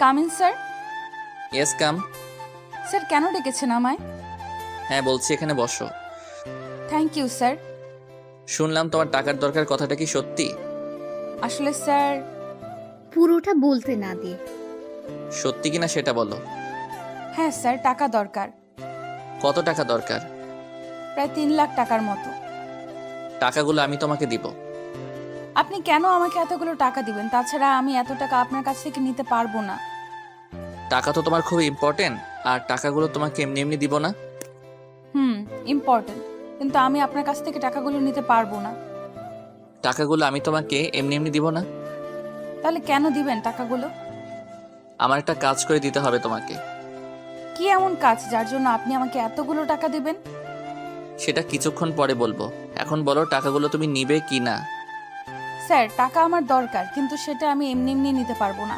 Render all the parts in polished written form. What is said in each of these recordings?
Come in sir? Yes come. Sir কেন ডেকেছেন আমায়? হ্যাঁ বলছি, এখানে বসো। Thank you sir. শুনলাম তোমার টাকার দরকার, কথাটা কি সত্যি? আসলে স্যার, পুরোটা বলতে না দিয়ে সত্যি কিনা সেটা বলো। হ্যাঁ স্যার, টাকা দরকার। কত টাকা দরকার? প্রায় 3 লাখ টাকার মতো। টাকাগুলো আমি তোমাকে দিব। আপনি কেন আমাকে এতগুলো টাকা দিবেন? তাছাড়া আমি এত টাকা আপনার কাছ থেকে নিতে পারবো না। টাকা তো তোমার খুব ইম্পর্টেন্ট, আর টাকাগুলো তোমাকে এমনি এমনি দিব না। ইম্পর্টেন্ট, কিন্তু আমি আপনার কাছ থেকে টাকাগুলো নিতে পারবো না। টাকাগুলো আমি তোমাকে এমনি এমনি দিব না। তাহলে কেন দিবেন টাকাগুলো? আমার একটা কাজ করে দিতে হবে তোমাকে। কি এমন কাজ যার জন্য আপনি আমাকে এতগুলো টাকা দিবেন? সেটা কিছুক্ষণ পরে বলবো, এখন বলো টাকাগুলো তুমি নিবে কি না। স্যার, টাকা আমার দরকার, কিন্তু সেটা আমি এমনি এমনি নিতে পারবো না।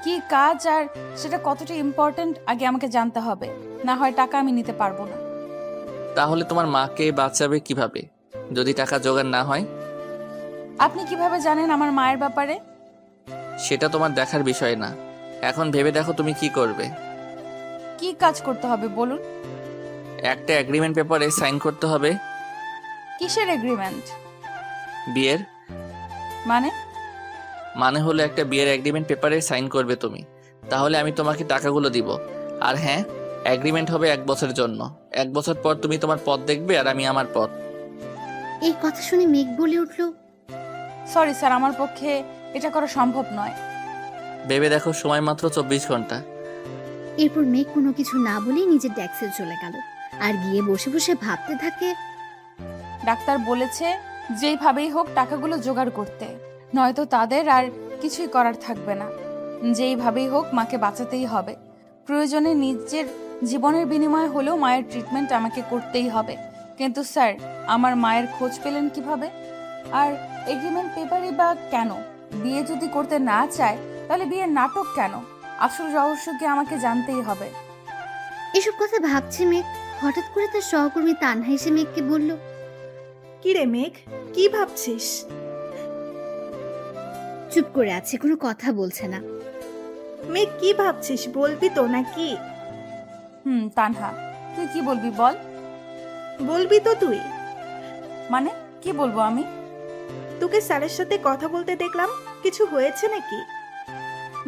কি কাজ আর সেটা কতটা ইম্পর্ট্যান্ট আগে আমাকে জানতে হবে, না হয় টাকা আমি নিতে পারবো না। তাহলে তোমার মাকে বাঁচাবে কিভাবে যদি টাকা জোগাড় না হয়? আপনি কিভাবে জানেন আমার মায়ের ব্যাপারে? সেটা তোমার দেখার বিষয় না, এখন ভেবে দেখো তুমি কি করবে। কি কাজ করতে হবে বলুন? একটা এগ্রিমেন্ট পেপারে সাইন করতে হবে। কিসের এগ্রিমেন্ট? বিয়ের। মানে? মানে হলো একটা বিয়ের এগ্রিমেন্ট পেপারে সাইন করবে তুমি, তাহলে আমি তোমাকে টাকাগুলো দিব। আর হ্যাঁ, এগ্রিমেন্ট হবে 1 বছরের জন্য। 1 বছর পর তুমি তোমার পথ দেখবে আর আমি আমার পথ। এই কথা শুনে মেঘ বলে উঠল, সরি স্যার, আমার পক্ষে এটা করা সম্ভব নয়। ভেবে দেখো, সময় মাত্র 24 ঘন্টা। এরপর মেঘ কোনো কিছু না বলেই নিজের ডেস্কে চলে গেল আর গিয়ে বসে বসে ভাবতে থাকে। ডাক্তার বলেছে যেইভাবেই হোক টাকাগুলো জোগাড় করতে, নয়তো তাদের আর কিছুই করার থাকবে না। যেইভাবেই হোক মাকে বাঁচাতেই হবে। প্রয়োজনে নিজের জীবনের বিনিময়ে হলেও মায়ের ট্রিটমেন্ট আমাকে করতেই হবে। কিন্তু স্যার, আমার মায়ের খোঁজ পেলেন কিভাবে? আর এগ্রিমেন্ট পেপারই বা কেন? বিয়ে যদি করতে না চায় তাহলে বিয়ের নাটক কেন? আসল রহস্য কি আমাকে জানতেই হবে। এসব কথা ভাবছে মেঘ, হঠাৎ করে তার সহকর্মী তানহা এসে মেঘকে বলল, কি রে মেঘ, কি ভাবছিস? চুপ করে আছে, কোনো কথা বলছে না। মেঘ কি ভাবছিস, বলবি তো নাকি? তানহা, তুই কি বলবি বল। বলবি তো তুই? মানে কি বলবো আমি? তোকে স্যারের সাথে কথা বলতে দেখলাম, কিছু হয়েছে নাকি?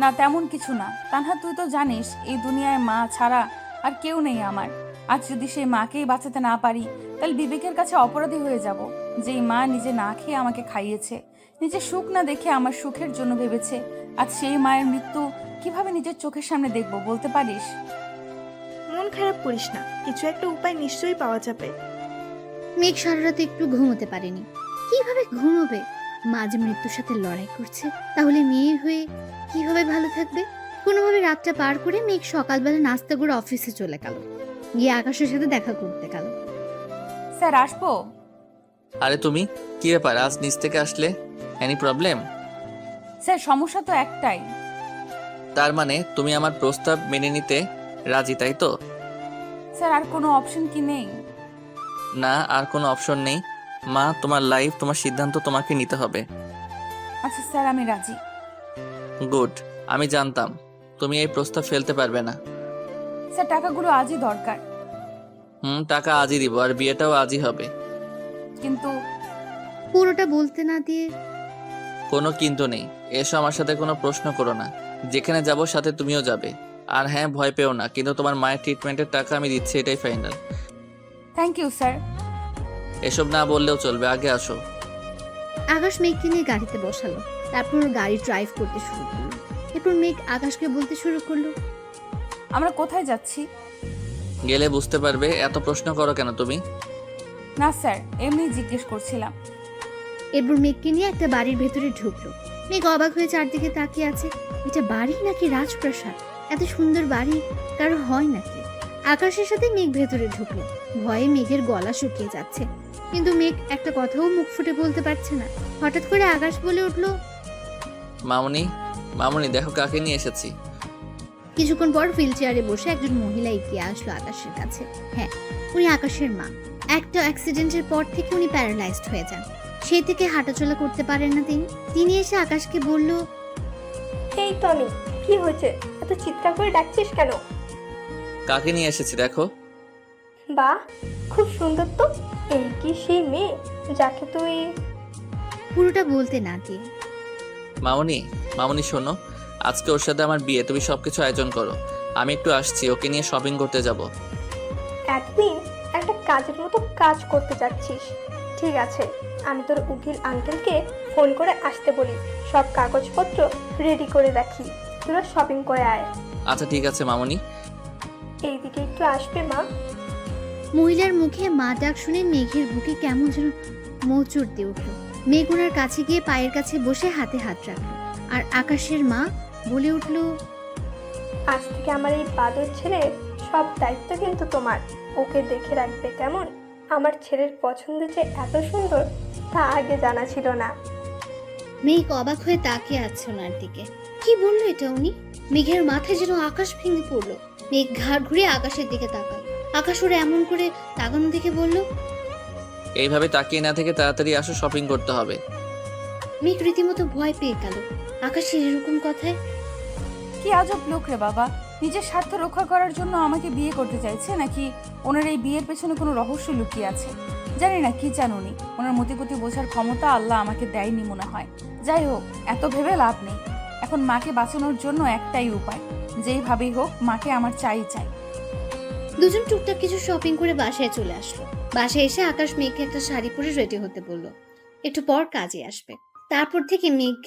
না, তেমন কিছু না। তানহা, তুই তো জানিস এই দুনিয়ায় মা ছাড়া আর কেউ নেই আমার। আজ যদি সেই মাকেই বাঁচাতে না পারি, তাহলে বিবেকের কাছে অপরাধী হয়ে যাব। যেই মা নিজে না খেয়ে আমাকে খাইয়েছে, নিজের সুখ না দেখে আমার সুখের জন্য ভেবেছে, আজ সেই মায়ের মৃত্যু কিভাবে নিজের চোখের সামনে দেখবো বলতে পারিস? মন খারাপ করিস না, কিছু একটা উপায় নিশ্চয়ই পাওয়া যাবে। মেঘ সারা রাত একটু ঘুমোতে পারেনি। কিভাবে ঘুমোবে? মা যে মৃত্যুর সাথে লড়াই করছে, তাহলে মেয়ে হয়ে কিভাবে ভালো থাকবে? কোনোভাবে রাতটা পার করে মেঘ সকালবেলা নাস্তা করে অফিসে চলে গেল, গিয়ে আকাশের সাথে দেখা করতে গেল। স্যার, আসবো? আরে তুমি, কি ব্যাপার আজ নিচ থেকে আসলে? Any problem? স্যার, সমস্যা তো একটাই। তার মানে তুমি আমার প্রস্তাব মেনে নিতে রাজি, তাই তো? স্যার, আর কোনো অপশন কি নেই? না, আর কোনো অপশন নেই। মা, তোমার লাইফ, তোমার সিদ্ধান্ত তোমাকে নিতে হবে। আচ্ছা স্যার, আমি রাজি। গুড, আমি জানতাম তুমি এই প্রস্তাব ফেলতে পারবে না। স্যার, টাকাগুলো আজই দরকার। টাকা আজই দিব, আর বিয়েটাও আজই হবে। কিন্তু পুরোটা বলতে না দিয়ে কোনো কিন্তু নেই, এসো আমার সাথে, কোনো প্রশ্ন করো না। যেখানে যাব সাথে তুমিও যাবে। আর হ্যাঁ, ভয় পেও না, কিন্তু তোমার মায়ের ট্রিটমেন্টের টাকা আমি দিচ্ছি, এটাই ফাইনাল। Thank you sir. এসব না বললেও চলবে, আগে আসো। আকাশ মেঘকে নিয়ে গাড়িতে বসালো, তারপর ওর গাড়ি ড্রাইভ করতে শুরু করলো। এরপর মেঘ আকাশকে বলতে শুরু করলো, আমরা কোথায় যাচ্ছি? গেলে বুঝতে পারবে, এত প্রশ্ন করো কেন তুমি? না স্যার, এমনি জিজ্ঞেস করছিলাম। এরপর মেঘকে নিয়ে একটা বাড়ির ভেতরে ঢুকলো। মেঘ অবাক হয়ে চারদিকে তাকিয়ে আছে। এটা বাড়ি নাকি রাজপ্রাসাদ? এত সুন্দর বাড়ি কারো হয় নাকি? আকাশের সাথে মেঘ ভেতরে ঢুকলো। ভয়ে মেঘের গলা শুকিয়ে যাচ্ছে, কিন্তু মেঘ একটা কথাও মুখ ফুটে বলতে পারছে না। হঠাৎ করে আকাশ বলে উঠলো, মামুনি, মামুনি দেখো কাকে নিয়ে এসেছি। কিছুক্ষণ পর হুইল চেয়ারে বসে একজন মহিলা এগিয়ে আসলো আকাশের কাছে। হ্যাঁ, উনি আকাশের মা। একটা অ্যাক্সিডেন্টের পর থেকে উনি প্যারালাইজড হয়ে যান, সেই থেকে হাঁটাচলা করতে পারেন না তিনি। তিনি এসে আকাশকে বলল, এই টনি, কি হয়েছে? এত চিৎকার করে ডাকছিস কেন? কাকে নিয়ে এসেছি দেখো। বাহ, খুব সুন্দর তো। এই কি সেই মেয়ে যাকে তুই... পুরোটা বলতে না দিয়ে মামুনি, মামুনি শোনো, আজকে ওর সাথে আমার বিয়ে, তুমি সবকিছু আয়োজন করো। আমি একটু আসছি, ওকে নিয়ে শপিং করতে যাব। একদিন একটা কাজের মতো কাজ করতে যাচ্ছিস। ঠিক আছে, আমি তোর উকিল আঙ্কেলকে ফোন করে আসতে বলি, সব কাগজপত্র রেডি করে রাখি, তোরা শপিং করে আয়। আচ্ছা ঠিক আছে মামুনি। এইদিকে একটু আসবে মা? মহিলার মুখে মা ডাক শুনে মেঘের বুকে কেমন যেন মোচড় দিয়ে উঠল। মেঘ ওনার কাছে গিয়ে পায়ের কাছে বসে হাতে হাত রাখলো। আর আকাশের মা বলে উঠল, আজ থেকে আমার এই বাদর ছেলের সব দায়িত্ব কিন্তু তোমার। ওকে দেখে রাখবে কেমন? আমার ছেলের পছন্দ যে এত সুন্দর তা আগে জানা ছিল না। মেঘ অবাক হয়ে তাকিয়ে আছে ওনার দিকে। কি বললো এটা উনি? মেঘের মাথায় যেন আকাশ ভেঙে পড়লো। মেঘ ঘাড় ঘুরে আকাশের দিকে তাকায়। আকাশ ওরা এমন করে তাকানো দেখে বলল, এইভাবে তাকিয়ে না থেকে তাড়াতাড়ি আসো, শপিং করতে হবে। মেঘ রীতিমতো ভয় পেয়ে গেল আকাশের এরকম কথায়। কি আজব লোক রে বাবা, নিজের স্বার্থ রক্ষা করার জন্য আমাকে বিয়ে করতে চাইছে, নাকি ওনার এই বিয়ের পেছনে কোনো রহস্য লুকিয়ে আছে? জানি না কি চান উনি। ওনার মতিগতি বোঝার ক্ষমতা আল্লাহ আমাকে দেয়নি মনে হয়। যাই হোক, এত ভেবে লাভ নেই। এখন মাকে বাঁচানোর জন্য একটাই উপায়, যেইভাবেই হোক মাকে আমার চাই। দুজন টুকটাক কিছু শপিং করে বাসায় চলে আসলো। বাসায় এসে আকাশ মেঘকে একটা শাড়ি পরে রেডি হতে বলল, একটু পর কাজে আসবে। তারপর থেকে মেঘ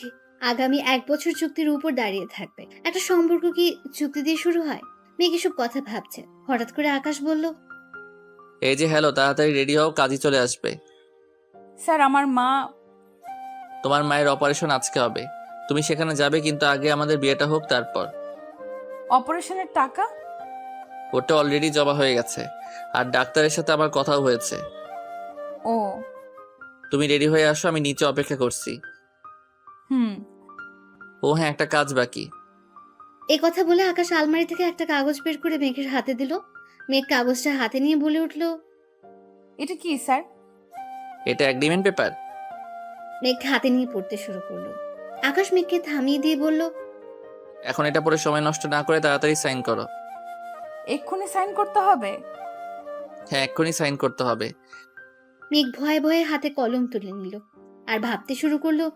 আগামী 1 বছর চুক্তির উপর দাঁড়িয়ে থাকবে। একটা সম্পর্ক কি চুক্তি দিয়ে শুরু হয়? মেঘ এসব কথা ভাবছে, হঠাৎ করে আকাশ বলল, এই যে হ্যালো, তাড়াতাড়ি রেডি হও, কাজই চলে আসবে। স্যার, আমার মা... তোমার মায়ের অপারেশন আজকে হবে, তুমি সেখানে যাবে, কিন্তু আগে আমাদের বিয়েটা হোক তারপর। অপারেশনের টাকা? ওটা অলরেডি জমা হয়ে গেছে, আর ডাক্তারের সাথে আমার কথাও হয়েছে। ও। তুমি রেডি হয়ে আসো, আমি নিচে অপেক্ষা করছি। হুম। ও হ্যাঁ, একটা কাজ বাকি। এই কথা বলে আকাশ আলমারি থেকে একটা কাগজ বের করে মেঘের হাতে দিল। মেঘ কাগজটা হাতে নিয়ে বলে উঠল, এটা কি স্যার? এটা এগ্রিমেন্ট পেপার। মেঘ হাতে নিয়ে পড়তে শুরু করলো। আকাশ মেঘকে থামিয়ে দিয়ে বলল, এখন এটা পরে সময় নষ্ট না করে তাড়াতাড়ি সাইন করো। এক্ষুনি সাইন করতে হবে? হ্যাঁ, এক্ষুনি সাইন করতে হবে। মেঘ ভয়ে ভয়ে হাতে কলম তুলে নিল আর ভাবতে শুরু করলো,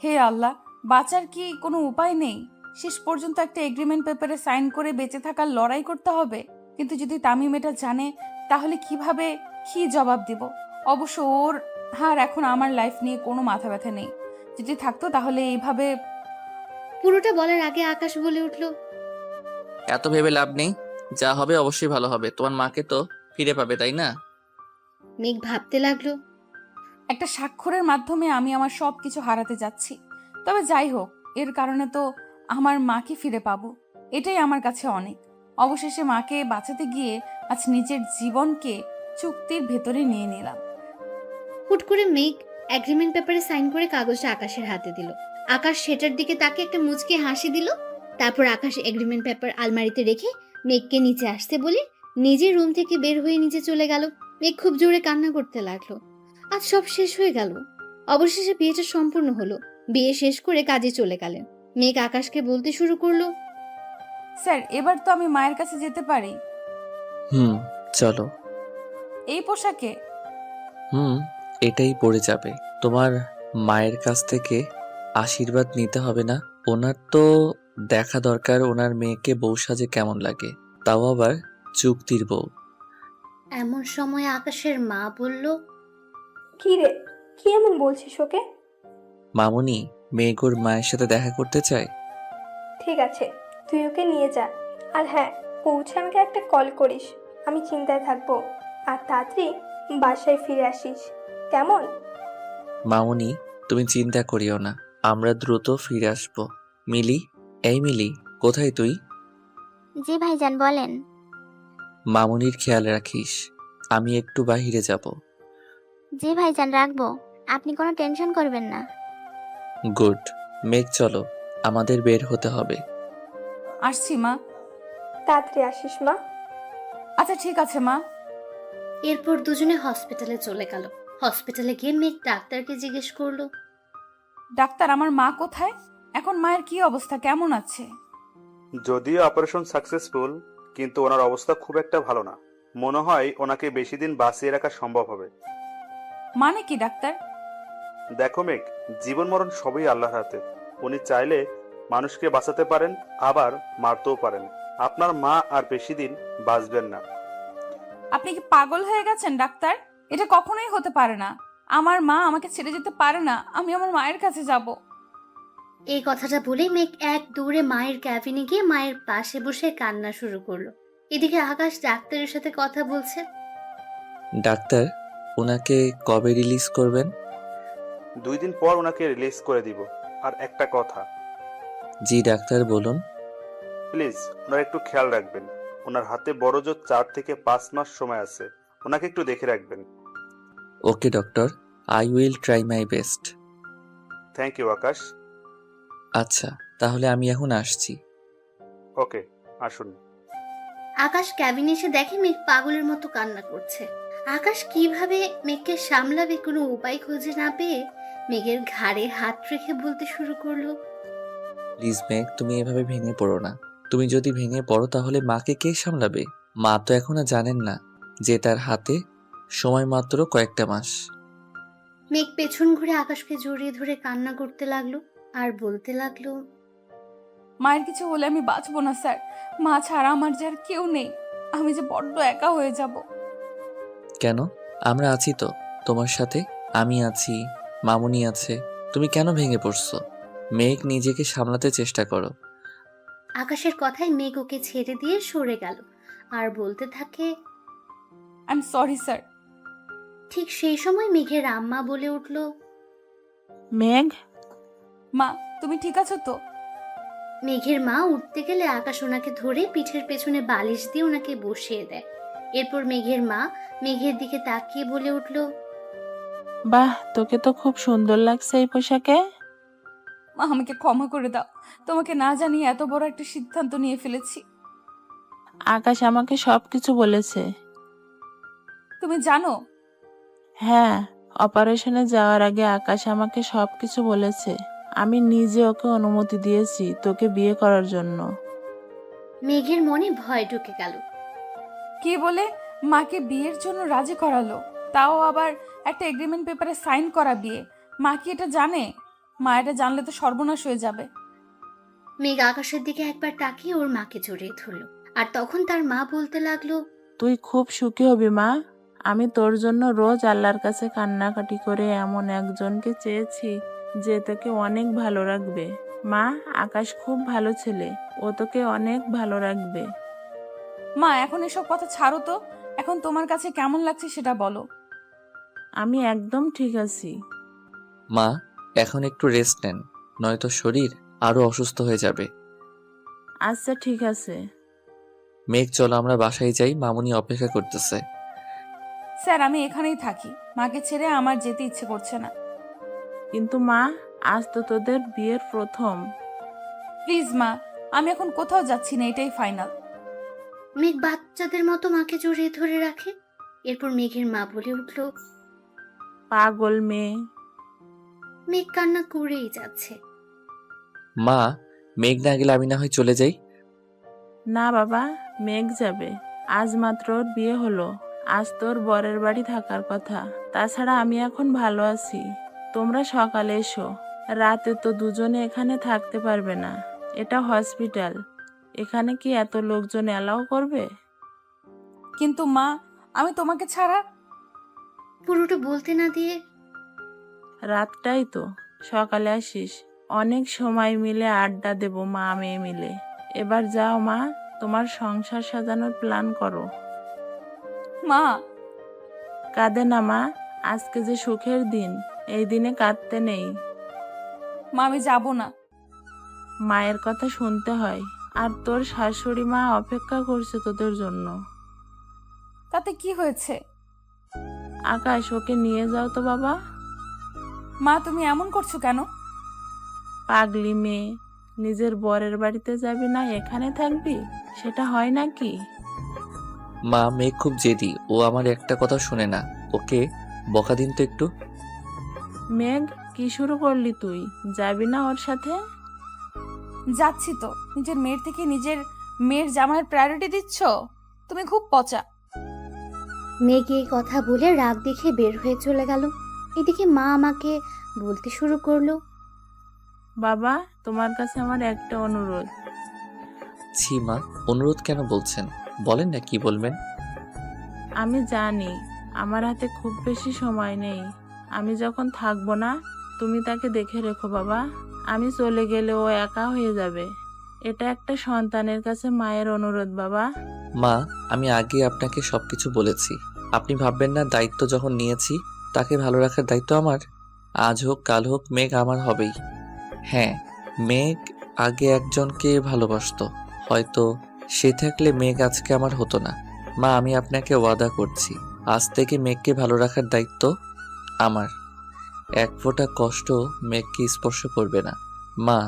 হে আল্লাহ, বাঁচার কি কোনো উপায় নেই? শেষ পর্যন্ত একটা এগ্রিমেন্ট পেপারে সাইন করে বেঁচে থাকার লড়াই করতে হবে। কিন্তু যদি তামিম এটা জানে, তাহলে কিভাবে কি জবাব দিব? অবশ্য ওর আর এখন আমার লাইফ নিয়ে কোনো মাথা ব্যথা নেই। যদি থাকতো তাহলে এইভাবে... পুরোটা বলার আগে আকাশ বলে উঠল, এত ভেবে লাভ নেই, যা হবে অবশ্যই ভালো হবে। তোমার মাকে তো ফিরে পাবে, তাই না? মেঘ ভাবতে লাগলো, একটা স্বাক্ষরের মাধ্যমে আমি আমার সব কিছু হারাতে যাচ্ছি। তবে যাই হোক, এর কারণে তো আমার মাকে ফিরে পাবো, এটাই আমার কাছে অনেক। অবশেষে মাকে বাঁচাতে গিয়ে আজ নিজের জীবনকে চুক্তির ভেতরে নিয়ে নিলাম। হুট করে মেঘ এগ্রিমেন্ট পেপারে সাইন করে কাগজটা আকাশের হাতে দিল। আকাশ সেটার দিকে তাকে একটা মুচকে হাসি দিল। তারপর আকাশ এগ্রিমেন্ট পেপার আলমারিতে রেখে মেঘকে নিচে আসতে বলে নিজের রুম থেকে বের হয়ে নিচে চলে গেল। মেঘ খুব জোরে কান্না করতে লাগলো। আজ সব শেষ হয়ে গেল। অবশেষে বিয়েটা সম্পূর্ণ হলো। বিয়ে শেষ করে কাজে চলে গেলেন। মেঘ আকাশকে বলতে শুরু করলো, স্যার, এবার তো আমি মায়ের কাছে যেতে পারি? চলো। এই পোশাকে? এটাই পড়ে যাবে। তোমার মায়ের কাছ থেকে আশীর্বাদ নিতে হবে না? ওনার তো দেখা দরকার ওনার মেয়েকে বউ সাজে কেমন লাগে, তাও আবার চুক্তির বউ। এমন সময় আকাশের মা বলল, কি রে, কি এমন বলছিস ওকে? মামুনি, মেয়ে ওর মায়ের সাথে দেখা করতে চায়। ঠিক আছে, তুই ওকে নিয়ে যা। আর হ্যাঁ, পৌঁছে আমাকে একটা কল করিস, আমি চিন্তায় থাকবো। আর তাড়াতাড়ি বাসায় ফিরে আসিস, কেমন? মামুনি, তুমি চিন্তা করিও না, আমরা দ্রুত ফিরে আসবো। মিলি, এই মিলি, কোথায় তুই? জি ভাইজান, বলেন। মামুনির খেয়াল রাখিস, আমি একটু বাহিরে যাব। জি ভাইজান, রাখবো। আপনি কোনো টেনশন করবেন না। গুড। মেঘ চলো, আমাদের বের হতে হবে। আসছি মা। তাড়াতাড়ি আসিস মা। আচ্ছা ঠিক আছে মা। এরপর দুজনে হসপিটালে চলে গেল। হসপিটালে গিয়ে মেঘ ডাক্তারকে জিজ্ঞেস করলো, ডাক্তার, আমার মা কোথায়? এখন মায়ের কি অবস্থা, কেমন আছে? যদিও অপারেশন সাকসেসফুল, কিন্তু ওনার অবস্থা খুব একটা ভালো না। মনে হয় ওনাকে বেশি দিন বাঁচিয়ে রাখা সম্ভব হবে। মানে কি ডাক্তার? দেখো মেঘ, জীবন মরণ সবই আল্লাহর হাতে। উনি চাইলে মানুষকে বাঁচাতে পারেন, আবার মারতেও পারেন। আপনার মা আর বেশি দিন বাঁচবেন না। আপনি কি পাগল হয়ে গেছেন ডাক্তার? এটা কখনোই হতে পারে না। আমার মা আমাকে ছেড়ে যেতে পারে না। আমি আমার মায়ের কাছে যাব। এই কথাটা বলে মেঘ এক দৌড়ে মায়ের ক্যাবিনে গিয়ে মায়ের পাশে বসে কান্না শুরু করলো। এদিকে আকাশ ডাক্তারের সাথে কথা বলছে। ডাক্তার, ওনাকে কবে রিলিজ করবেন? 2 দিন পর ওনাকে রিলিজ করে দিব। আর একটা কথা, জি ডাক্তার, বলুন। প্লিজ ওনার একটু খেয়াল রাখবেন। ওনার হাতে বড় জোর 4 থেকে 5 মাস সময় আছে। ওনাকে একটু দেখে রাখবেন। Okay doctor, I will try my best. Thank you Akash. আচ্ছা, তাহলে আমি এখন আসছি। ওকে, আসুন। আকাশ ক্যাবিনে এসে দেখে মেঘ পাগলের মতো কান্না করছে। আকাশ কিভাবে মেঘকে সামলাবে কোনো উপায় খুঁজে না পেয়ে মেঘের ঘাড়ে হাত রেখে বলতে শুরু করলো। প্লিজ মেঘ, তুমি এভাবে ভেঙে পড়ো না। তুমি যদি ভেঙে পড়ো তাহলে মাকে কে সামলাবে? মা তো এখনো জানেন না যে তার হাতে সময় মাত্র কয়েকটা মাস। মেঘ পেছন ঘুরে আকাশকে জড়িয়ে ধরে কান্না করতে লাগলো আর বলতে লাগলো, মায়ের কিছু হলে আমি বাঁচবো না স্যার। মা ছাড়া আমার যে আর কেউ নেই। আমি যে বড্ড একা হয়ে যাব। কেন? আমরা আছি তো তোমার সাথে। আমি আছি, মামুনি আছে। তুমি কেন ভেঙে পড়ছো? মেঘ, নিজেকে সামলাতে চেষ্টা করো। আকাশের কথায় মেঘ ওকে ছেড়ে দিয়ে সরে গেল আর বলতে থাকে। I am sorry sir. ঠিক সেই সময় মেঘের আম্মা বলে উঠল, মেঘ, মা, তুমি ঠিক আছো তো? মেঘের মা উঠতে গেলে আকাশ ওনাকে ধরে পিঠের পেছনে বালিশ দিয়ে ওনাকে বসিয়ে দেয়। এরপর মেঘের মা মেঘের দিকে তাকিয়ে বলে উঠল, বাহ, তোকে তো খুব সুন্দর লাগছে এই পোশাকে। মা, আমাকে ক্ষমা করে দাও। তোমাকে না জানিয়ে এত বড় একটা সিদ্ধান্ত নিয়ে ফেলেছি। আকাশ আমাকে সবকিছু বলেছে। তুমি জানো? হ্যাঁ, অপারেশনে যাওয়ার আগে আকাশ আমাকে সবকিছু বলেছে। আমি নিজে ওকে অনুমতি দিয়েছি তোকে বিয়ে করার জন্য। মেঘের মনে ভয় ঢুকে গেল। কি বলে মাকে বিয়ের জন্য রাজি করালো? তাও আবার একটা এগ্রিমেন্ট পেপারে সাইন করা বিয়ে। মা কি এটা জানে? মা এটা জানলে তো সর্বনাশ হয়ে যাবে। মেঘ আকাশের দিকে একবার তাকিয়ে ওর মাকে জড়িয়ে ধরলো। আর তখন তার মা বলতে লাগলো, তুই খুব সুখী হবি মা। আমি তোর জন্য রোজ আল্লাহর কাছে কান্নাকাটি করে এমন একজনকে চেয়েছি যে তোকে অনেক ভালো রাখবে। মা, আকাশ খুব ভালো ছেলে, ও তোকে অনেক ভালো রাখবে। মা, এখন এসব কথা ছাড়ো তো। এখন তোমার কাছে কেমন লাগছে সেটা বলো। আমি একদম ঠিক আছি। মা, এখন একটু রেস্ট নেন, নয়তো শরীর আরো অসুস্থ হয়ে যাবে। আচ্ছা ঠিক আছে। মেঘ, চলো আমরা বাসায় যাই, মামুনি অপেক্ষা করতেছে। স্যার, আমি এখানেই থাকি। মাকে ছেড়ে আমার যেতে ইচ্ছে করছে না। কিন্তু মা, আজ তো তোদের বিয়ের প্রথম। প্লিজ মা, আমি এখন কোথাও যাচ্ছি না, এটাই ফাইনাল। মেঘ বাচ্চাদের মতো মাকে জড়িয়ে ধরে রাখে। এরপর মেঘের মা বলে উঠল, পাগল মেয়ে। মেঘ কান্না করেই যাচ্ছে। মা, মেঘ না গেলে আমি না হয় চলে যাই। না বাবা, মেঘ যাবে। আজ মাত্র ওর বিয়ে হলো। আজ তোর বরের বাড়ি থাকার কথা। তাছাড়া আমি এখন ভালো আছি। তোমরা সকালে এসো। রাতে তো দুজনে এখানে থাকতে পারবে না। এটা হসপিটাল। এখানে কি এত লোকজন অ্যালাউ করবে? কিন্তু মা, আমি তোমাকে ছাড়া। পুরোটা বলতে না দিয়ে, রাতটাই তো, সকালে আসিস। অনেক সময় মিলে আড্ডা দেব মা মেয়ে মিলে। এবার যাও মা, তোমার সংসার সাজানোর প্ল্যান করো। মা, কাঁদে না মা, আজকে যে সুখের দিন, এই দিনে কাঁদতে নেই। মা, আমি যাব না। মায়ের কথা শুনতে হয়। আর তোর শাশুড়ি মা অপেক্ষা করছে তোদের জন্য। তাতে কি হয়েছে? আকাশ, ওকে নিয়ে যাও তো বাবা। মা, তুমি এমন করছো কেন? পাগলি মেয়ে, নিজের বরের বাড়িতে যাবি না এখানে থাকবি? সেটা হয় নাকি? মা, মেঘ খুব জেদি, ও আমার একটা কথা শুনে না। ওকে বকা দিন তো একটু। মেঘ, কি শুরু করলি তুই? যাবি না ওর সাথে? যাচ্ছি তো। নিজের মেয়ের থেকে নিজের মেয়ের জামাইয়ের প্রায়োরিটি দিচ্ছ? তুমি খুব পচা। মেঘ এই কথা বলে রাগ দেখে বের হয়ে চলে গেল। এদিকে মা আমাকে বলতে শুরু করলো, বাবা, তোমার কাছে আমার একটা অনুরোধ। ছি মা, অনুরোধ কেন বলছেন? বলেন না কি বলবেন। আমি জানি আমার হাতে খুব বেশি সময় নেই। আমি যখন থাকবো না, তুমি তাকে দেখে রেখো বাবা। আমি চলে গেলে ও একা হয়ে যাবে। এটা একটা সন্তানের কাছে মায়ের অনুরোধ বাবা। মা, আমি আগে আপনাকে সবকিছু বলেছি। আপনি ভাববেন না দায়িত্ব যখন নিয়েছি তাকে ভালো রাখার দায়িত্ব আমার। আজ হোক কাল হোক মেঘ আমার হবেই। হ্যাঁ, মেঘ আগে একজনকে ভালোবাসতো, হয়তো সে থাকলে মেঘ আজকে আমার হতো না। মা, আমি আপনাকে ওয়াদা করছি, আজ থেকে মেঘকে ভালো রাখার দায়িত্ব আমার। এক ফোঁটা কষ্ট মেঘকে স্পর্শ করবে না। মা,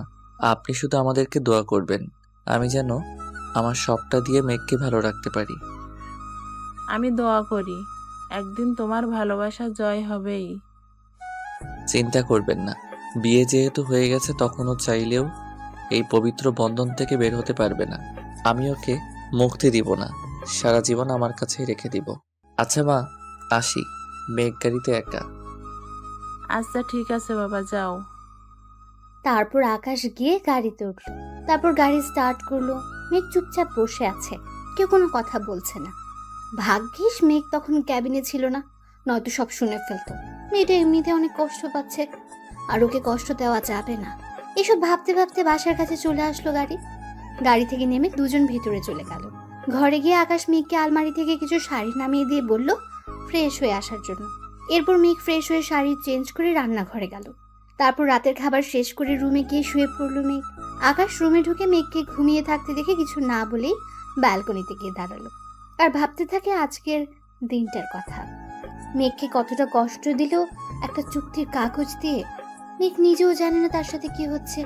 আপনি শুধু আমাদেরকে দোয়া করবেন, আমি যেন আমার সবটা দিয়ে মেঘকে ভালো রাখতে পারি। আমি দোয়া করি একদিন তোমার ভালোবাসা জয় হবেই। চিন্তা করবেন না, বিয়ে যেহেতু হয়ে গেছে তখনও চাইলেও এই পবিত্র বন্ধন থেকে বের হতে পারবে না। আমি ওকে মুক্তি দিব না, সারা জীবন আমার কাছেই রেখে দিব। আচ্ছা মা, আসি। মেঘ গাড়িতে একা। আচ্ছা ঠিক আছে বাবা, যাও। তারপর আকাশ গিয়ে গাড়িতে উঠলো। তারপর গাড়ি স্টার্ট করলো। মেঘ চুপচাপ বসে আছে, কেউ কোনো কথা বলছে না। ভাগ্যিস মেঘ তখন ক্যাবিনে ছিল না, নয়তো সব শুনে ফেলতো। মেয়েটা এমনিতে অনেক কষ্ট পাচ্ছে, আর ওকে কষ্ট দেওয়া যাবে না। এসব ভাবতে ভাবতে বাসার কাছে চলে আসলো গাড়ি থেকে নেমে দুজন ভেতরে চলে গেল। ঘরে গিয়ে আকাশ মেঘকে আলমারি থেকে কিছু শাড়ি নামিয়ে দিয়ে বলল ফ্রেশ হয়ে আসার জন্য। এরপর মেঘ ফ্রেশ হয়ে শাড়ি চেঞ্জ করে রান্নাঘরে গেল। তারপর রাতের খাবার শেষ করে রুমে গিয়ে শুয়ে পড়লো মেঘ। আকাশ রুমে ঢুকে মেঘকে ঘুমিয়ে থাকতে দেখে কিছু না বলেই ব্যালকনিতে গিয়ে দাঁড়ালো আর ভাবতে থাকে আজকের দিনটার কথা। মেঘকে কতটা কষ্ট দিল একটা চুক্তির কাগজ দিয়ে। মেঘ নিজেও জানে না তার সাথে কি হচ্ছে।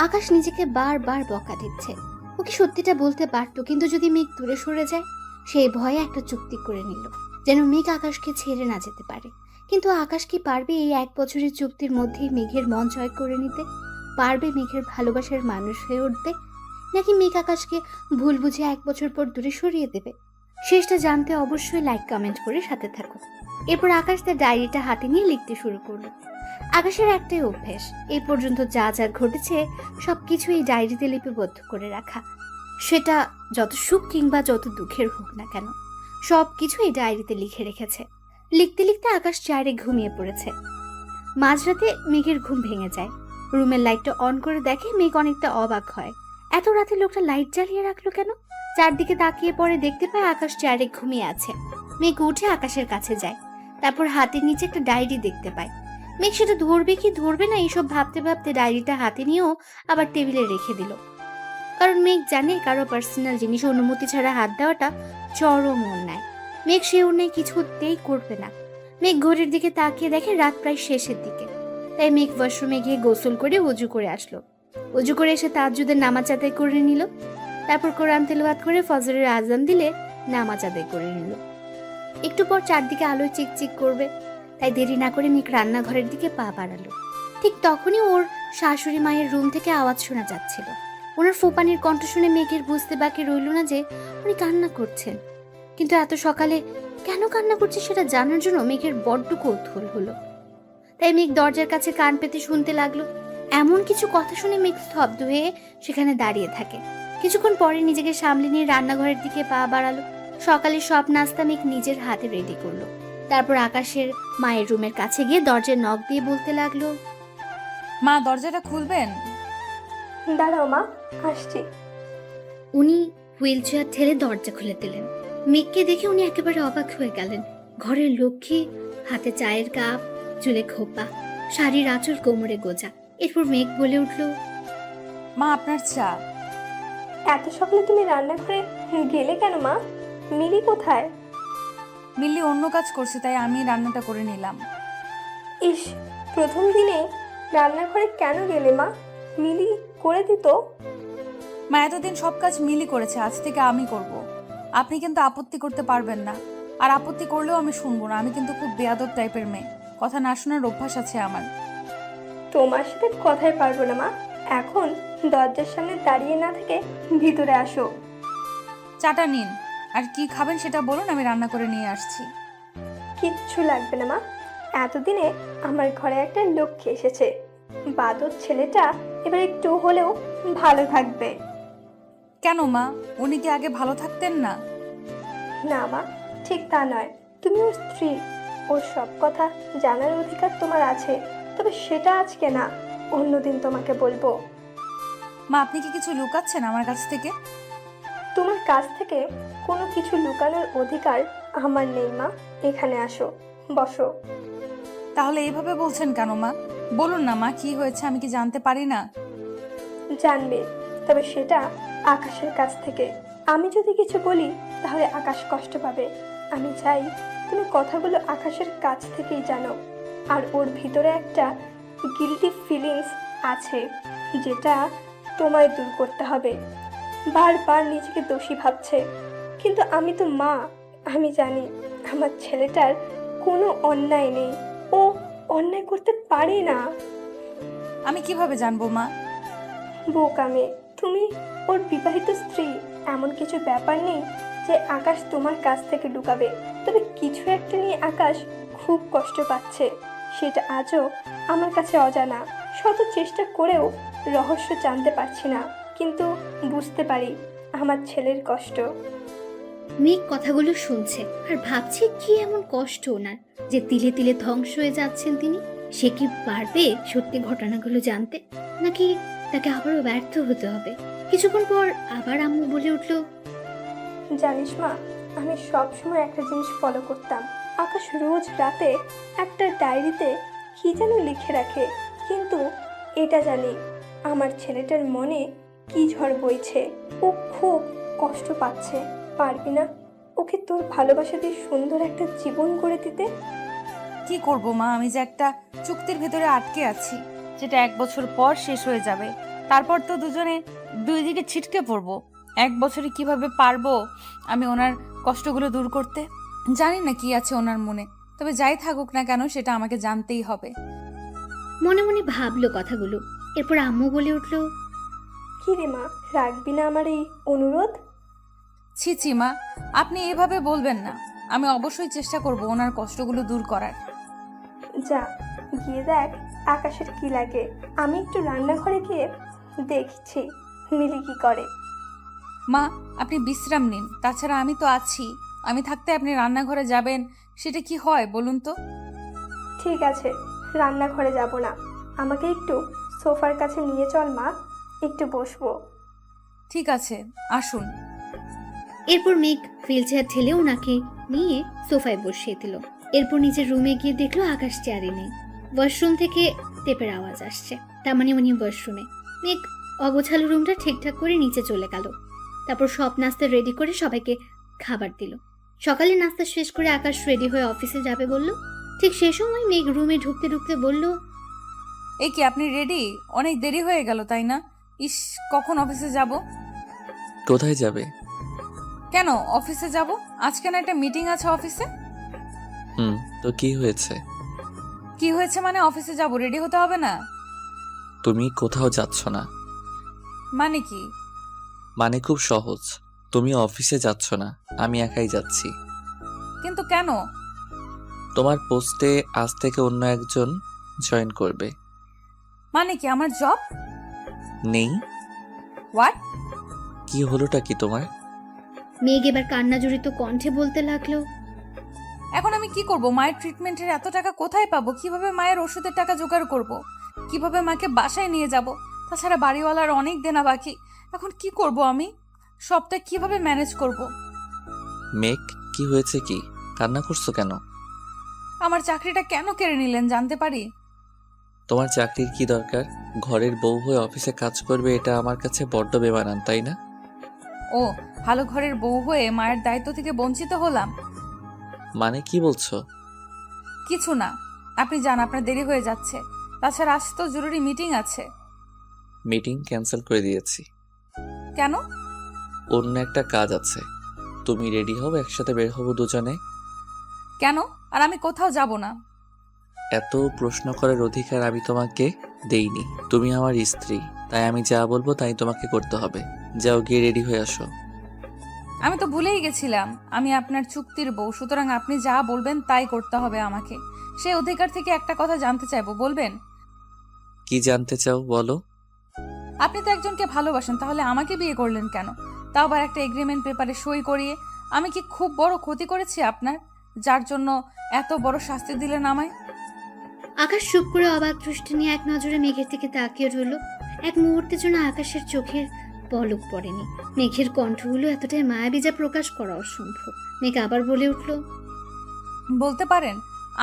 আকাশ নিজেকে বারবার বকা দিচ্ছে। ওকে সত্যিটা বলতে পারতো, কিন্তু যদি মেঘ দূরে সরে যায়, সেই ভয়ে একটা চুক্তি করে নিল যেন মেঘ আকাশকে ছেড়ে না যেতে পারে। কিন্তু আকাশ কি পারবে এই 1 বছরের চুক্তির মধ্যেই মেঘের মন জয় করে নিতে? পারবে মেঘের ভালোবাসার মানুষ হয়ে উঠতে? নাকি মেঘ আকাশকে ভুল বুঝে 1 বছর পর দূরে সরিয়ে দেবে? শেষটা জানতে অবশ্যই লাইক কমেন্ট করে সাথে থাকো। এরপর আকাশ তার ডায়েরিটা হাতে নিয়ে লিখতে শুরু করলো। আকাশের একটাই অভ্যেস, এই পর্যন্ত যা যা ঘটেছে সবকিছু এই ডায়েরিতে লিপিবদ্ধ করে রাখা। সেটা যত সুখ কিংবা যত দুঃখের হোক না কেন, সবকিছু এই ডায়েরিতে লিখে রেখেছে। লিখতে লিখতে আকাশ চেয়ারে ঘুমিয়ে পড়েছে। মাঝরাতে মেঘের ঘুম ভেঙে যায়। রুমের লাইটটা অন করে দেখে মেঘ অনেকটা অবাক হয়। এত রাতে লোকটা লাইট জ্বালিয়ে রাখলো কেন? চারদিকে তাকিয়ে পরে দেখতে পায় আকাশ চেয়ারে ঘুমিয়ে আছে। মেঘ উঠে আকাশের কাছে যায়। তারপর হাতের নিচে একটা ডায়েরি দেখতে পায়। মেঘ সেটা ধরবে কি ধরবে না এইসব ভাবতে ভাবতে ডায়েরিটা হাতে নিয়েও আবার টেবিলে রেখে দিল। কারণ মেঘ জানে কারো পার্সোনাল জিনিস অনুমতি ছাড়া হাত দেওয়াটা চরম অন্যায়। মেঘ সে অন্যায় কিছুতেই করবে না। মেঘ ঘড়ির দিকে তাকিয়ে দেখে রাত প্রায় শেষের দিকে। তাই মেঘ ওয়াশরুমে গিয়ে গোসল করে অজু করে আসলো। অজু করে এসে তাহাজ্জুদের নামাজ আদায় করে নিল। তারপর কোরআন তেলাওয়াত করে ফজরের আজান দিলে নামাজ আদায় করে নিল। একটু পর চারদিকে আলোয় চিকচিক করবে, তাই দেরি না করে মেঘ রান্নাঘরের দিকে পা বাড়ালো। ঠিক তখনই ওর শাশুড়ি মায়ের রুম থেকে আওয়াজ শোনা যাচ্ছিল। ওনার ফোপানির কণ্ঠ শুনে মেঘের বুঝতে বাকি রইল না যে উনি কান্না করছেন। কিন্তু এত সকালে কেন কান্না করছে সেটা জানার জন্য মেঘের বড্ড কৌতূহল হলো। তাই মেঘ দরজার কাছে কান পেতে শুনতে লাগলো। এমন কিছু কথা শুনে মেঘ স্তব্ধ হয়ে সেখানে দাঁড়িয়ে থাকে। কিছুক্ষণ পরে নিজেকে সামলে নিয়ে রান্নাঘরের দিকে পা বাড়ালো। সকালে সব নাস্তা মেঘ নিজের হাতে রেডি করলো। তারপর আকাশের মায়ের রুমের কাছে গিয়ে দরজার নক দিয়ে বলতে লাগলো, মা, দরজাটা খুলবেন? দাঁড়াও মা, আসছি। উনি হুইল চেয়ার ঠেলে দরজা খুলে দিলেন। মেঘকে দেখে উনি একেবারে অবাক হয়ে গেলেন। ঘরের লক্ষ্মী, হাতে চায়ের কাপ, চুলে খোপা, শাড়ির আঁচল কোমরে গোজা। এরপর মেঘ বলে উঠল, মা, আপনার চা। এত সকালে তুমি রান্নাঘরে গেলে কেন মা? মিলি কোথায়? মিল্লি অন্য কাজ করছে, তাই আমি রান্নাটা করে নিলাম। ইস, প্রথম দিনে রান্নাঘরে কেন গেলে মা? মিলি করে দিত। মা, এতদিন সব কাজ মিলি করেছে, আজ থেকে আমি করব। আপনি কিন্তু আপত্তি করতে পারবেন না, আর আপত্তি করলেও আমি শুনবো না। আমি কিন্তু খুব বেয়াদব টাইপের মেয়ে, কথা না শোনার অভ্যাস আছে আমার। তোমার সাথে কথাই পারবো না মা। এখন দরজার সামনে দাঁড়িয়ে না থেকে ভিতরে আসো। চাটা নিন, আর কি খাবেন সেটা বলুন, আমি রান্না করে নিয়ে আসছি। কিচ্ছু লাগবে না মা, এতদিনে আমার ঘরে একটা লক্ষ্মী এসেছে। বাদর ছেলেটা এবার একটু হলেও ভালো থাকবে। কেন মা, উনি কি আগে ভালো থাকতেন না? না মা, ঠিক তা নয়। তুমি ওর স্ত্রী, ওর সব কথা জানার অধিকার তোমার আছে, তবে সেটা আজকে না, অন্যদিন তোমাকে বলবো। মা, আপনি কি কিছু লুকাচ্ছেন আমার কাছ থেকে? তোমার কাছ থেকে কোনো কিছু লুকানোর অধিকার আমার নেই মা। এখানে আসো, বসো। তাহলে এইভাবে বলছেন কেন মা? বলুন না মা, কি হয়েছে, আমি কি জানতে পারি না? জানবে, তবে সেটা আকাশের কাছ থেকে। আমি যদি কিছু বলি তাহলে আকাশ কষ্ট পাবে। আমি চাই তুমি কথাগুলো আকাশের কাছ থেকেই জানো। আর ওর ভিতরে একটা গিল্টি ফিলিংস আছে, যেটা তোমায় দূর করতে হবে। বারবার নিজেকে দোষী ভাবছে, কিন্তু আমি তো মা, আমি জানি আমার ছেলেটার কোনো অন্যায় নেই, ও অন্যায় করতে পারে না। আমি কিভাবে জানবো মা? বোকা মেয়ে তুমি, ওর বিবাহিত স্ত্রী। এমন কিছু ব্যাপার নেই যে আকাশ তোমার কাছ থেকে লুকাবে। তবে কিছু একটা নিয়ে আকাশ খুব কষ্ট পাচ্ছে, সেটা আজও আমার কাছে অজানা। শত চেষ্টা করেও রহস্য জানতে পারছি না, কিন্তু বুঝতে পারি আমার ছেলের কষ্ট। মেঘ কথাগুলো শুনছে আর ভাবছে কি এমন কষ্ট ওনার যে তিলে তিলে ধ্বংস হয়ে যাচ্ছেন তিনি। সে কি পারবে সত্যি ঘটনাগুলো জানতে, নাকি তাকে আবারও ব্যর্থ হতে হবে? কিছুক্ষণ পর আবার আম্মু বলে উঠল, জানিস মা, আমি সবসময় একটা জিনিস ফলো করতাম। আকাশ রোজ রাতে একটা ডায়েরিতে কি যেন লিখে রাখে, কিন্তু এটা জানি আমার ছেলেটার মনে কি ঝড় বইছে। ও খুব কষ্ট পাচ্ছে। পারবি না ওকে তোর ভালোবাসা দিয়ে সুন্দর একটা জীবন গড়ে দিতে? কি করব মা, আমি যে একটা চুক্তির ভেতরে আটকে আছি, যেটা 1 বছর পর শেষ হয়ে যাবে। তারপর তো দুজনে দুই দিকে ছিটকে পড়বো। 1 বছরে কিভাবে পারবো আমি ওনার কষ্টগুলো দূর করতে? জানি না কি আছে ওনার মনে, তবে যাই থাকুক না কেন সেটা আমাকে জানতেই হবে। মনে মনে ভাবলো কথাগুলো। এরপর আম্মু বলে উঠল, কি রে মা, রাখবি না আমার এই অনুরোধ? ছি ছি মা, আপনি এভাবে বলবেন না। আমি অবশ্যই চেষ্টা করব ওনার কষ্টগুলো দূর করার। যা গিয়ে দেখ আকাশের কি লাগে। আমি একটু রান্নাঘরে গিয়ে দেখছি মিলি কি করে। মা, আপনি বিশ্রাম নিন, তাছাড়া আমি তো আছি। আমি থাকতে আপনি রান্নাঘরে যাবেন, সেটা কি হয় বলুন তো? ঠিক আছে, রান্নাঘরে যাব না, আমাকে একটু সোফার কাছে নিয়ে চল মা, একটু বসবো। ঠিক আছে, আসুন। এরপর মেঘ হুইল চেয়ার ঠেলে ওনাকে নিয়ে সোফায় বসিয়ে দিল। এরপর নিজের রুমে গিয়ে দেখলো আকাশ চেয়ারে নেই। ওয়াশরুম থেকে টেপের আওয়াজ আসছে, তার মানে উনি ওয়াশরুমে। মেঘ অগোছালো রুমটা ঠিকঠাক করে নিচে চলে গেল। তারপর সব নাস্তা রেডি করে সবাইকে খাবার দিল। সকালে নাস্তা শেষ করে আকাশ রেডি হয়ে অফিসে যাবে বলল। ঠিক সে সময় মেঘ রুমে ঢুকতে ঢুকতে বলল, এই কি, আপনি রেডি? অনেক দেরি হয়ে গেল তাই না? ইস, কখন অফিসে যাব? কোথায় যাবে? কেন অফিসে যাব? আজকে না একটা মিটিং আছে অফিসে। তো কি হয়েছে? কি হয়েছে মানে? অফিসে যাব, রেডি হতে হবে না? তুমি কোথাও যাচ্ছ না। মানে কি? মানে খুব সহজ, তুমি অফিসে যাচ্ছ না, আমি একাই যাচ্ছি। কিন্তু কেন? তোমার পোস্টে আজ থেকে অন্য একজন জয়েন করবে। মানে কি, আমার জব? নেই? হোয়াট? কি হলোটা কি তোমার? মেঘ এবার কান্না জড়িত কণ্ঠে বলতে লাগলো, এখন আমি কি করব? মায়ের ট্রিটমেন্টের এত টাকা কোথায় পাবো? কিভাবে মায়ের ওষুধের টাকা জোগাড় করব? কিভাবে মাকে বাসায় নিয়ে যাব? তাছাড়া বাড়িওয়ালার অনেক দেনা বাকি। এখন কি করব আমি? সবটা কিভাবে ম্যানেজ করব? মেঘ, কি হয়েছে? কি কান্না করছো কেন? আমার চাকরিটা কেন কেড়ে নিলেন জানতে পারি? তোমার চাকরির কি দরকার? ঘরের বউ হয়ে অফিসে কাজ করবে, এটা আমার কাছে বড্ড বেমানান, তাই না? ও, ভালো ঘরের বউ হয়ে মায়ের দায়িত্ব থেকে বঞ্চিত হলাম? মানে কি বলছো? কিছু না, আপনি যান, আপনার দেরি হয়ে যাচ্ছে। তাছাড়া আজ তো জরুরি মিটিং আছে। মিটিং ক্যান্সেল করে দিয়েছি। কেন? অন্য একটা কাজ আছে। তুমি রেডি হও, একসাথে বের হবো দুজনে। কেন? আর আমি কোথাও যাব না। এত প্রশ্ন করার অধিকার আমি তোমাকে দেইনি। তুমি আমার স্ত্রী, তাই আমি যা বলবো তাই তোমাকে করতে হবে। যাও, গিয়ে রেডি হয়ে আসো। আমি তো ভুলেই গেছিলাম আমি আপনার চুক্তির বউ, সুতরাং আপনি যা বলবেন তাই করতে হবে আমাকে। সেই অধিকার থেকে একটা কথা জানতে চাইবো, বলবেন? কি জানতে চাও বলো। আপনি তো একজনকে ভালোবাসেন, তাহলে আমাকে বিয়ে করলেন কেন? তাও আবার একটা এগ্রিমেন্ট পেপারে সই করিয়ে। আমি কি খুব বড় ক্ষতি করেছি আপনার, যার জন্য এত বড় শাস্তি দিলেন আমায়? আকাশ চুপ করে অবাক দৃষ্টি নিয়ে এক নজরে মেঘের দিকে তাকিয়ে রইল। এক মুহূর্তের জন্য আকাশের চোখের পলক পড়েনি। মেঘের কণ্ঠগুলো এতটাই মায়াবী যা প্রকাশ করা অসম্ভব। মেঘ আবার বলে উঠল, বলতে পারেন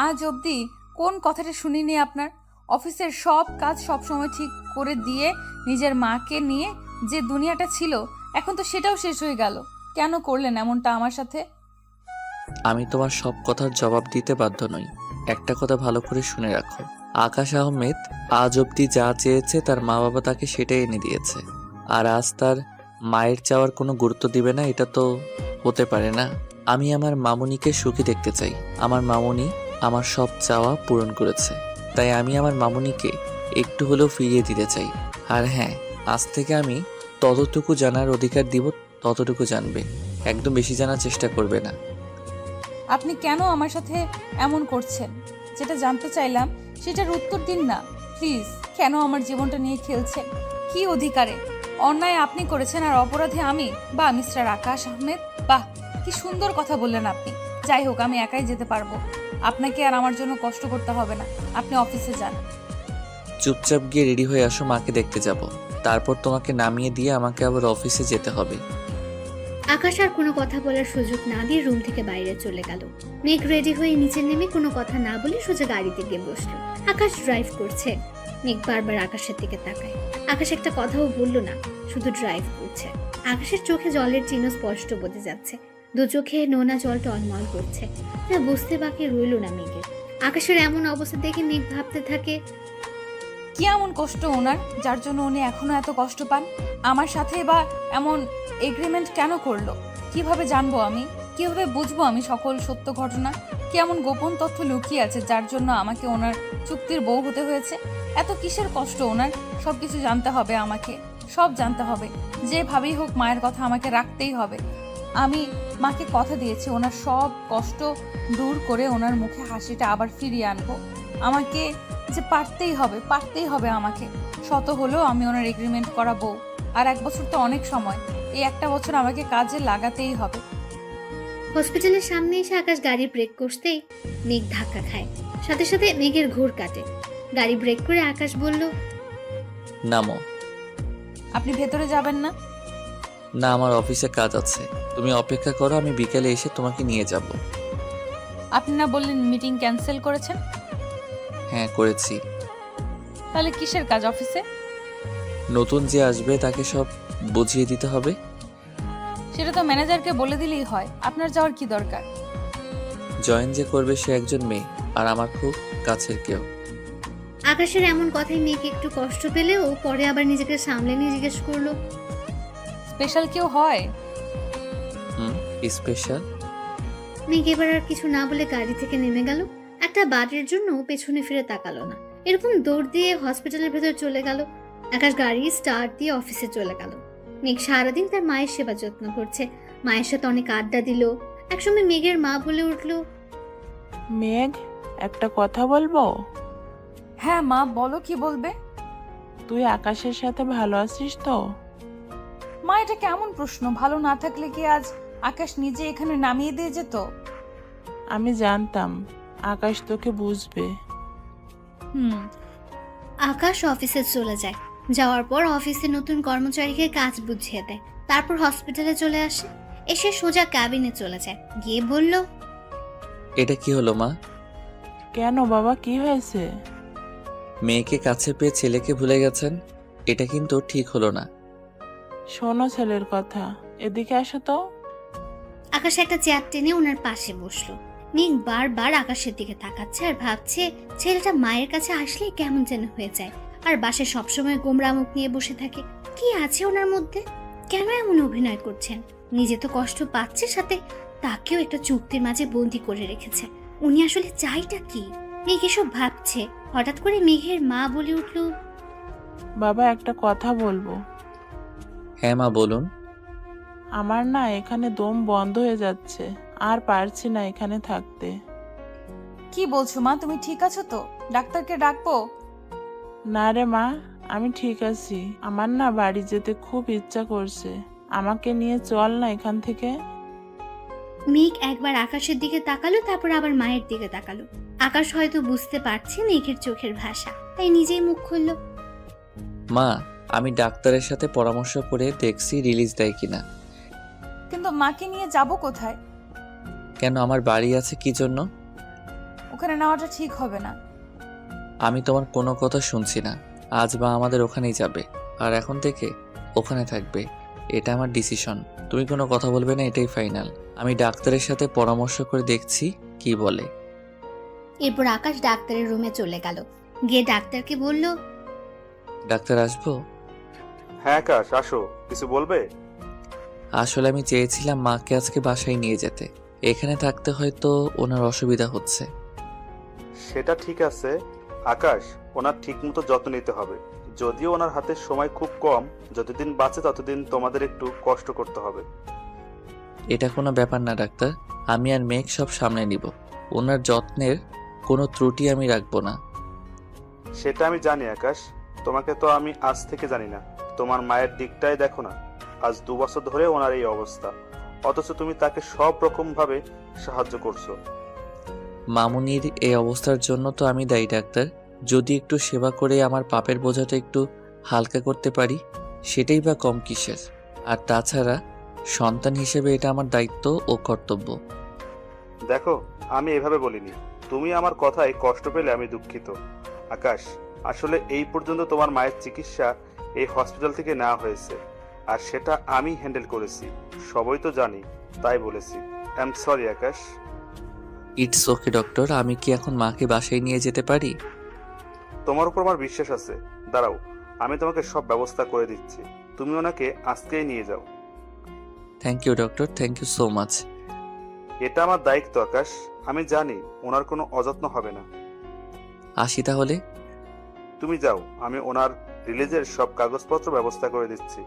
আজ অবধি কোন কথাটা শুনিনি আপনার? অফিসের সব কাজ সব সময় ঠিক করে দিয়ে নিজের মাকে নিয়ে যে দুনিয়াটা ছিল, এখন তো সেটাও শেষ হয়ে গেল। কেন করলেন এমনটা আমার সাথে? আমি তোমার সব কথার জবাব দিতে বাধ্য নই। একটা কথা ভালো করে শুনে রাখো, আকাশ আহমেদ আজ অবধি যা চেয়েছে তার মা বাবা তাকে সেটাই এনে দিয়েছে। আর আজ তার মায়ের চাওয়ার কোনো গুরুত্ব দিবে না, এটা তো হতে পারে না। আমি আমার মামুনিকে সুখী দেখতে চাই। আমার মামুনি আমার সব চাওয়া পূরণ করেছে, তাই আমি আমার মামুনিকে একটু হলেও ফিরিয়ে দিতে চাই। আর হ্যাঁ, আজ থেকে আমি ততটুকু জানার অধিকার দিব, ততটুকু জানবে, একদম বেশি জানার চেষ্টা করবে না। আপনি কেন আমার সাথে এমন করছেন? যেটা জানতে চাইলাম সেটার উত্তর দিন না প্লিজ। কেন আমার জীবনটা নিয়ে খেলছেন? কি অধিকারে? অন্যায় আপনি করেছেন আর অপরাধী আমি? বাহ মিস্টার আকাশ আহমেদ, বাহ, কি সুন্দর কথা বললেন আপনি। যাই হোক, আমি একাই যেতে পারবো, আপনাকে আর আমার জন্য কষ্ট করতে হবে না। আপনি অফিসে যান। চুপচাপ গিয়ে রেডি হয়ে আসো, মাকে দেখতে যাব। তারপর তোমাকে নামিয়ে দিয়ে আমাকে আবার অফিসে যেতে হবে। আকাশ আর কোনো কথা বলার সুযোগ না দিয়ে রুম থেকে বাইরে চলে গেল। মেঘ রেডি হয়ে নিচে নেমে কোনো কথা না বলে সোজা গাড়িতে গিয়ে বসলো। আকাশ ড্রাইভ করছে। মেঘ বারবার আকাশের দিকে তাকায়। আকাশ একটা কথাও বলল না, শুধু ড্রাইভ করছে। আকাশের চোখে জলের চিহ্ন স্পষ্ট বোঝা যাচ্ছে। দু চোখে নোনা জল টলমল করছে। যা বুঝতে বাকি রইল না মেঘের। আকাশের এমন অবস্থা দেখে মেঘ ভাবতে থাকে, কি এমন কষ্ট ওনার, যার জন্য উনি এখনো এত কষ্ট পান? আমার সাথে বা এমন এগ্রিমেন্ট কেন করলো? কিভাবে জানবো আমি? কিভাবে বুঝবো আমি সকল সত্য ঘটনা? কি এমন গোপন তথ্য লুকিয়ে আছে যার জন্য আমাকে ওনার চুক্তির বউ হতে হয়েছে? এত কিসের কষ্ট ওনার? সবকিছু জানতে হবে আমাকে, সব জানতে হবে। যেভাবেই হোক মায়ের কথা আমাকে রাখতেই হবে। আমি মাকে কথা দিয়েছি ওনার সব কষ্ট দূর করে ওনার মুখে হাসিটা আবার ফিরিয়ে আনবো। আমাকে যে পারতেই হবে আমাকে। শত হলেও আমি ওনার এগ্রিমেন্ট করা বউ। আর 1 বছর তো অনেক সময়, এই 1টা বছর আমাকে কাজে লাগাতেই হবে। হসপিটালের সামনে এসে আকাশ গাড়ি ব্রেক করতেই মেঘ ধাক্কা খায়। সাথে সাথে মেঘের ঘোর কাটে। গাড়ি ব্রেক করে আকাশ বলল, নামো। আপনি ভেতরে যাবেন না? না, আমার অফিসে কাজ আছে, তুমি অপেক্ষা করো, আমি বিকেলে এসে তোমাকে নিয়ে যাব। আপনি না বললেন মিটিং ক্যান্সেল করেছেন? হ্যাঁ, করেছি। তাহলে কিসের কাজ অফিসে? নতুন যে আসবে তাকে সব বুঝিয়ে দিতে হবে। সেটা তো ম্যানেজারকে বলে দিলেই হয়, আপনার যাওয়ার কি দরকার? জয়েন যে করবে সে একজন মেয়ে, আর আমার খুব কাছের কেউ। আকাশের এমন কথাই মেঘে একটু কষ্ট পেলেও পরে আবার নিজেকে সামলে নিয়ে জিজ্ঞেস করলো, স্পেশাল কেউ হয়? স্পেশাল? মেঘ এবার আর কিছু না বলে গাড়ি থেকে নেমে গেল। একটা বারের জন্য পেছনে ফিরে তাকালো না। এরকম দৌড় দিয়ে হসপিটালের ভেতর চলে গেল। আকাশ গাড়ি স্টার্ট দিয়ে অফিসে চলে গেল। মেঘ সারাদিন তার মায়ের সেবা যত্ন করছে। মায়ের সাথে অনেক আড্ডা দিল। একসময় মেঘের মা বলে উঠলো, মেঘ, একটা কথা বলবো? হ্যাঁ মা, বলো, কি বলবে? তুই আকাশের সাথে ভালো আছিস তো? মা, এটা কেমন প্রশ্ন? ভালো না থাকলে কি আজ আকাশ নিজে এখানে নামিয়ে দিয়ে যেত? আমি জানতাম আকাশ তোকে বুঝবে। আকাশ অফিসে চলে যায়। যাওয়ার পর অফিসে নতুন কর্মচারীকে কাজ বুঝিয়ে দেয়। তারপর হসপিটালে চলে আসে। এসে সোজা ক্যাবিনে চলে যায়। গিয়ে বলল, এটা কি হলো মা? কেন বাবা, কি হয়েছে? মেয়েকে কাছে পেয়ে ছেলেকে ভুলে গেছেন, এটা কিন্তু ঠিক হলো না। শোনো ছেলের কথা, এদিকে আসো তো। আকাশ একটা চেয়ার টেনে ওনার পাশে বসলো। মেঘ বারবার আকাশের দিকে তাকাচ্ছে আর ভাবছে ছেলেটা মায়ের কাছে আসলে কেমন যেন হয়ে যায়। আর বাসায় সবসময় গোমরা মুখ নিয়ে বসে থাকে। কি আছে ওনার মধ্যে? কেন এমন অভিনয় করছেন? নিজে তো কষ্ট পাচ্ছে, সাথে তাকেও একটা চুক্তির মাঝে বন্দি করে রেখেছে। উনি আসলে চাইটা কি? মেঘ এসব ভাবছে। হঠাৎ করে মেঘের মা বলে উঠল, বাবা একটা কথা বলবো। হ্যাঁ মা বলুন। আমার না এখানে দম বন্ধ হয়ে যাচ্ছে, আর পারছি না এখানে থাকতে। কি বলছো মা, তুমি ঠিক আছো তো? ডাক্তারকে ডাকবো? না রে মা, আমি ঠিক আছি। আমার না বাড়ি যেতে খুব ইচ্ছা করছে, আমাকে নিয়ে চল না এখান থেকে। মেঘ একবার আকাশের দিকে তাকালো, তারপর আবার মায়ের দিকে তাকালো। আকাশ হয়তো বুঝতে পারছে মেঘের চোখের ভাষা, তাই নিজেই মুখ খুলল। মা, আমি ডাক্তারের সাথে পরামর্শ করে দেখছি রিলিজ দেয় কিনা। কিন্তু মাকে নিয়ে যাব কোথায়? কেন, আমার বাড়ি আছে কি জন্য? ওখানে নেওয়াটা ঠিক হবে না। আমি তোমার কোনো কথা শুনছি না। আজ বা আমাদের ওখানেই যাবে, আর এখন থেকে ওখানে থাকবে। এটা আমার ডিসিশন। তুমি কোনো কথা বলবে না, এটাই ফাইনাল। আমি ডাক্তারের সাথে পরামর্শ করে দেখছি কি বলে। এরপর আকাশ ডাক্তারের রুমে চলে গেল। গিয়ে ডাক্তারকে বলল, ডাক্তার আসবো? হ্যাঁ আকাশ, আসো। কিছু বলবে? আসলে আমি চেয়েছিলাম মাকে আজকে বাসায় নিয়ে যেতে। এখানে থাকতে হয়তো ওনার অসুবিধা হচ্ছে। সেটা ঠিক আছে আকাশ, ওনার ঠিক মতো যত্ন নিতে হবে। যদিও ওনার হাতে সময় খুব কম, যতদিন বাঁচে ততদিন তোমাদের একটু কষ্ট করতে হবে। এটা কোনো ব্যাপার না ডাক্তার, আমি আর মেঘ সব সামনে নিব। ওনার যত্নের কোনো ত্রুটি আমি রাখবো না। সেটা আমি জানি আকাশ, তোমাকে তো আমি আজ থেকে জানি না। তোমার মায়ের দিকটাই দেখো না, আজ 2 বছর ধরে ওনার এই অবস্থা, অথচ তুমি তাকে সব রকম ভাবে সাহায্য করছো। মামুনির এই অবস্থার জন্য তো আমি দায়ী ডাক্তার। যদি একটু সেবা করে আমার পাপের বোঝাটা একটু হালকা করতে পারি, সেটাই বা কম কিসের। আর তাছাড়া সন্তান হিসেবে এটা আমার দায়িত্ব ও কর্তব্য। দেখো, আমি এভাবে বলিনি। তুমি আমার কথায় কষ্ট পেলে আমি দুঃখিত আকাশ। আসলে এই পর্যন্ত তোমার মায়ের চিকিৎসা এই হসপিটাল থেকে নেওয়া হয়েছে, আর সেটা আমি হ্যান্ডেল করেছি। সবই তো জানি, তাই বলেছি। I am sorry Akash. It's okay doctor, আমি কি এখন মাকে বাসায় নিয়ে যেতে পারি? তোমার উপর আমার বিশ্বাস আছে। দাঁড়াও, আমি তোমাকে সব ব্যবস্থা করে দিচ্ছি। তুমি ওনাকে আজকেই নিয়ে যাও। Thank you doctor, thank you so much. এটা আমার দায়িত্ব আকাশ। আমি জানি ওনার কোনো অযত্ন হবে না। আসি তাহলে। তুমি যাও, আমি ওনার রিলিজের সব কাগজপত্র ব্যবস্থা করে দিচ্ছি।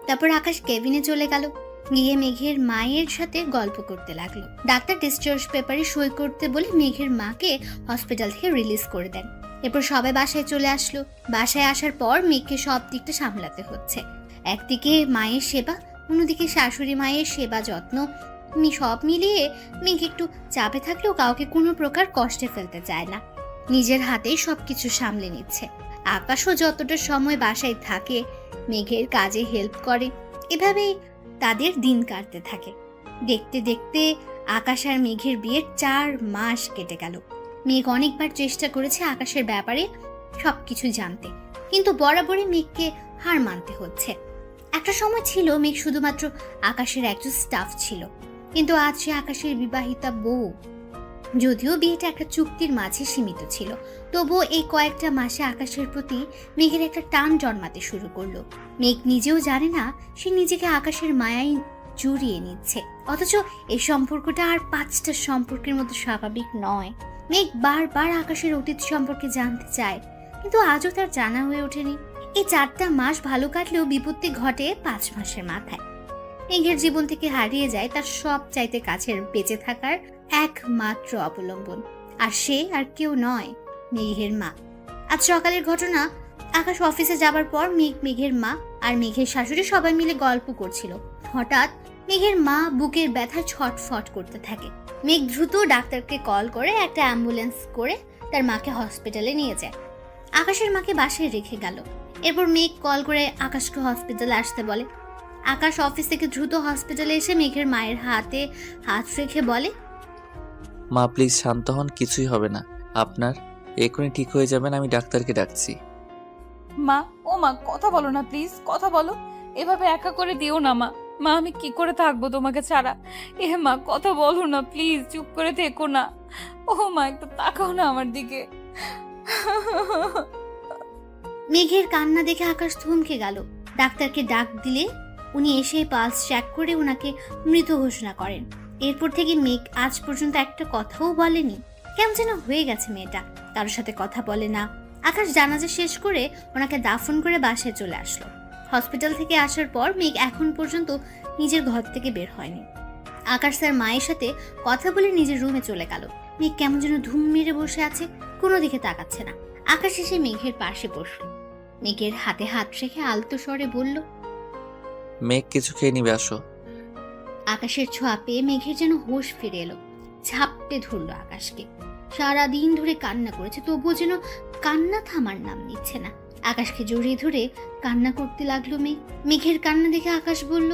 তারপর আকাশ কেবিনে চলে গেল। গিয়ে মেঘের মায়ের সাথে গল্প করতে লাগলো। ডাক্তার ডিসচার্জ পেপারে সই করতে বলে মেঘের মাকে হসপিটাল থেকে রিলিজ করে দেন। এরপর সবাই বাসায় চলে আসলো। বাসায় আসার পর মেঘকে সব দিকটা সামলাতে হচ্ছে। একদিকে মায়ের সেবা, অন্যদিকে শাশুড়ি মায়ের সেবা যত্ন, সব মিলিয়ে মেঘ একটু চাপে থাকলেও কাউকে কোনো প্রকার কষ্টে ফেলতে চায় না। নিজের হাতেই সবকিছু সামলে নিচ্ছে। আকাশও যতটা সময় বাসায় থাকে মেঘের কাজে হেল্প করে। এভাবেই তাদের দিন কাটতে থাকে। দেখতে দেখতে আকাশ আর মেঘের বিয়ের 4 মাস কেটে গেল। মেঘ অনেকবার চেষ্টা করেছে আকাশের ব্যাপারে সবকিছু জানতে, কিন্তু বরাবরই মেঘকে হার মানতে হচ্ছে। একটা সময় ছিল মেঘ শুধুমাত্র আকাশের একজন স্টাফ ছিল, কিন্তু আজ সে আকাশের বিবাহিতা বউ। যদিও বিয়েটা একটা চুক্তির মাঝে সীমিত ছিল, তবুও এই কয়েকটা মাসে আকাশের প্রতি মেঘের একটা টান জন্মাতে শুরু করলো। মেঘ নিজেও জানে না সে নিজেকে আকাশের মায়ায় জড়িয়ে নিচ্ছে, অথচ এই সম্পর্কটা আর 5টা সম্পর্কের মতো স্বাভাবিক নয়। মেঘ বারবার আকাশের অতীত সম্পর্কে জানতে চায়, কিন্তু আজও তার জানা হয়ে ওঠেনি। এই 4টা মাস ভালো কাটলেও বিপত্তি ঘটে 5 মাসের মাথায়। মেঘের জীবন থেকে হারিয়ে যায় তার সব চাইতে কাছের বেঁচে থাকার একমাত্র অবলম্বন, আর সে আর কেউ নয়, মেঘের মা। আজ সকালের ঘটনা। আকাশ অফিসে যাবার পর মেঘের মা আর মেঘের শাশুড়ি সবাই মিলে গল্প করছিল। হঠাৎ মেঘের মা বুকের ব্যথায় ছটফট করতে থাকে। মেঘ দ্রুত ডাক্তারকে কল করে একটা অ্যাম্বুলেন্স করে তার মাকে হসপিটালে নিয়ে যায়। আকাশের মাকে বাসায় রেখে গেল। এরপর মেঘ কল করে আকাশকে হসপিটালে আসতে বলে। আকাশ অফিস থেকে দ্রুত হসপিটালে এসে মেঘের মায়ের হাতে হাত রেখে বলে, মা প্লিজ শান্ত হন, কিছুই হবে না আপনার। এখনই ঠিক হয়ে যাবেন, আমি ডাক্তারকে ডাকছি। মা, ও মা, কথা বলো না প্লিজ, কথা বলো। এভাবে একা করে দিও না মা। মা, আমি কি করে থাকবো তোমাকে ছাড়া? মা, কথা বলো না প্লিজ, চুপ করে থেকো না। ও মা, একটু তাকাও না আমার দিকে। মেঘের কান্না দেখে আকাশ থমকে গেল। ডাক্তারকে ডাক দিলে উনি এসে পালস চেক করে ওনাকে মৃত ঘোষণা করেন। এরপর থেকে মেঘ আজ পর্যন্ত একটা কথাও বলেনি। কেমন যেন হয়ে গেছে মেয়েটা, কারোর সাথে কথা বলে না। আকাশ জানাজা শেষ করে ওনাকে দাফন করে বাসায় চলে আসলো। হসপিটাল থেকে আসার পর মেঘ এখন পর্যন্ত নিজের ঘর থেকে বের হয়নি। আকাশ তার মায়ের সাথে কথা বলে নিজের রুমে চলে গেল। মেঘ কেমন যেন ধুম মেরে বসে আছে, কোনো দিকে তাকাচ্ছে না। আকাশ এসে মেঘের পাশে বসল। মেঘের হাতে হাত রেখে আলতো স্বরে বলল, মেঘ কিছু খেয়ে নিবে, আসো। আকাশের ছোঁয়া পেয়ে মেঘের যেন হোশ ফিরে এলো। ঝাপটে ধরলো আকাশকে। সারাদিন ধরে কান্না করেছে, তবুও যেন কান্না থামার নাম নিচ্ছে না। আকাশকে জড়িয়ে ধরে কান্না করতে লাগলো মেঘ। মেঘের কান্না দেখে আকাশ বলল,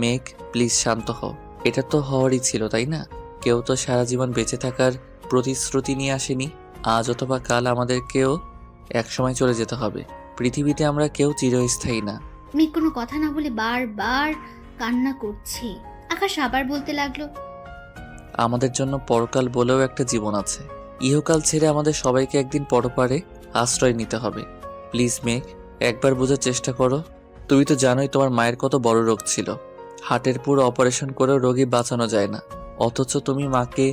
মেঘ প্লিজ শান্ত হও। এটা তো হওয়ারই ছিল, তাই না? কেউ তো সারা জীবন বেঁচে থাকার প্রতিশ্রুতি নিয়ে আসেনি। আজ অথবা কাল আমাদেরকেও একসময় চলে যেতে হবে। পৃথিবীতে আমরা কেউ চিরস্থায়ী না। মেঘ কোনো কথা না বলে বারবার কান্না করছে। আকাশ আবার বলতে লাগলো, আমাদের জন্য পরকাল বলেও একটা জীবন আছে। ইহকাল ছেড়ে আমাদের সবাইকে একদিন পরপারে আশ্রয় নিতে হবে। প্লিজ মেঘ, একবার বোঝার চেষ্টা করো। তুমি তো জানোই তোমার মায়ের কত বড় রোগ ছিল। হার্টের পুরো অপারেশন করেও রোগী বাঁচানো যায় না, অথচ তুমি মাকে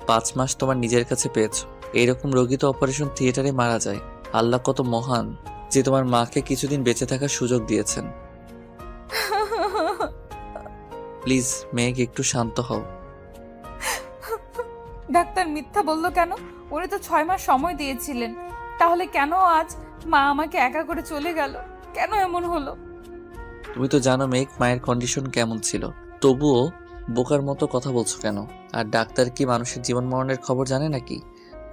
5 মাস তোমার নিজের কাছে পেয়েছো। এইরকম রোগী তো অপারেশন থিয়েটারে মারা যায়। আল্লাহ কত মহান যে তোমার মাকে কিছুদিন বেঁচে থাকার সুযোগ দিয়েছেন। প্লিজ মেঘ, একটু শান্ত হও। ডাক্তার মিথ্যা বললো কেন? উনি তো 6 মাস সময় দিয়েছিলেন। তাহলে কেন আজ মা আমাকে একা করে চলে গেল? কেন এমন হলো? তুমি তো জানো মেঘ, মায়ের কন্ডিশন কেমন ছিল, তবুও বোকার মতো কথা বলছো কেন? আর ডাক্তার কি মানুষের জীবন মরণের খবর জানে নাকি?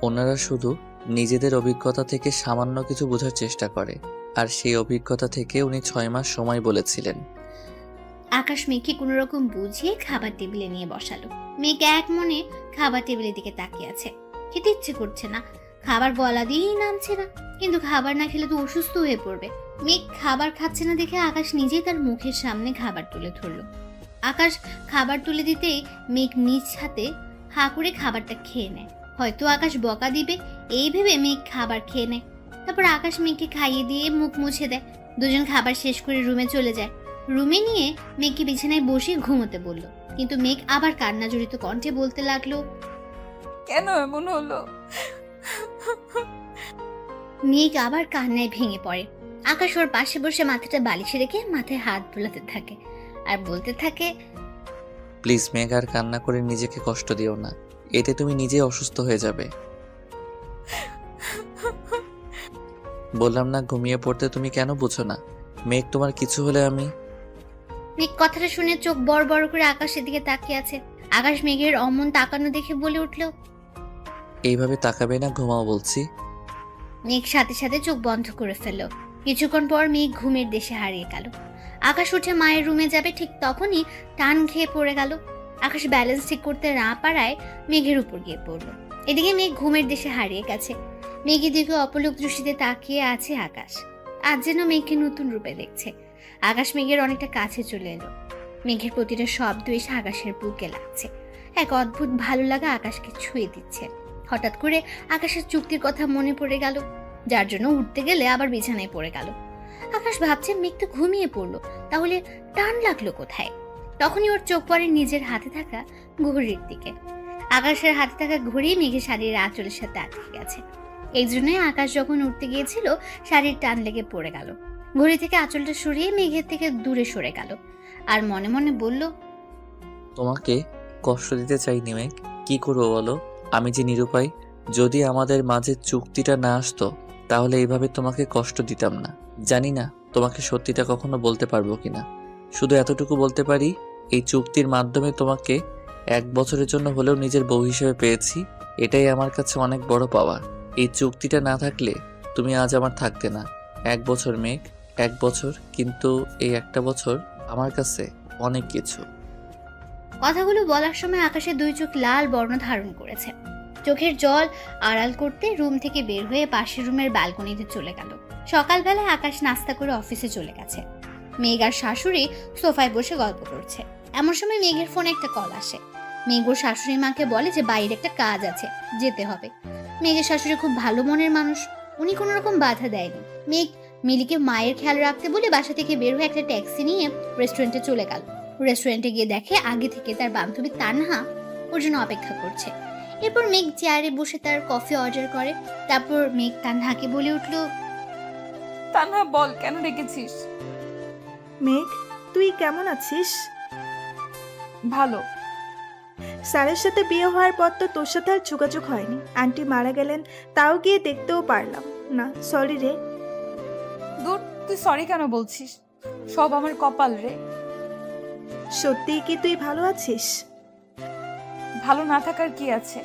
ওনারা শুধু নিজেদের অভিজ্ঞতা থেকে সামান্য কিছু বোঝার চেষ্টা করে, আর সেই অভিজ্ঞতা থেকে উনি 6 মাস সময় বলেছিলেন। আকাশ মেঘকে কোনো রকম বুঝিয়ে খাবার টেবিলে নিয়ে বসালো। মেঘ এক মনে খাবার টেবিলের দিকে তাকিয়ে আছে। খেতে ইচ্ছে করছে না, খাবার গলা দিয়েই নামছে না। কিন্তু খাবার না খেলে তো অসুস্থ হয়ে পড়বে। মেঘ খাবার খাচ্ছে না দেখে আকাশ নিজেই তার মুখের সামনে খাবার তুলে ধরলো। আকাশ খাবার তুলে দিতেই মেঘ নিজ হাতে হা করে খাবারটা খেয়ে নেয়। হয়তো আকাশ বকা দিবে এই ভেবে মেঘ খাবার খেয়ে নেয়। তারপর আকাশ মেঘকে খাইয়ে দিয়ে মুখ মুছে দেয়। দুজন খাবার শেষ করে রুমে চলে যায়। রুমে নিয়ে মেঘকে বিছানায় বসে ঘুমোতে বলল। কিন্তু মেঘ আবার কান্না জড়িত কণ্ঠে বলতে লাগলো, কেন এমন হলো? মেঘ আবার কান্নায় ভেঙে পড়ে। আকাশ ওর পাশে বসে মাথাটা বালিশে রেখে মাথায় হাত বোলাতে থাকে আর বলতে থাকে, প্লিজ মেঘ, আর কান্না করে নিজেকে কষ্ট দিও না। এতে তুমি নিজে অসুস্থ হয়ে যাবে। বললাম না ঘুমিয়ে পড়তে, তুমি কেন বুঝো না? মেঘ, তোমার কিছু হলে আমি। মেঘ কথাটা শুনে চোখ বড় বড় করে আকাশের দিকে তাকিয়ে আছে। আকাশ মেঘের অমন তাকানো দেখে বলে উঠল, এইভাবে তাকাবে না, ঘুমাও বলছি। মেঘ সাথে সাথে চোখ বন্ধ করে ফেলল। কিছুক্ষণ পর মেঘ ঘুমের দেশে হারিয়ে গেল। আকাশ উঠে মায়ের রুমে যাবে, ঠিক তখনই টান খেয়ে পড়ে গেল। আকাশ ব্যালেন্স ঠিক করতে না পারায় মেঘের উপর গিয়ে পড়ল। এদিকে মেঘ ঘুমের দেশে হারিয়ে গেছে। মেঘের দিকে অপলক দৃষ্টিতে তাকিয়ে আছে আকাশ। আজ যেন মেঘকে নতুন রূপে দেখছে। আকাশ মেঘের অনেকটা কাছে চলে এলো। মেঘের প্রতিটা শব্দ এসে আকাশের বুকে লাগছে। এক অদ্ভুত ভালো লাগা আকাশকে ছুঁয়ে দিচ্ছে। হঠাৎ করে আকাশের চুক্তির কথা মনে পড়ে গেল, যার জন্য উঠতে গেলে আবার বিছানায় পড়ে গেল। আকাশ ভাবছে মেঘ তো ঘুমিয়ে পড়লো, তাহলে টান লাগলো কোথায়? তখনই ওর চোখ পড়ে নিজের হাতে থাকা ঘড়ির দিকে। আকাশের হাতে থাকা ঘড়ি মেঘের শাড়ির আঁচলের সাথে আটকে গেছে। এই জন্যই আকাশ যখন উঠতে গিয়েছিল শাড়ির টান লেগে পড়ে গেল। ঘড়ি থেকে আঁচলটা সরিয়ে মেঘের থেকে দূরে সরে গেল আর মনে মনে বলল, তোমাকে কষ্ট দিতে চাইনি মেঘ, কি করবো বলো? আমি যে নিরুপায়। যদি আমাদের মাঝে চুক্তিটা না আসতো তাহলে এইভাবে তোমাকে কষ্ট দিতাম না। জানি না তোমাকে সত্যিটা কখনো বলতে পারবো কিনা। শুধু এতটুকু বলতে পারি, এই চুক্তির মাধ্যমে তোমাকে 1 বছরের জন্য হলেও নিজের বউ হিসেবে পেয়েছি। এটাই আমার কাছে অনেক বড় পাওয়া। এই চুক্তিটা না থাকলে তুমি আজ আমার থাকতে না। 1 বছর মেঘ, 1 বছর, কিন্তু এই একটা বছর আমার কাছে অনেক কিছু। কথাগুলো বলার সময় আকাশের 2 চোখ লাল বর্ণ ধারণ করেছে। চোখের জল আড়াল করতে রুম থেকে বের হয়ে পাশের রুমের ব্যালকনিতে চলে গেল। সকালবেলায় আকাশ নাস্তা করে অফিসে চলে গেছে। মেঘ আর শাশুড়ি সোফায় বসে গল্প করছে। এমন সময় মেঘের ফোনে একটা কল আসে। মেঘ ওর শাশুড়ি মাকে বলে যে বাইরে একটা কাজ আছে, যেতে হবে। মেঘের শাশুড়ি খুব ভালো মনের মানুষ, উনি কোনো রকম বাধা দেয়নি। মেঘ মিলিকে মায়ের খেয়াল রাখতে বলে বাসা থেকে বের হয়ে একটা ট্যাক্সি নিয়ে রেস্টুরেন্টে চলে গেল। রেস্টুরেন্টে গিয়ে দেখে আগে থেকে তার বান্ধবী তানহা ওর জন্য অপেক্ষা করছে। এরপর মেঘ চেয়ারে বসে তার কফি অর্ডার করে। তারপর মেঘ তানহাকে বলে উঠল, তানহা বল কেন ডেকেছিস? মেঘ, তুই কেমন আছিস? ভালো। স্যারের সাথে বিয়ে হওয়ার পর তো তোর সাথে আর যোগাযোগ হয়নি। আন্টি মারা গেলেন, তাও গিয়ে দেখতেও পারলাম না। সরি রে। দূর, তুই সরি কেন বলছিস? সব আমার কপাল রে। সত্যিই কি তুই ভালো আছিস? ভালো না থাকার কি আছে?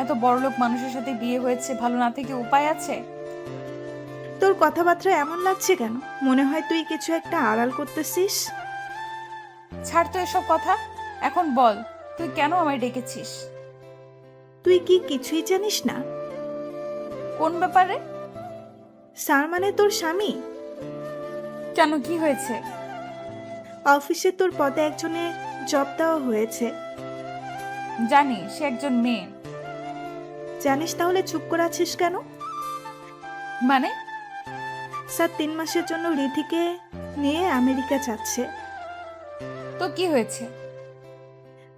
এত বড়লোক মানুষের সাথে বিয়ে হয়েছে, ভালো না থেকে উপায় আছে? তোর কথাবার্তা এমন লাগছে কেন? মনে হয় তুই কিছু একটা আড়াল করতেছিস। ছাড় তো এসব কথা। এখন বল, তুই কেন আমায় ডেকেছিস? তুই কি কিছুই জানিস না? কোন ব্যাপারে? স্যার মানে তোর স্বামী। কেন, কি হয়েছে? অফিসে তোর পদে একজনের জব দেওয়া হয়েছে। জানি সে একজন মেয়ে। জানিস, তাহলে চুপ করে আছিস কেন? মানে? স্যার 3 মাসের জন্য রিধিকে নিয়ে আমেরিকা যাচ্ছে। তো কি হয়েছে?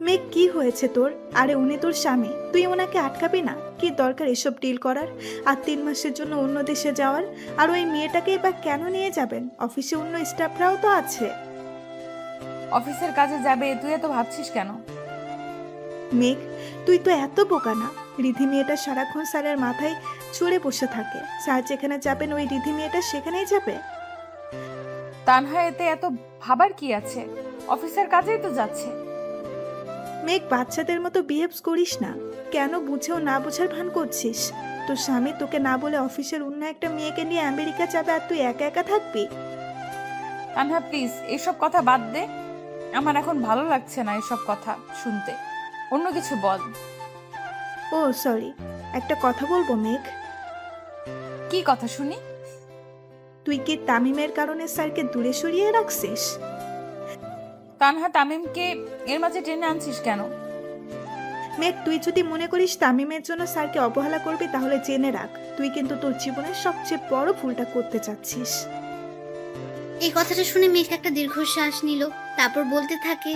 মেঘ, কি হয়েছে তোর? আরে উনি তোর স্বামী, তুই ওনাকে আটকাবি না? কি দরকার এসব ডিল করার? আর 3 মাসের জন্য অন্য দেশে যাওয়ার? আর ওই মেয়েটাকে বা কেন নিয়ে যাবেন? অফিসে অন্য স্টাফরাও তো আছে। অফিসের কাজে যাবে, তুই এত ভাবছিস কেন? মেঘ, তুই তো এত বোকা না। রিধি মেয়েটা সারাক্ষণ স্যারের মাথায় চড়ে বসে থাকে। স্যার যেখানে যাবেন ওই রিধি মেয়েটা সেখানেই যাবে। তানহা এতে এত ভাবার কি আছে? অফিসের কাজেই তো যাচ্ছে। মেঘ, বাচ্চাদের মতো বিহেভস করিস না। কেন বুঝেও না বোঝার ভান করছিস? তোর স্বামী তোকে না বলে অফিসের অন্য একটা মেয়েকে নিয়ে আমেরিকা যাবে আর তুই একা একা থাকবি? তানহা প্লিজ এসব কথা বাদ দে। আমার এখন ভালো লাগছে না এসব কথা শুনতে। অন্য কিছু বল। ও সরি, একটা কথা বলবো মেঘ? কি কথা শুনি? তুই কি তামিমের কারণে স্যারকে দূরে সরিয়ে রাখছিস? তানহা, তামিমকে এর মাঝে টেনে আনছিস কেন? মেঘ, তুই যদি মনে করিস তামিমের জন্য স্যারকে অবহেলা করবি তাহলে জেনে রাখ, তুই কিন্তু তোর জীবনের সবচেয়ে বড় ভুলটা করতে চাচ্ছিস। এই কথাটা শুনে মেঘ একটা দীর্ঘশ্বাস নিল। তারপর বলতে থাকে,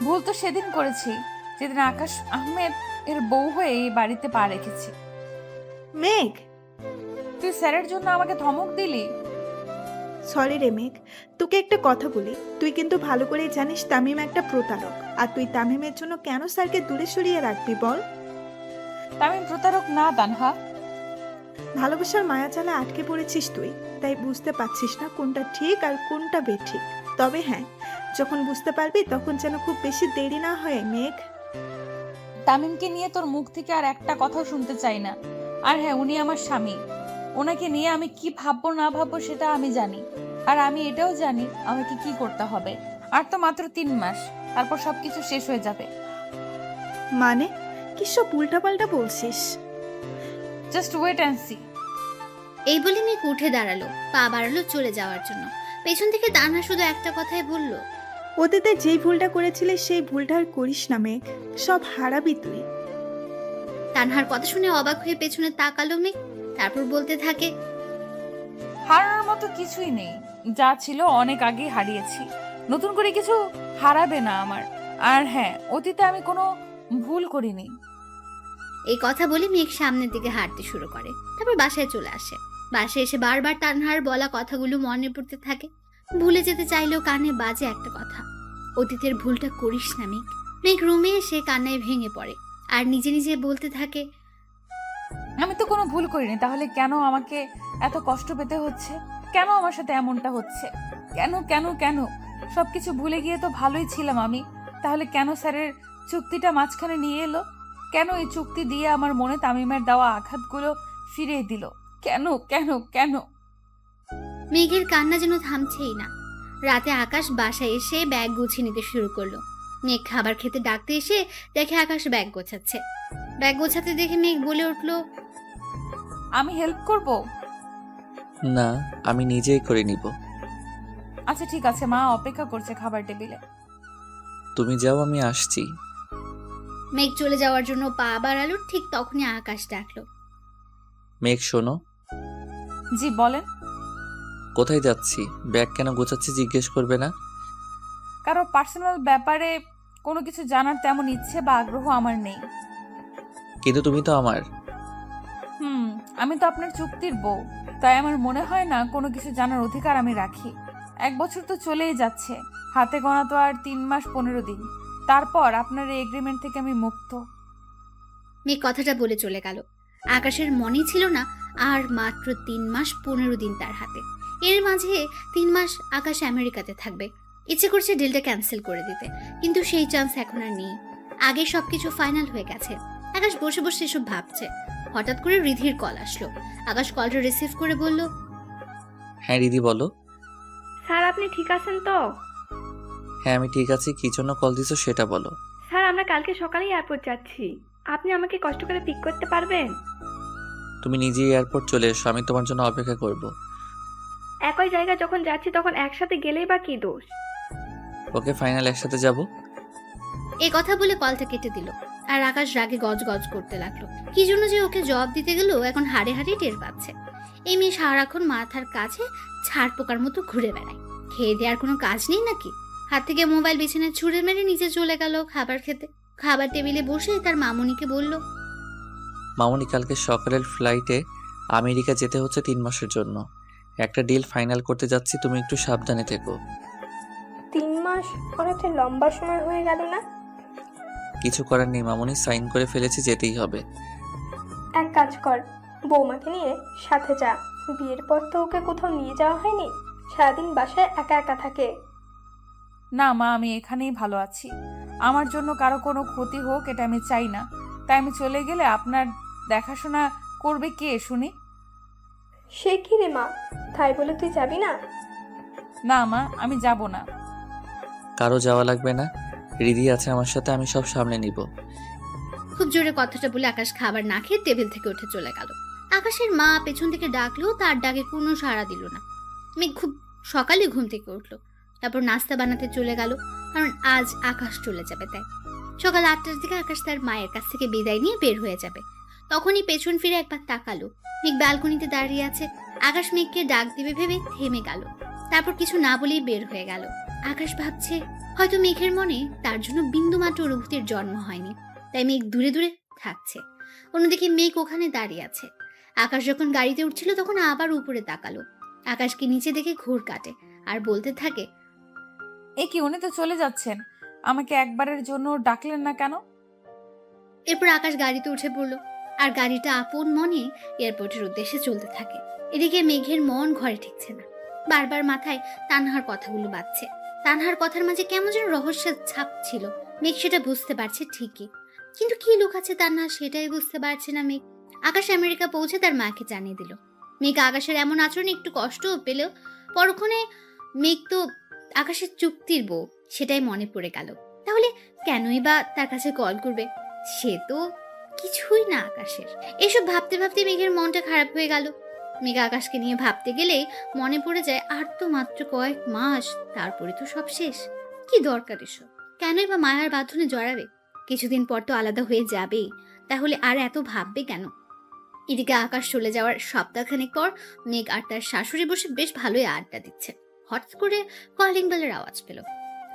ভুল তো সেদিন করেছি, যেদিন আকাশ আহমেদ এর বউ হয়ে এই বাড়িতে পা রেখেছি। মেঘ, তুই স্যারের জন্য আমাকে ধমক দিলি। সরি রে মেঘ, তোকে একটা কথা বলি, তুই কিন্তু ভালো করেই জানিস তামিম একটা প্রতারক। আর তুই তামিমের জন্য কেন স্যারকে দূরে সরিয়ে রাখবি বল? তামিম প্রতারক না তানহা। ভালোবাসার মায়াজালে আটকে পড়েছিস তুই, তাই বুঝতে পারছিস না কোনটা ঠিক আর কোনটা বেঠিক। তবে হ্যাঁ, যখন বুঝতে পারবি তখন যেন খুব বেশি দেরি না হয় মেঘ। তামিমকে নিয়ে তোর মুখ থেকে আর একটা কথাও শুনতে চাই না। আর হ্যাঁ, উনি আমার স্বামী। ওনাকে নিয়ে আমি কি ভাববো না ভাববো সেটা আমি জানি। আর আমি এটাও জানি আমাকে কি করতে হবে। আর তো মাত্র 3 মাস, তারপর সবকিছু শেষ হয়ে যাবে। মানে কি সব উল্টাপাল্টা বলছিস? Just wait and see. এই বলে মেঘ উঠে দাঁড়ালো, পা বাড়ালো চলে যাওয়ার জন্য। পেছন থেকে তানহা শুধু একটা কথাই বলল, অতীতে যেই ভুলটা করেছিলিস সেই ভুলটা আর করিস না মেঘ, সব হারাবি তুই। তানহার কথা শুনে অবাক হয়ে পেছনে তাকালো মেঘ। তারপর বলতে থাকে, হারানোর মতো কিছুই নেই, যা ছিল অনেক আগেই হারিয়েছি। নতুন করে কিছু হারাবে না আমার। আর হ্যাঁ, অতীতে আমি কোনো ভুল করিনি। এই কথা বলে মেঘ সামনের দিকে হাঁটতে শুরু করে। তারপর বাসায় চলে আসে। বাসায় এসে বারবার তানহার বলা কথাগুলো মনে পড়তে থাকে। ভুলে যেতে চাইলেও কানে বাজে একটা কথা, অতীতের ভুলটা করিস না মেঘ। মেঘ রুমে এসে কান্নায় ভেঙে পড়ে আর নিজে নিজে বলতে থাকে, আমি তো কোনো ভুল করিনি, তাহলে কেন আমাকে এত কষ্ট পেতে হচ্ছে? কেন আমার সাথে এমনটা হচ্ছে? কেন কেন কেন? সবকিছু ভুলে গিয়ে তো ভালোই ছিলাম আমি। তাহলে কেন স্যারের চুক্তিটা মাঝখানে নিয়ে এলো? কেন এই চুক্তি দিয়ে আমার মনে তামিমের দেওয়া আঘাতগুলো ফিরিয়ে দিল? কেন কেন কেন? মেঘের কান্না যেন থামছেই না। রাতে আকাশ বাসায় এসে ব্যাগ গুছিয়ে নিতে শুরু করলো। মেঘ খাবার খেতে ডাকতে এসে দেখে আকাশ ব্যাগ গোছাচ্ছে। ব্যাগ গোছাতে দেখে মেঘ বলে উঠলো, আমি হেল্প করব? না, আমি নিজেই করে নিব। আচ্ছা ঠিক আছে, মা অপেক্ষা করছে খাবার টেবিলে। তুমি যাও, আমি আসছি। মেঘ চলে যাওয়ার জন্য পা বাড়ালো, ঠিক তখনই আকাশ ডাকলো, মেঘ শোনো। জি বলেন। কোথায় যাচ্ছি, ব্যাগ কেন গোছাচ্ছি জিজ্ঞেস করবে না? কারো পার্সোনাল ব্যাপারে কোনো কিছু জানার তেমন ইচ্ছে বা আগ্রহ আমার নেই। কিন্তু তুমি তো আমার। আমি তো আপনার চুক্তির বউ, তাই আমার মনে হয় না কোনো কিছু জানার অধিকার আমি রাখি। 1 বছর তো চলেই যাচ্ছে, হাতে গোনা তো আর 3 মাস 15 দিন। তারপর আপনার এই এগ্রিমেন্ট থেকে আমি মুক্ত। মেঘ কথাটা বলে চলে গেল। আকাশের মনেই ছিল না আর মাত্র 3 মাস 15 দিন তার হাতে। এর মাঝে 3 মাস আকাশ আমেরিকাতে থাকবে। ইচ্ছে করছে ডিলটা ক্যান্সেল করে দিতে, কিন্তু সেই চান্স এখন আর নেই। আগে সবকিছু ফাইনাল হয়ে গেছে। আকাশ বসে বসে এসব ভাবছে। হঠাৎ করে রিধির কল আসলো। আকাশ কলটা রিসিভ করে বলল, হ্যাঁ রিদি বলো। স্যার আপনি ঠিক আছেন তো? হ্যাঁ আমি ঠিক আছি, কি জন্য কল দিছো সেটা বলো। স্যার আমরা কালকে সকালেই এয়ারপোর্ট যাচ্ছি, আপনি আমাকে কষ্ট করে পিক করতে পারবেন? তুমি নিজেই এয়ারপোর্ট চলে এসো, আমি তোমার জন্য অপেক্ষা করব। একই জায়গা যখন যাচ্ছি তখন একসাথে গেলেই বা কি দোষ? ওকে ফাইনাল একসাথে যাব। এই কথা বলে কলটা কেটে দিল। আর আকাশ রাগে গজ গজ করতে লাগলো। কি জন্য যে ওকে জবাব দিতে গেল এখন হাড়ে হাড়ে টের পাচ্ছে। এই মেয়ে সারাক্ষণ মাথার কাছে ছাড় পোকার মতো ঘুরে বেড়ায়। খেয়ে দেওয়ার কোনো কাজ নেই নাকি? হাত থেকে মোবাইল বিছানায় ছুঁড়ে মেরে নিচে চলে গেল খাবার খেতে। খাবার টেবিলে বসে তার মামুনিকে বলল, মামুনি কালকে সকালের ফ্লাইটে আমেরিকা যেতে হচ্ছে 3 মাসের জন্য। একটা ডিল ফাইনাল করতে যাচ্ছি, তুমি একটু সাবধানে থেকো। 3 মাস অনেকটা লম্বা সময় হয়ে গেল না? কিছু করার নেই মামুনি, সাইন করে ফেলেছি, যেতেই হবে। এক কাজ কর, বৌমাকে নিয়ে সাথে যা। বিয়ের পর তো ওকে কোথাও নিয়ে যাওয়া হয়নি, সারাদিন বাসায় একা একা থাকে। না মা, আমি এখানেই ভালো আছি। আমার জন্য কারো কোনো ক্ষতি হোক এটা আমি চাই না। তাই আমি চলে গেলে আপনার দেখাশোনা করবে কে শুনি? সে কি রে মা, তাই বলে তুই যাবি না? না মা, আমি যাব না। কারো যাওয়া লাগবে না, রিদি আছে আমার সাথে, আমি সব সামলে নিব। খুব জোরে কথাটা বলে আকাশ খাবার না খেয়ে টেবিল থেকে উঠে চলে গেল। আকাশের মা পেছন থেকে ডাকলেও তার ডাকে কোনো সাড়া দিল না। মেঘ খুব সকালে ঘুম থেকে উঠলো। তারপর নাস্তা বানাতে চলে গেল, কারণ আজ আকাশ চলে যাবে তাই। সকাল 8টার দিকে আকাশ তার মায়ের কাছ থেকে বিদায় নিয়ে বের হয়ে যাবে। তখনই পেছন ফিরে একবার তাকালো। মেঘ ব্যালকনিতে দাঁড়িয়ে আছে। আকাশ মেঘকে ডাক দিবে ভেবে থেমে গেল। তারপর কিছু না বলেই বের হয়ে গেল। আকাশ ভাবছে হয়তো মেঘের মনে তার জন্য বিন্দুমাত্র অনুভূতির জন্ম হয়নি, তাই মেঘ দূরে দূরে থাকছে। অন্যদিকে মেঘ ওখানে দাঁড়িয়ে আছে। আকাশ যখন গাড়িতে উঠছিল তখন আবার উপরে তাকালো। আকাশকে নিচে দেখে ঘুর কাটে আর বলতে থাকে, এ কি, উনি তো চলে যাচ্ছেন, আমাকে একবারের জন্য ডাকলেন না কেন? এরপর আকাশ গাড়িতে উঠে পড়লো আর গাড়িটা আপন মনে এয়ারপোর্টের উদ্দেশ্যে চলতে থাকে। এদিকে মেঘের মন ঘরে ঠিকছে না। বারবার মাথায় তানহার কথাগুলো বাজছে। তানহার কথার মাঝে কেমন যেন রহস্যের ছাপ ছিল। মেঘ সেটা বুঝতে পারছে ঠিকই, কিন্তু কি লুকাচ্ছে তানহা সেটাই বুঝতে পারছে না মেঘ। আকাশ আমেরিকা পৌঁছে তার মাকে জানিয়ে দিল। মেঘ আকাশের এমন আচরণে একটু কষ্টও পেল। পরক্ষণে মেঘ তো আকাশের চুক্তির বউ, সেটাই মনে পড়ে গেল। তাহলে কেনই বা তার কাছে কল করবে? সে তো কিছুই না আকাশের। এসব ভাবতে ভাবতে মেঘের মনটা খারাপ হয়ে গেল। মেঘ আকাশকে নিয়ে ভাবতে গেলেই মনে পড়ে যায় আর তো মাত্র কয়েক মাস, তারপরে তো সব শেষ। কি দরকার এসব? কেনই বা মায়ার বাঁধনে জড়াবে? কিছুদিন পর তো আলাদা হয়ে যাবেই, তাহলে আর এত ভাববে কেন? এদিকে আকাশ চলে যাওয়ার সপ্তাহখানেক পর মেঘ আর তার শাশুড়ি বসে বেশ ভালোই আড্ডা দিচ্ছে। হঠাৎ করে কলিং বেলের আওয়াজ পেল।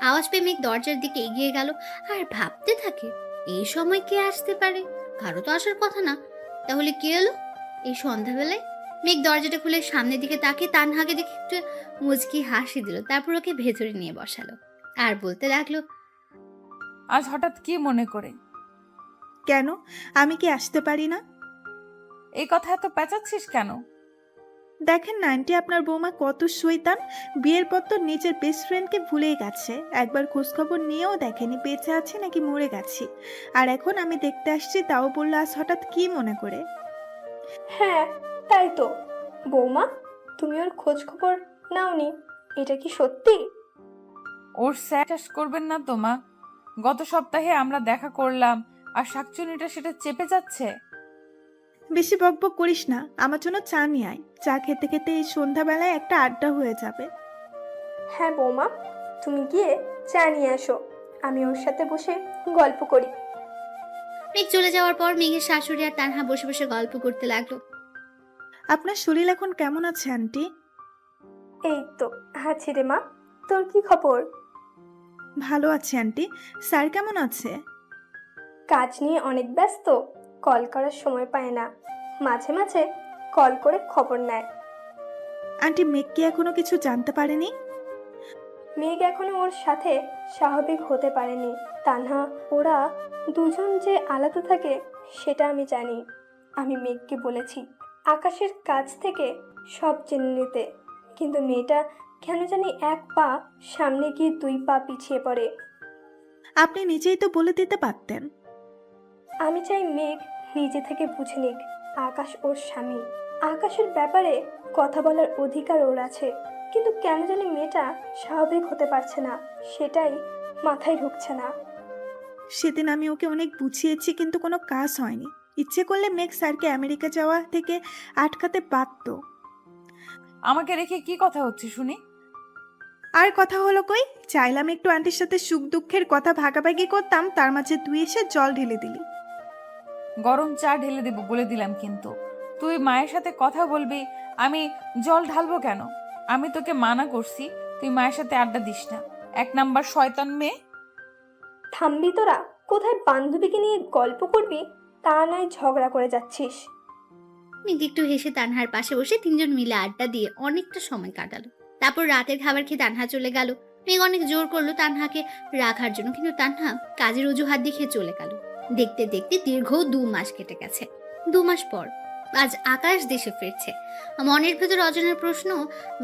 আওয়াজ পেয়ে মেঘ দরজার দিকে এগিয়ে গেল আর ভাবতে থাকে, এই সময় কে আসতে পারে? কারো তো আসার কথা না, তাহলে কে এলো এই সন্ধ্যাবেলায়? মেঘ দরজাটা খুলে সামনের দিকে তাকিয়ে তানহাকে দেখে একটু মুচকি হাসি দিল। তারপর ওকে ভেতরে নিয়ে বসালো আর বলতে লাগলো, আজ হঠাৎ কি মনে করে? কেন, আমি কি আসতে পারি না? এই কথা এত পেঁচাচ্ছিস কেন? দেখেন না আন্টি, আপনার বৌমা কত শয়তান। বিয়ের পর তো নিজের বেস্ট ফ্রেন্ডকে ভুলেই গেছে। একবার খোঁজখবর নিয়েও দেখেনি বেঁচে আছে নাকি মরে গেছি। আর এখন আমি দেখতে আসছি, তাও বললো আজ হঠাৎ কি মনে করে। হ্যাঁ তাই তো। বৌমা, তুমি ওর খোঁজ খবর নাওনি, এটা কি সত্যি? ওর স্যাটাস করবেন না তো মা। গত সপ্তাহে আমরা দেখা করলাম আর শাকচুনিটা সেটা চেপে যাচ্ছে। বেশি বকবক করিস না, আমার জন্য চা নিয়ে আয়। চা খেতে খেতে এই সন্ধ্যাবেলায় একটা আড্ডা হয়ে যাবে। হ্যাঁ বৌমা, তুমি গিয়ে চা নিয়ে আসো, আমি ওর সাথে বসে গল্প করি। মেঘ চলে যাওয়ার পর মেঘের শাশুড়ি আর তানহা বসে বসে গল্প করতে লাগলো। আপনার শরীর এখন কেমন আছে আন্টি? এই তো আছি রে মা, তোর কি খবর? ভালো আছে আন্টি। স্যার কেমন আছে? কাজ নিয়ে অনেক ব্যস্ত, কল করার সময় পায় না, মাঝে মাঝে কল করে খবর নেয়। আন্টি মেঘ কি এখনো কিছু জানতে পারেনি? মেঘ এখনো ওর সাথে স্বাভাবিক হতে পারেনি। তানহা, ওরা দুজন যে আলাদা থাকে সেটা আমি জানি। আমি মেঘকে বলেছি আকাশের কাছ থেকে সব জেনে নিতে, কিন্তু মেয়েটা কেন জানি এক পা সামনে গিয়ে 2 পা পিছিয়ে পড়ে। আপনি নিজেই তো বলে দিতে পারতেন। আমি চাই মেঘ নিজে থেকে বুঝে নিক আকাশ ওর স্বামী। আকাশের ব্যাপারে কথা বলার অধিকার ওর আছে, কিন্তু কেন জানি মেয়েটা স্বাভাবিক হতে পারছে না, সেটাই মাথায় ঢুকছে না। সেদিন আমি ওকে অনেক বুঝিয়েছি, কিন্তু কোনো কাজ হয়নি। ইচ্ছে করলে মেঘ স্যারকে আমেরিকা যাওয়া থেকে আটকাতে পারত। আমাকে রেখে কি কথা হচ্ছে শুনি? আর কথা হলো কই? চাইলাম একটু আন্টির সাথে সুখ দুঃখের কথা ভাগাভাগি করতাম, তার মাঝে তুই এসে জল ঢেলে দিলি। গরম চা ঢেলে দেবো বলে দিলাম, কিন্তু তুই মায়ের সাথে কথা বলবি, আমি জল ঢালবো কেন? আমি তোকে মানা করছি তুই মায়ের সাথে আড্ডা দিস না। 1 নাম্বার শয়তান মেয়ে। থামবি তোরা? কোথায় বান্ধবীকে নিয়ে গল্প করবি, তা নয় ঝগড়া করে যাচ্ছিস। মেঘ একটু হেসে তানহার পাশে বসে তিনজন মিলে আড্ডা দিয়ে অনেকটা সময় কাটালো। তারপর রাতের খাবার খেয়ে তানহা চলে গেল। মেঘ অনেক জোর করলো তানহাকে রাখার জন্য, কিন্তু তানহা কাজের অজুহাত দেখিয়ে চলে গেল। দেখতে দেখতে দীর্ঘ 2 মাস কেটে গেছে। 2 মাস পর আজ আকাশ দেশে ফিরছে। মনের ভেতর অজানার প্রশ্ন,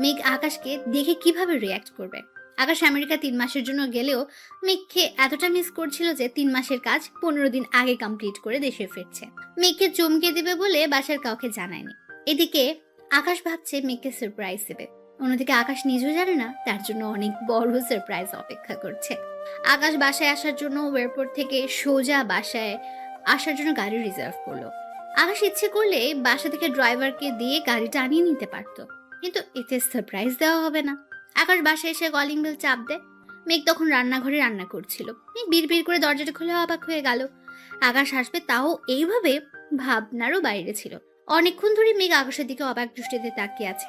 মেঘ আকাশকে দেখে কিভাবে রিয়াক্ট করবে। আকাশ আমেরিকা 3 মাসের জন্য গেলেও মেঘকে এতটা মিস করছিল যে 3 মাসের কাজ 15 দিন আগে কমপ্লিট করে দেশে ফিরছে। মেঘকে চমকে দেবে বলে বাসার কাউকে জানায়নি। এদিকে আকাশ ভাবছে মেঘকে সারপ্রাইজ দেবে, অন্যদিকে আকাশ নিজেও জানে না তার জন্য অনেক বড় সারপ্রাইজ অপেক্ষা করছে। আকাশ বাসায় আসার জন্য এয়ারপোর্ট থেকে সোজা বাসায় আসার জন্য গাড়ি রিজার্ভ করলো। আকাশ ইচ্ছে করলে বাসা থেকে ড্রাইভারকে দিয়ে গাড়িটা আনিয়ে নিতে পারতো, কিন্তু এতে সারপ্রাইজ দেওয়া হবে না। আকাশ বাসায় এসে কলিং বেল চাপ দেয়। মেঘ তখন রান্নাঘরে রান্না করছিল। মেঘ বিড়বিড় করে দরজাটা খুলে অবাক হয়ে গেল। আকাশ আসবে তাও এইভাবে ভাবনারও বাইরে ছিল। অনেকক্ষণ ধরে মেঘ আকাশের দিকে অবাক দৃষ্টিতে তাকিয়ে আছে।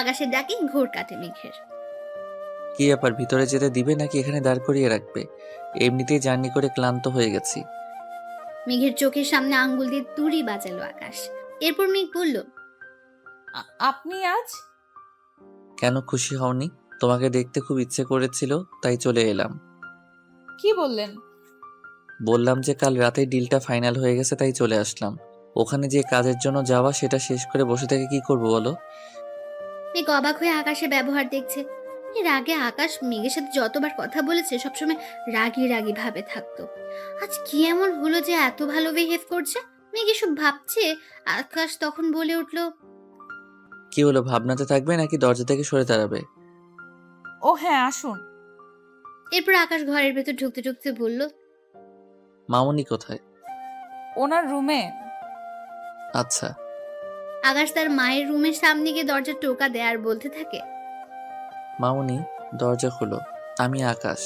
আকাশের ডাকে ঘোর কাটে মেঘের। কি ব্যাপার, ভিতরে যেতে দিবে নাকি এখানে দাঁড় করিয়ে রাখবে? এমনিতেই জার্নি করে ক্লান্ত হয়ে গেছি। মেঘের চোখের সামনে আঙ্গুল দিয়ে তুড়ি বাজালো আকাশ। এরপর মেঘ বলল, আপনি আজ? কেন খুশি হওনি? তোমাকে দেখতে খুব ইচ্ছে করেছিল, তাই চলে এলাম। কি বললেন? বললাম যে কাল রাতে ডিলটা ফাইনাল হয়ে গেছে, তাই চলে আসলাম। ওখানে যে কাজের জন্য যাওয়া সেটা শেষ করে বসে থেকে কি করব বলো? মেঘ অবাক হয়ে আকাশের ব্যবহার দেখছে। এর আগে আকাশ মেঘের সাথে যতবার কথা বলেছে সবসময় রাগী রাগী ভাবে থাকতো। আজ কি এমন হলো যে এত ভালো বিহেভ করছে? মেঘ এসব ভাবছে। আকাশ তখন বলে উঠলো, কি হলো, ভাবনাতে থাকবে নাকি দরজা থেকে সরে দাঁড়াবে? ও হ্যাঁ, আসুন। এরপর আকাশ ঘরের ভেতর ঢুকতে ঢুকতে বলল, মামুনি কোথায়? ওনার রুমে। আচ্ছা। আকাশ তার মায়ের রুমের সামনে গিয়ে দরজা টোকা দেয় আর বলতে থাকে, মামুনি দরজা খোলো, আমি আকাশ।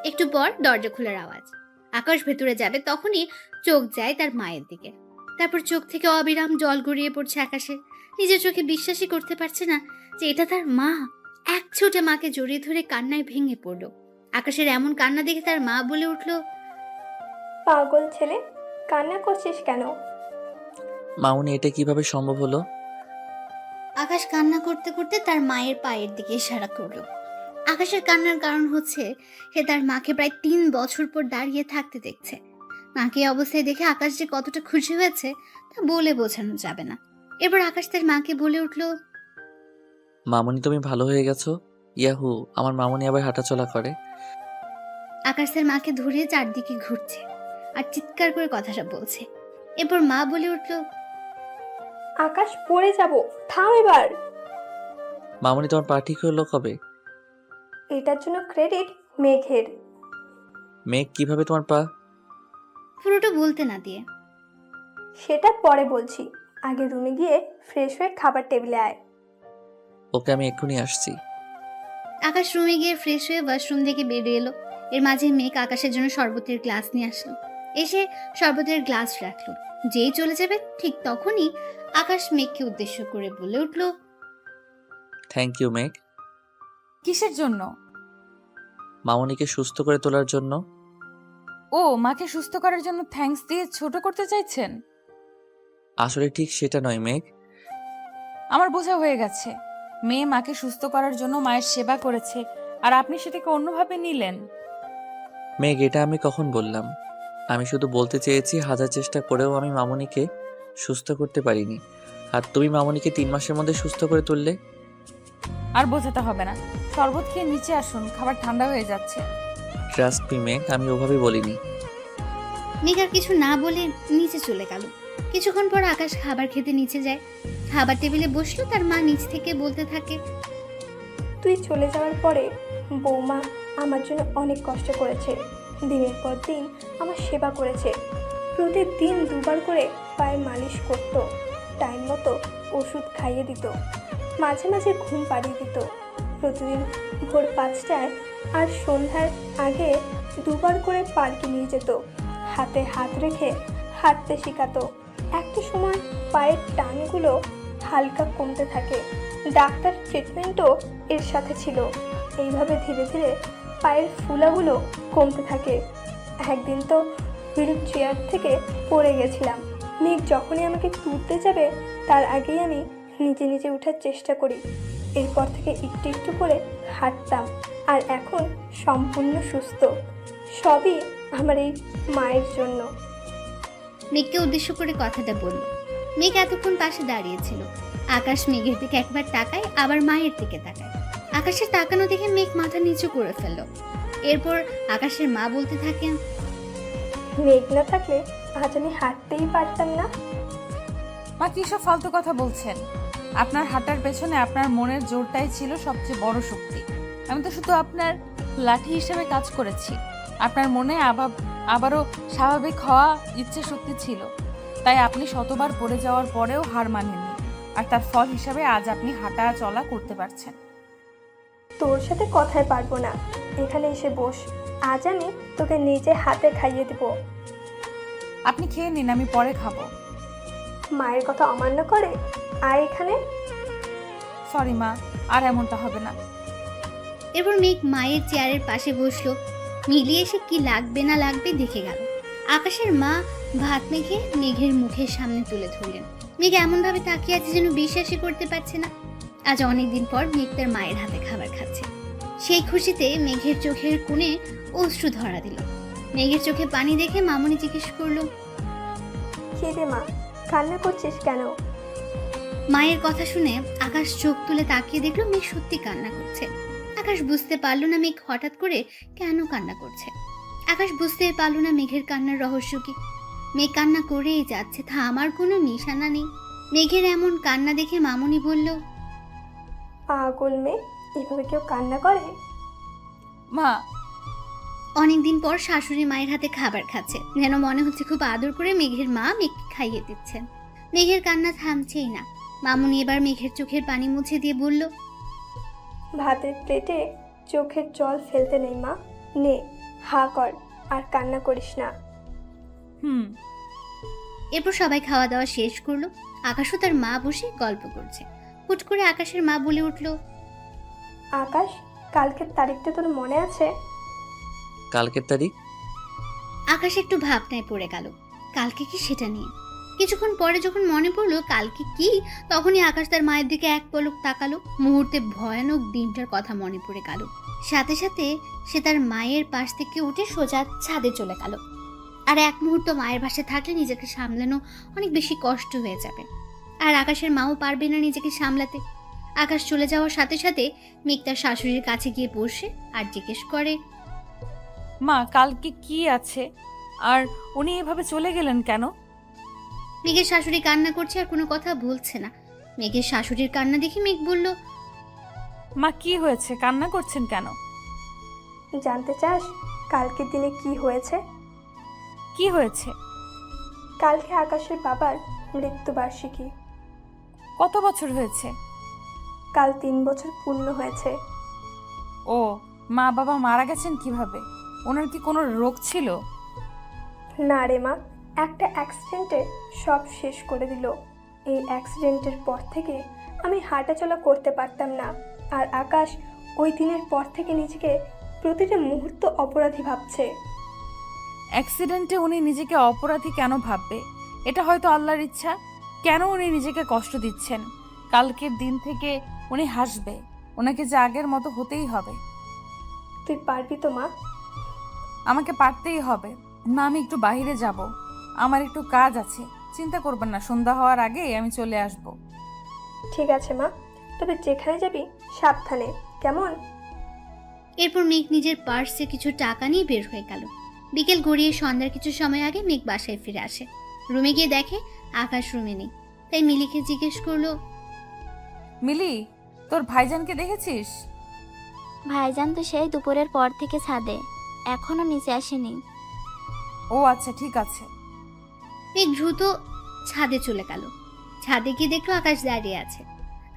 একটু পর দরজা খোলার আওয়াজ। আকাশ ভেতরে যাবে তখনই চোখ যায় তার মায়ের দিকে। তারপর চোখ থেকে অবিরাম জল গড়িয়ে পড়ছে আকাশের। নিজের চোখে বিশ্বাসই করতে পারছে না যে এটা তার মা। এক ছোটে মাকে জড়িয়ে ধরে কান্নায় ভেঙে পড়লো। আকাশের এমন কান্না দেখে তার মা বলে উঠলো, পাগল ছেলে, কান্না করছিস কেন? মামুনি এটা কিভাবে সম্ভব হলো? আকাশ কান্না করতে করতে তার মায়ের পায়ের দিকে ইশারা করলো। আকাশের কান্নার কারণ হচ্ছে সে তার মাকে প্রায় 3 বছর পর দাঁড়িয়ে থাকতে দেখছে। মাকে এই অবস্থায় দেখে আকাশ যে কতটা খুশি হয়েছে তা বলে বোঝানো যাবে না। এরপর আকাশ তার মাকে বলে উঠলো, মামুনি তুমি ভালো হয়ে গেছো। ইয়াহু, আমার মামুনি আবার হাঁটাচলা করে। আকাশ তার মাকে ধরে চারদিকে ঘুরছে আর চিৎকার করে কথাটা বলছে। এরপর মা বলে উঠলো, আকাশ, পড়ে যাব, থাম এবার। মামুনি তোমার পা ঠিক হলো কবে? এটার জন্য ক্রেডিট মেঘের। মেঘ কিভাবে তোমার পা? পুরোটা বলতে না দিয়ে, সেটা পরে বলছি, আগে রুমে গিয়ে ফ্রেশ হয়ে খাবার টেবিলে আয়। ওকে, আমি এক্ষুনি আসছি। আকাশ রুমে গিয়ে ফ্রেশ হয়ে ওয়াশরুম থেকে বেরিয়ে এলো। এর মাঝে মেঘ আকাশের জন্য শরবতের গ্লাস নিয়ে আসলো। এসে শরবতের গ্লাস রাখলো। যেই চলে যাবে ঠিক তখনই আকাশ মেঘকে উদ্দেশ্য করে বলে উঠলো, থ্যাংক ইউ মেঘ। কিসের জন্য? মামুনিকে সুস্থ করে তোলার জন্য। ও মাকে সুস্থ করার জন্য থ্যাঙ্কস দিয়ে ছোট করতে চাইছেন? আসলে ঠিক সেটা নয় মেঘ। আমার বোঝা হয়ে গেছে। মেয়ে মাকে সুস্থ করার জন্য মায়ের সেবা করেছে, আর আপনি সেটাকে অন্যভাবে নিলেন। মেঘ, এটা আমি কখন বললাম? আমি শুধু বলতে চেয়েছি হাজার চেষ্টা করেও আমি মামুনিকে সুস্থ করতে পারিনি, আর তুমি মামুনিকে 3 মাসের মধ্যে সুস্থ করে তুললে। আর বোঝাতে হবে না। শরবত খেয়ে নিচে আসুন, খাবার ঠান্ডা হয়ে যাচ্ছে। ট্রাস্ট মি মেঘ, আমি ওভাবে বলিনি। মেঘ আর কিছু না বলে নিচে চলে গেল। কিছুক্ষণ পর আকাশ খাবার খেতে নিচে যায়। খাবার টেবিলে বসলো, তার মা নিচ থেকে বলতে থাকে, তুই চলে যাওয়ার পরে বৌমা আমার জন্য অনেক কষ্ট করেছে। দিনের পর দিন আমার সেবা করেছে। প্রতিদিন 2 বার করে পায়ে মালিশ করত, টাইম মতো ওষুধ খাইয়ে দিত, মাঝে মাঝে ঘুম পাড়িয়ে দিত। প্রতিদিন ভোর 5টায় আর সন্ধ্যার আগে 2 বার করে পার্কে নিয়ে যেত, হাতে হাত রেখে হাঁটতে শেখাতো। একটা সময় পায়ের টানগুলো হালকা কমতে থাকে, ডাক্তার ট্রিটমেন্টও এর সাথে ছিল। এইভাবে ধীরে ধীরে পায়ের ফুলাগুলো কমতে থাকে। একদিন তো হুইল চেয়ার থেকে পড়ে গেছিলাম। মেঘ যখনই আমাকে তুলতে যাবে তার আগেই আমি নিজে নিজে ওঠার চেষ্টা করি। এরপর থেকে একটু একটু করে হাঁটতাম, আর এখন সম্পূর্ণ সুস্থ। সবই আমার এই মায়ের জন্য। মেঘকে উদ্দেশ্য করে কথাটা বলল। মেঘ এতক্ষণ পাশে দাঁড়িয়েছিল। আকাশ মেঘের দিকে একবার তাকায়, আবার মায়ের দিকে তাকায়। আকাশের তাকানো দেখে মেঘ মাথা নিচু করে ফেলল। এরপর আকাশের মা বলতে থাকেন, মেঘ না থাকলে আজ আমি হাঁটতেই পারতাম না। মা কি সব ফালতু কথা বলছেন? আপনার হাঁটার পেছনে আপনার মনের জোরটাই ছিল সবচেয়ে বড় শক্তি। আমি তো শুধু আপনার লাঠি হিসেবে কাজ করেছি। আপনার মনে আবারও স্বাভাবিক হওয়া ইচ্ছে শক্তি ছিল, তাই আপনি শতবার পড়ে যাওয়ার পরেও হার মানেননি, আর তার ফল হিসাবে আজ আপনি হাঁটা চলা করতে পারছেন। তোর সাথে কথায় পারবো না, এখানে এসে বস। আজ আমি তোকে নিজে হাতে খাইয়ে দিব। আপনি খেয়ে নিন, আমি পরে খাবো। মায়ের কথা অমান্য করে আয় এখানে। সরি মা, আর এমনটা হবে না। এরপর মেঘ মায়ের চেয়ারের পাশে বসলো। মিলিয়ে এসে কি লাগবে না লাগবে দেখে গেল। আকাশের মা ভাত মেখে মেঘের মুখের সামনে তুলে ধরলেন। মেঘ এমনভাবে তাকিয়ে আছে যেন বিশ্বাসই করতে পারছে না। আজ অনেকদিন পর মেঘ তার মায়ের হাতে খাবার খাচ্ছে। সেই খুশিতে মেঘের চোখের কোণে অশ্রু ধরা দিল। মেঘের চোখে পানি দেখে মামুনি জিজ্ঞেস করলো, খিদে মা, কান্না করছিস কেন? মায়ের কথা শুনে আকাশ চোখ তুলে তাকিয়ে দেখলো মেঘ সত্যি কান্না করছে। আকাশ বুঝতে পারলো না মেঘ হঠাৎ করে কেন কান্না করছে। আকাশ বুঝতে পারলো না মেঘের কান্নার রহস্য কি। মেঘ কান্না করেই যাচ্ছে, থামার কোনো নিশানা নেই। মেঘের এমন কান্না দেখে মামুনি বলল, পাগল মেয়ে, এভাবে কেউ কান্না করে? মা, অনেকদিন পর শাশুড়ি মায়ের হাতে খাবার খাচ্ছে, যেন মনে হচ্ছে খুব আদর করে মেঘের মা মেঘকে খাইয়ে দিচ্ছেন। মেঘের কান্না থামছেই না। মামুনি এবার মেঘের চোখের পানি মুছে দিয়ে বলল, ভাতের প্লেটে চোখের জল ফেলতে নেই মা, নে হা কর, আর কান্না করিস না। এরপর সবাই খাওয়া দাওয়া শেষ করলো। আকাশও তার মা বসে গল্প করছে। হুট করে আকাশের মা বলে উঠল, আকাশ, কালকের তারিখটা তোর মনে আছে? কালকের তারিখ? আকাশ একটু ভাবনায় পড়ে গেল। কালকে কি সেটা নিয়ে। কিছুক্ষণ পরে যখন মনে পড়লো কালকে কি, তখনই আকাশ তার মায়ের দিকে এক পলক তাকালো। মুহূর্তে ভয়ানক দিনটার কথা মনে পড়ে গেল। সাথে সাথে সে তার মায়ের পাশ থেকে উঠে সোজা ছাদে চলে গেল। আর এক মুহূর্ত মায়ের পাশে থাকলে নিজেকে সামলানো অনেক বেশি কষ্ট হয়ে যাবে, আর আকাশের মাও পারবে না নিজেকে সামলাতে। আকাশ চলে যাওয়ার সাথে সাথে মেঘ তার শাশুড়ির কাছে গিয়ে বসে আর জিজ্ঞেস করে, মা কালকে কি আছে, আর উনি এভাবে চলে গেলেন কেন? মেঘের শাশুড়ি কান্না করছে আর কোনো কথা বলছে না। মেঘের শাশুড়ির কান্না দেখে মেঘ বলল, মা কি হয়েছে, কান্না করছেন কেন? জানতে চাস কালকের দিনে কি হয়েছে? কি হয়েছে? কালকে আকাশের বাবার মৃত্যুবার্ষিকী। কত বছর হয়েছে? কাল 3 বছর পূর্ণ হয়েছে। ও, মা বাবা মারা গেছেন কিভাবে? ওনার কি কোনো রোগ ছিল? না রে মা, একটা অ্যাক্সিডেন্টে সব শেষ করে দিল। এই অ্যাক্সিডেন্টের পর থেকে আমি হাঁটাচলা করতে পারতাম না, আর আকাশ ওই দিনের পর থেকে নিজেকে প্রতিটা মুহূর্ত অপরাধী ভাবছে। অ্যাক্সিডেন্টে উনি নিজেকে অপরাধী কেন ভাববে? এটা হয়তো আল্লাহর ইচ্ছা। কেন উনি নিজেকে কষ্ট দিচ্ছেন? কালকের দিন থেকে উনি হাসবে। ওনাকে যে আগের মতো হতেই হবে। তুই পারবি তো মা? আমাকে পারতেই হবে। না, আমি একটু বাইরে যাব, আমার একটু কাজ আছে। চিন্তা করবেন না, সন্ধ্যা হওয়ার আগেই আমি চলে আসব। ঠিক আছে মা, তবে যেখানে যাবি সাবধানে, কেমন? এরপর মেঘ নিজের পার্সে কিছু টাকা নিয়ে বের হয়ে গেল। বিকেল গড়িয়ে সন্ধ্যার কিছু সময় আগে মেঘ বাসায় ফিরে আসে। রুমে গিয়ে দেখে আকাশ রুমে নেই। তাই মিলিকে জিজ্ঞেস করলো, মিলি, তোর ভাইজানকে দেখেছিস? ভাইজান তো সেই দুপুরের পর থেকে ছাদে, এখনো নিচে আসেনি। ও আচ্ছা, ঠিক আছে। মেঘ দ্রুত ছাদে চলে গেল। ছাদে গিয়ে দেখলো আকাশ দাঁড়িয়ে আছে।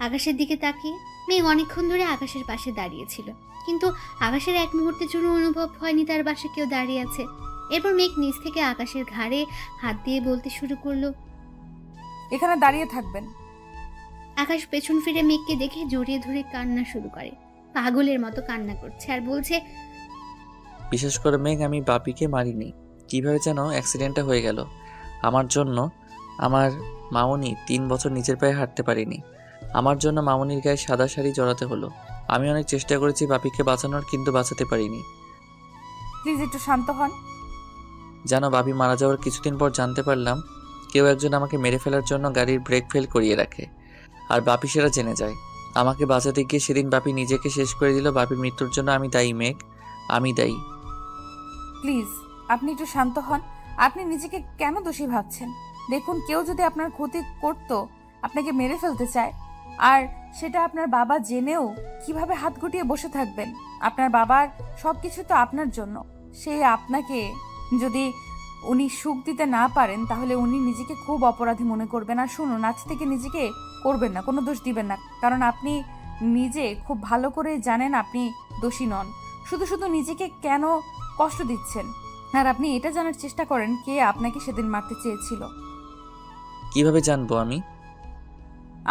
আকাশের দিকে তাকিয়ে মেঘ অনেকক্ষণ ধরে আকাশের পাশে দাঁড়িয়েছিল, কিন্তু আকাশের এক মুহূর্তের জন্য অনুভব হয়নি তার পাশে কেউ দাঁড়িয়ে আছে। এরপর মেঘ নিচ থেকে আকাশের ঘাড়ে হাত দিয়ে বলতে শুরু করলো, এখানে দাঁড়িয়ে থাকবেন। আকাশ পেছন ফিরে মেঘকে দেখে জড়িয়ে ধরে কান্না শুরু করে। পাগলের মতো কান্না করছে আর বলছে, বিশেষ করে মেঘ, আমি বাপিকে মারিনি। কিভাবে যেন অ্যাক্সিডেন্টটা হয়ে গেল আমার জন্য। আমার মামনি 3 বছর নিজের পায়ে হাঁটতে পারিনি। আমার জন্য মামনির গায়ে সাদা শাড়ি জড়াতে হলো। আমি অনেক চেষ্টা করেছি বাপিকে বাঁচানোর, কিন্তু বাঁচাতে পারিনি। প্লিজ একটু শান্ত হন। জানো, বাপি মারা যাওয়ার কিছুদিন পর জানতে পারলাম কেউ একজন আমাকে মেরে ফেলার জন্য গাড়ির ব্রেক ফেল করিয়ে রাখে, আর বাপি সেটা জেনে যায়। আমাকে বাঁচাতে গিয়ে সেদিন বাপি নিজেকে শেষ করে দিল। বাপির মৃত্যুর জন্য আমি দায়ী মেঘ, আমি দায়ী। প্লিজ আপনি একটু শান্ত হন। আপনি নিজেকে কেন দোষী ভাবছেন? দেখুন, কেউ যদি আপনার ক্ষতি করত, আপনাকে মেরে ফেলতে চায়, আর সেটা আপনার বাবা জেনেও কিভাবে হাত গুটিয়ে বসে থাকবেন? আপনার বাবার সবকিছু তো আপনার জন্য। সে আপনাকে যদি উনি সুখ দিতে না পারেন, তাহলে উনি নিজেকে খুব অপরাধী মনে করবেন। আর শুনুন, আজ থেকে নিজেকে করবেন না, কোনো দোষ দিবেন না, কারণ আপনি নিজে খুব ভালো করে জানেন আপনি দোষী নন। শুধু শুধু নিজেকে কেন কষ্ট দিচ্ছেন? আর আপনি এটা জানার চেষ্টা করেন কে আপনাকে সেদিন মারতে চেয়েছিল। কিভাবে জানবো আমি?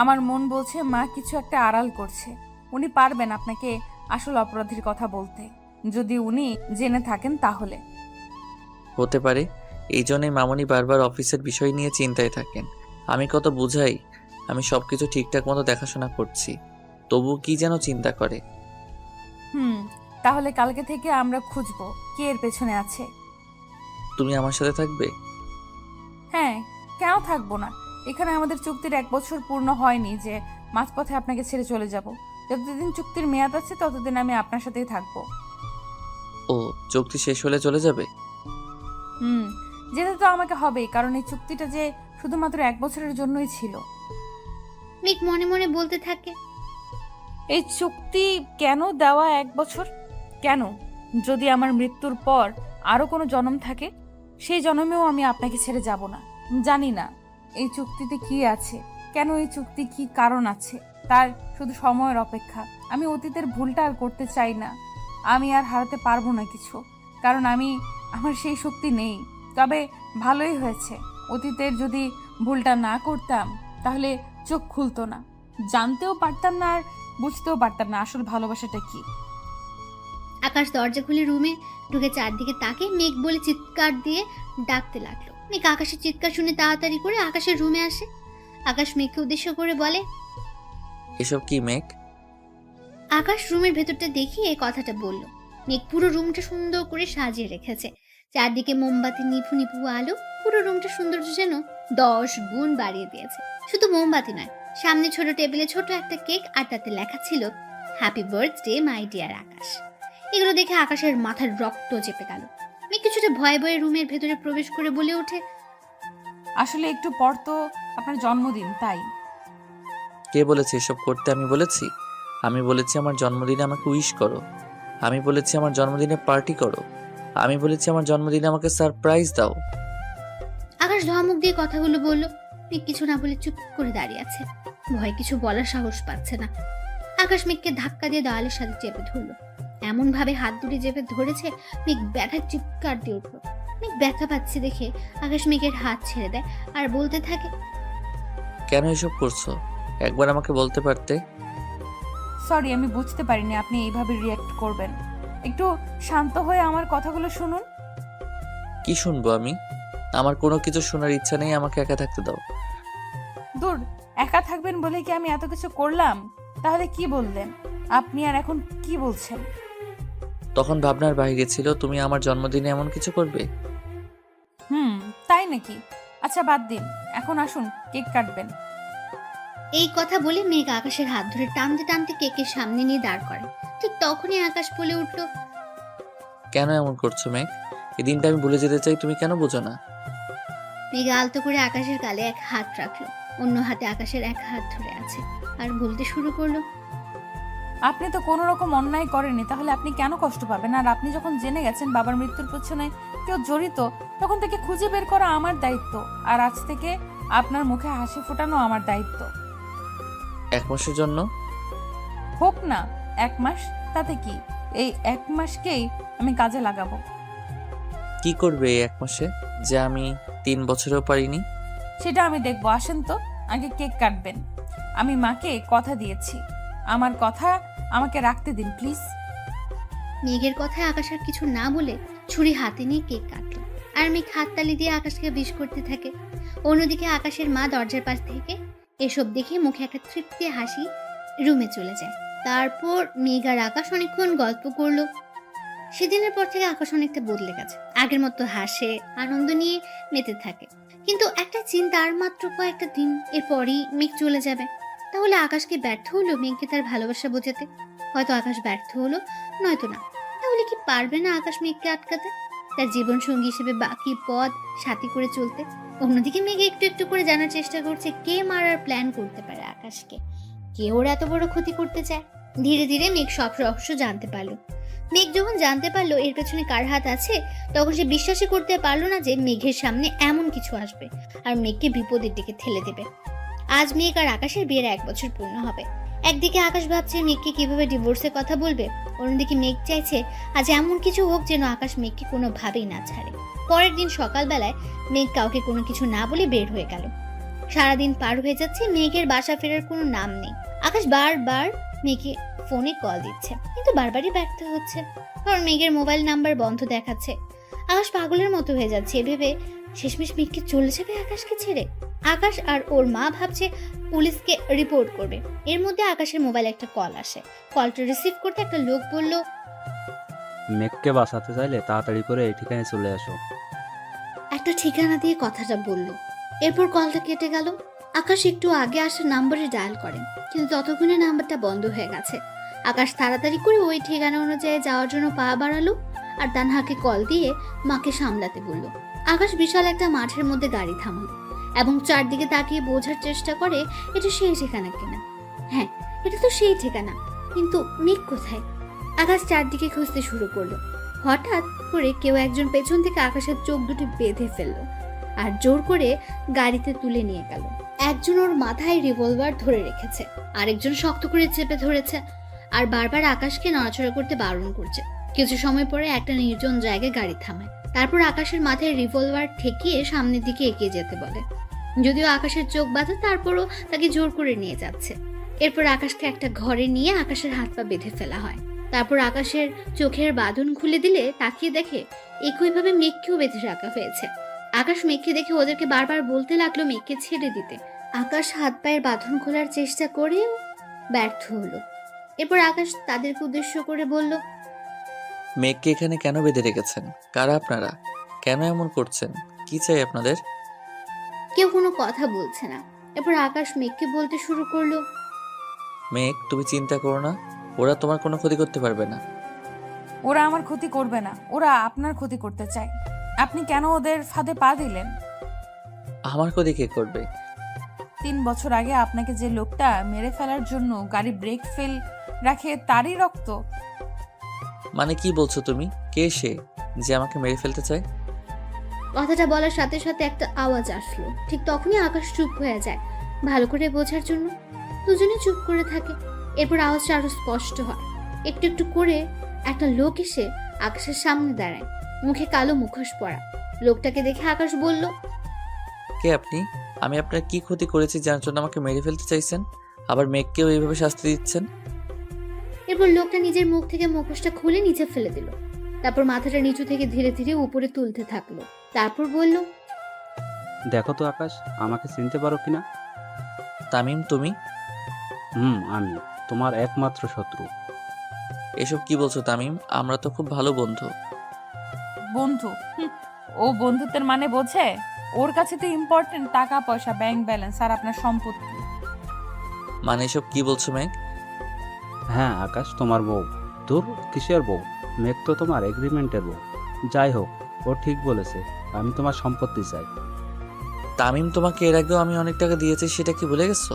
আমার মন বলছে মা কিছু একটা আড়াল করছে। উনি পারবেন আপনাকে আসল অপরাধীর কথা বলতে, যদি উনি জেনে থাকেন তাহলে। হতে পারে। এই জন্যই মামনি বারবার অফিসের বিষয় নিয়ে চিন্তায় থাকেন। আমি কত বুঝাই, আমি সবকিছু ঠিকঠাক মতো দেখাশোনা করছি, তবু কি যেন চিন্তা করে। তাহলে কালকে থেকে আমরা খুঁজবো কে এর পেছনে আছে। তুমি আমার সাথে থাকবে? হ্যাঁ, কেন থাকবো না? এখানে আমাদের চুক্তির 1 বছর পূর্ণ হয়নি যে মাঝপথে আপনাকে ছেড়ে চলে যাব। যতদিন চুক্তির মেয়াদ আছে ততদিন আমি আপনার সাথেই থাকবো। ও, চুক্তি শেষ হলে চলে যাবে? যেতে তো আমাকে হবেই, কারণ এই চুক্তিটা যে শুধুমাত্র 1 বছরের জন্যই ছিল। মেঘ মনে মনে বলতে থাকে, এই চুক্তি কেন দেওয়া 1 বছর? কেন? যদি আমার মৃত্যুর পর আরো কোনো জন্ম থাকে, সেই জন্মেও আমি আপনাকে ছেড়ে যাব না। জানি না এই চুক্তিতে কি আছে, কেন এই চুক্তি, কি কারণ আছে, তার শুধু সময়ের অপেক্ষা। আমি অতীতের ভুলটা আর করতে চাই না। আমি আর হারাতে পারবো না কিছু, কারণ আমার সেই শক্তি নেই। তবে ভালোই হয়েছে, অতীতের যদি ভুলটা না করতাম তাহলে চোখ খুলতো না, জানতেও পারতাম না আর বুঝতেও পারতাম না আসল ভালোবাসাটা কি। আকাশ দরজা খুলে রুমে ঢুকে চারদিকে তাকে মেঘ বলে চিৎকার দিয়ে ডাকতে লাগলো। মেঘ আকাশের চিৎকার শুনে তাড়াতাড়ি করে আকাশের রুমে আসে। আকাশ মেঘকে উদ্দেশ্য করে বলে, এসব কি মেঘ? আকাশ রুমের ভেতরটা দেখিয়ে এই কথাটা বলল। মেঘ পুরো রুমটা সুন্দর করে সাজিয়ে রেখেছে। চারদিকে মোমবাতি, নিভু নিভু আলো, পুরো রুমটা সৌন্দর্য যেন 10 গুণ বাড়িয়ে দিয়েছে। শুধু মোমবাতি নয়, সামনে ছোট টেবিলে ছোট একটা কেক, আর তাতে লেখা ছিল হ্যাপি বার্থডে মাই ডিয়ার আকাশ। এগুলো দেখে আকাশের মাথার রক্ত চেপে গেল। মেঘ কিছুটা ভয়ে ভয়ে রুমের ভেতরে প্রবেশ করে বলে ওঠে, আসলে একটু পর তো আপনার জন্মদিন, তাই। কে বলেছে এসব করতে? আমি বলেছি? আমি বলেছি আমার জন্মদিনে আমাকে উইশ করো। আমি বলেছি আমার জন্মদিনে পার্টি করো। আমি বলেছি আমার জন্মদিনে আমাকে সারপ্রাইজ দাও। আকাশ ধমক দিয়ে কথাগুলো বলল। মেঘ কিছু না বলে চুপ করে দাঁড়িয়ে আছে, ভয় কিছু বলার সাহস পাচ্ছে না। আকাশ মেঘকে ধাক্কা দিয়ে দেওয়ালের সাথে চেপে ধরলো। এমন ভাবে হাত দুটি চেপে ধরেছে, মেঘ ব্যথার চিৎকার দিয়ে উঠলো। মেঘ ব্যথা পাচ্ছে দেখে আকাশ মেঘের হাত ছেড়ে দেয় আর বলতে থাকে, কেন এসব করছো? একবার আমাকে বলতে পারতে। সরি, আমি বুঝতে পারিনি আপনি এইভাবে রিয়্যাক্ট করবেন। একটু শান্ত হয়ে আমার কথাগুলো শুনুন। কি শুনবো আমি? আমার কোনো কিছু শোনার ইচ্ছা নেই, আমাকে একা থাকতে দাও। দূর, একা থাকবেন বলে কি আমি এত কিছু করলাম? তাহলে কি বললেন আপনি, আর এখন কি বলছেন? তখন ভাবনার বাইরে ছিল তুমি আমার জন্মদিনে এমন কিছু করবে। তাই নাকি? আচ্ছা বাদ দিন, এখন আসুন কেক কাটবেন। এই কথা বলে মেঘ আকাশের হাত ধরে টানতে টানতে কেকের সামনে নিয়ে দাঁড় করে। ঠিক তখনই আকাশ বলে উঠল, কেন এমন করছো মেঘ? এই দিনটা আমি ভুলে যেতে চাই, তুমি কেন বোঝো না? মেঘ আলতো করে আকাশের গালে এক হাত রাখলো, অন্য হাতে আকাশের এক হাত ধরে আছে আর বলতে শুরু করলো, আপনি তো কোনো রকম অন্যায় করেননি, তাহলে আপনি কেন কষ্ট পাবেন? আর আপনি যখন জেনে গেছেন বাবার মৃত্যুর পেছনে কেউ জড়িত, তখন থেকে খুঁজে বের করা আমার দায়িত্ব, আর আজ থেকে আপনার মুখে হাসি ফোটানো আমার দায়িত্ব। 1 মাসের জন্য? হোক না 1 মাস, তাতে কি? এই 1 মাসকেই আমি কাজে লাগাবো। কি করবে এই 1 মাসে, যে আমি 3 বছরেও পারিনি? সেটা আমি দেখবো, আসেন তো, আগে কেক কাটবেন। আমি মাকে কথা দিয়েছি, আমার কথা আমাকে রাখতে দিন প্লিজ। মেঘের কথায় আকাশ আর কিছু না বলে ছুরি হাতে নিয়ে কেক কাটলো, আর মেঘ হাততালি দিয়ে আকাশকে বিশ করতে থাকে। অন্যদিকে আকাশের মা দরজার পাশ থেকে এসব দেখে মুখে একটা তৃপ্তি হাসি রুমে চলে যায়। তারপর মেঘ আর আকাশ অনেকক্ষণ গল্প করলো। সেদিনের পর থেকে আকাশ অনেকটা বদলে গেছে, আগের মতো হাসে, আনন্দ নিয়ে মেতে থাকে। কিন্তু একটা চিন্তা, আর মাত্র কয়েকটা দিন এরপরই মেঘ চলে যাবে। তাহলে আকাশকে ব্যর্থ হলো মেঘকে তার ভালোবাসা বোঝাতে? হয়তো আকাশ ব্যর্থ হলো, নয়তো না। তাহলে কি পারবে না আকাশ মেঘকে আটকাতে, তার জীবন সঙ্গী হিসেবে বাকি পথ সাথী করে চলতে? অন্যদিকে মেঘ একটু একটু করে জানার চেষ্টা করছে কে মারার প্ল্যান করতে পারে আকাশকে, কে ওর এত বড় ক্ষতি করতে চায়। ধীরে ধীরে মেঘ সব রহস্য জানতে পারলো। মেঘ যখন জানতে পারলো এর পেছনে কার হাত আছে, তখন সে বিশ্বাসই করতে পারলো না যে মেঘের সামনে এমন কিছু আসবে আর মেঘকে বিপদের দিকে ঠেলে দেবে। আজ মেঘ আর আকাশের বিয়ের 1 বছর পূর্ণ হবে। একদিকে আকাশ ভাবছে মেঘকে কিভাবে ডিভোর্সের কথা বলবে, অন্যদিকে মেঘ চাইছে আজ এমন কিছু হোক যেন আকাশ মেঘকে কোনোভাবেই না ছাড়ে। পরের দিন সকালবেলায় মেঘ কাউকে কোনো কিছু না বলে বের হয়ে গেল। সারাদিন পার হয়ে যাচ্ছে, মেঘের বাসা ফেরার কোনো নাম নেই। আকাশ বারবার মেঘকে ফোনে কল দিচ্ছে, কিন্তু বারবারই ব্যর্থ হচ্ছে, কারণ মেঘের মোবাইল নাম্বার বন্ধ দেখাচ্ছে। আকাশ পাগলের মতো হয়ে যাচ্ছে, ভেবে শেষমেশ মেঘকে চলে যাবে আকাশকে ছেড়ে। আকাশ আর ওর মা ভাবছে পুলিশকে রিপোর্ট করবে। এর মধ্যে আকাশের মোবাইলে একটা কল আসে। কলটা রিসিভ করতে একটা লোক বলল, মেঘকে বাঁচাতে চাইলে তাড়াতাড়ি করে এই ঠিকানায় চলে আসো। একটা ঠিকানা দিয়ে কথাটা বলল। এরপর কলটা কেটে গেল। আকাশ একটু আগে আসা নাম্বারে ডায়াল করেন, কিন্তু ততক্ষণে নাম্বারটা বন্ধ হয়ে গেছে। আকাশ তাড়াতাড়ি করে ওই ঠিকানা অনুযায়ী যাওয়ার জন্য পা বাড়ালো আর তানহাকে কল দিয়ে মাকে সামলাতে বলল। আকাশ বিশাল একটা মাঠের মধ্যে গাড়ি থামালো এবং চারদিকে তাকিয়ে বোঝার চেষ্টা করে এটা সেই ঠিকানা কিনা। হ্যাঁ, এটা তো সেই ঠিকানা, কিন্তু মেঘ কোথায়? আকাশ চারদিকে খুঁজতে শুরু করলো। হঠাৎ করে কেউ একজন পেছন থেকে আকাশের চোখ দুটি বেঁধে ফেললো আর জোর করে গাড়িতে তুলে নিয়ে গেল। একজন ওর মাথায় রিভলভার ধরে রেখেছে, আরেকজন শক্ত করে চেপে ধরেছে আর বারবার আকাশকে নড়াচড়া করতে বারণ করছে। কিছু সময় পরে একটা নির্জন জায়গায় গাড়ি থামায়। তারপর আকাশের মাথায় রিভলভার ঠেকিয়ে সামনের দিকে এগিয়ে যেতে বলে। যদিও আকাশের চোখ বাঁধা, তারপরও তাকে জোর করে নিয়ে যাচ্ছে। এরপর আকাশকে একটা ঘরে নিয়ে আকাশের হাত পা বেঁধে ফেলা হয়। তারপর আকাশের চোখের বাঁধন খুলে দিলে তাকিয়ে দেখে একইভাবে মেঘকেও বেঁধে রাখা হয়েছে। আকাশ মেঘকে দেখে ওদেরকে বারবার বলতে লাগলো মেঘকে ছেড়ে দিতে। আকাশ হাত পায়ের বাঁধন খোলার চেষ্টা করেও ব্যর্থ হলো। এরপর আকাশ তাদেরকে উদ্দেশ্য করে বলল, মেঘকে এখানে কেন বেঁধে রেখেছেন? কারা আপনারা? কেন এমন করছেন? কি চাই আপনাদের? কেউ কোনো কথা বলছে না। এরপর আকাশ মেঘকে বলতে শুরু করলো, মেঘ, তুমি চিন্তা করো না, ওরা তোমার কোনো ক্ষতি করতে পারবে না। ওরা আমার ক্ষতি করবে না, ওরা আপনার ক্ষতি করতে চায়। আপনি কেন ওদের ফাঁদে পা দিলেন? আমার ক্ষতি কে করবে? 3 বছর আগে আপনাকে যে লোকটা মেরে ফেলার জন্য গাড়ি ব্রেক ফেল রাখে, তারই রক্ত। মানে কি বলছো তুমি? কে সে যে আমাকে মেরে ফেলতে চায়? কথাটা বলার সাথে সাথে একটা আওয়াজ আসলো। ঠিক তখনই আকাশ চুপ হয়ে যায়, ভালো করে বোঝার জন্য। দুজনে চুপ করে থাকে। এরপর আওয়াজটা আরো স্পষ্ট হয়। একটু একটু করে একটা লোক এসে আকাশের সামনে দাঁড়ায়, মুখে কালো মুখোশ পরা। লোকটাকে দেখে আকাশ বলল, কে আপনি? আমি আপনার কি ক্ষতি করেছি যার জন্য আমাকে মেরে ফেলতে চাইছেন, আবার মেঘকেও এইভাবে শাস্তি দিচ্ছেন? এরপর লোকটা নিজের মুখ থেকে মুখোশটা খুলে নিচে ফেলে দিল। তারপর মাথাটা নিচু থেকে ধীরে ধীরে উপরে তুলতে থাকলো। তারপর বলল, দেখো তো আকাশ, আমাকে চিনতে পারো কিনা? তামিম তুমি? আমি তোমার একমাত্র শত্রু। এসব কি বলছো তামিম? আমরা তো খুব ভালো বন্ধু। বন্ধু? ও বন্ধুত্বের মানে বোঝে? ওর কাছে তো ইম্পর্টেন্ট টাকা পয়সা, ব্যাংক ব্যালেন্স আর আপনার সম্পত্তি। মানে এসব কি বলছো মেঘ? হ্যাঁ আকাশ, তোমার বউ। তোর কিসের বউ? মেঘ তো তোমার এগ্রিমেন্টের বউ। যাই হোক, ও ঠিক বলেছে, আমি তোমার সম্পত্তি চাই। তামিম, তোমাকে এর আগেও আমি অনেক টাকা দিয়েছি, সেটা কি ভুলে গেছো?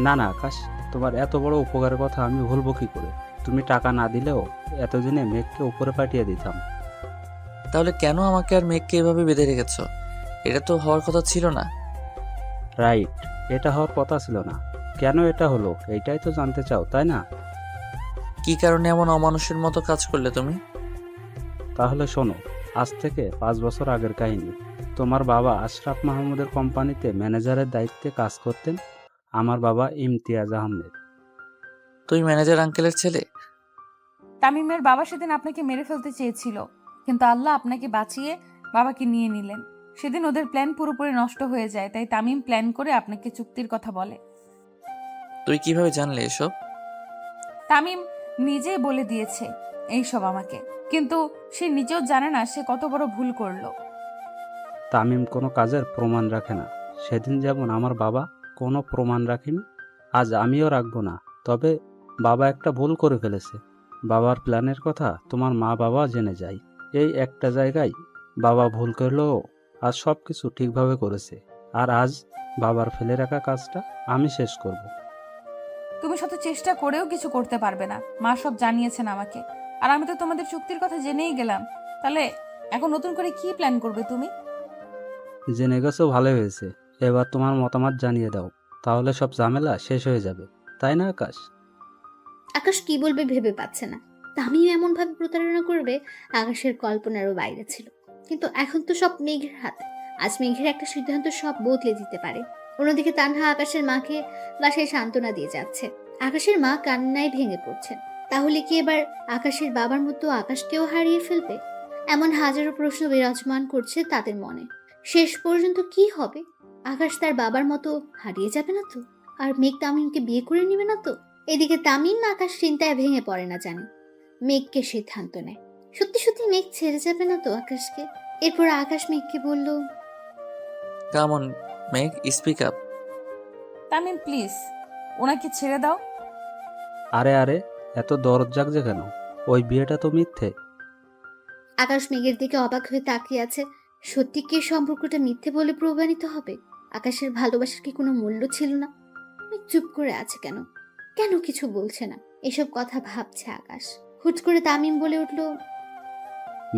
না না আকাশ, তোমার এত বড় উপকারের কথা আমি ভুলবো কি করে? তুমি টাকা না দিলেও এতদিনে মেঘকে উপরে পাঠিয়ে দিতাম। তাহলে কেন আমাকে আর মেঘকে এভাবে বেঁধে রেখেছো? এটা তো হওয়ার কথা ছিল না। রাইট, এটা হওয়ার কথা ছিল না। কেন এটা হলো এইটাই তো জানতে চাও, তাই না? কি কারণে এমন অমানুষের মতো কাজ করলে তুমি? তাহলে শোনো, আজ থেকে 5 বছর আগের কাহিনী। তোমার বাবা আশরাফ মাহমুদের কোম্পানিতে ম্যানেজারের দায়িত্বে কাজ করতেন। আমার বাবা ইমতিয়াজ আহমেদ। তুমি ম্যানেজার আঙ্কেলের ছেলে? তামিমের বাবা সেদিন আপনাকে মেরে ফেলতে চেয়েছিল, কিন্তু আল্লাহ আপনাকে বাঁচিয়ে বাবাকে নিয়ে নিলেন। সেদিন ওদের প্ল্যান পুরোপুরি নষ্ট হয়ে যায়, তাই তামিম প্ল্যান করে আপনাকে চুক্তির কথা বলে। তুই কিভাবে জানলে এসব? তামিম নিজেই বলে দিয়েছে এইসব আমাকে, কিন্তু সে নিজেও জানে না সে কত বড় ভুল করলো। তামিম কোনো কাজের প্রমাণ রাখে না। সেদিন যেমন আমার বাবা কোনো প্রমাণ রাখেনি, আজ আমিও রাখবো না। তবে বাবা একটা ভুল করে ফেলেছে। বাবার প্ল্যানের কথা তোমার মা বাবা জেনে যায়। এই একটা জায়গায় বাবা ভুল করলেও আজ সব কিছু ঠিকভাবে করেছে। আর আজ বাবার ফেলে রাখা কাজটা আমি শেষ করব। তুমি শত চেষ্টা করেও কিছু করতে পারবে না, মা সব জানিয়েছেন আমাকে। আর আমি তো তোমাদের চুক্তির কথা জেনেই গেলাম। তাহলে এখন নতুন করে কি প্ল্যান করবে তুমি? জেনে গেছো, ভালো হয়েছে। এবার তোমার মতামত জানিয়ে দাও, তাহলে সব ঝামেলা শেষ হয়ে যাবে, তাই না আকাশ? আকাশ কি বলবে ভেবে পাচ্ছে না। তামিম এমন ভাবে প্রতারণা করবে আকাশের কল্পনারও বাইরে ছিল। কিন্তু এখন তো সব মেঘের হাতে। আজ মেঘের একটা সিদ্ধান্ত সব বদলে দিতে পারে। অন্যদিকে তানহা আকাশের মাকে বাসায় সান্ত্বনা দিয়ে যাচ্ছে। আকাশের মা কান্নায় ভেঙে পড়ছেন। তাহলে কি এবার আকাশের বাবার মতো আকাশকেও হারিয়ে ফেলবে? এমন হাজারো প্রশ্ন বিরাজমান করছে তাদের মনে। শেষ পর্যন্ত কি হবে? আকাশ তার বাবার মতো হারিয়ে যাবে না তো? আর মেঘ তামিমকে বিয়ে করে নেবে না তো? এদিকে তামিম আকাশ চিন্তায় ভেঙে পড়ে না জানে। মেঘকে সিদ্ধান্ত নেয়। সত্যি সত্যি মেঘ ছেড়ে যাবে না তো আকাশকে? এরপর আকাশ মেঘকে বলল, কাম অন মেঘ, স্পিক আপ। তামিম প্লিজ, ওনাকে ছেড়ে দাও। আরে আরে, এত দরদ জাগছে কেন? ওই বিয়েটা তো মিথ্যে। আকাশ মেঘের দিকে অবাক হয়ে তাকিয়ে আছে। সত্যি কি সম্পর্কটা মিথ্যে বলে প্রমাণিত হবে? আকাশের ভালোবাসার কি কোনো মূল্য ছিল না? মেঘ চুপ করে আছে কেন? কেন কিছু বলছে না? এসব কথা ভাবছে আকাশ। হুট করে তামিম বলে উঠল,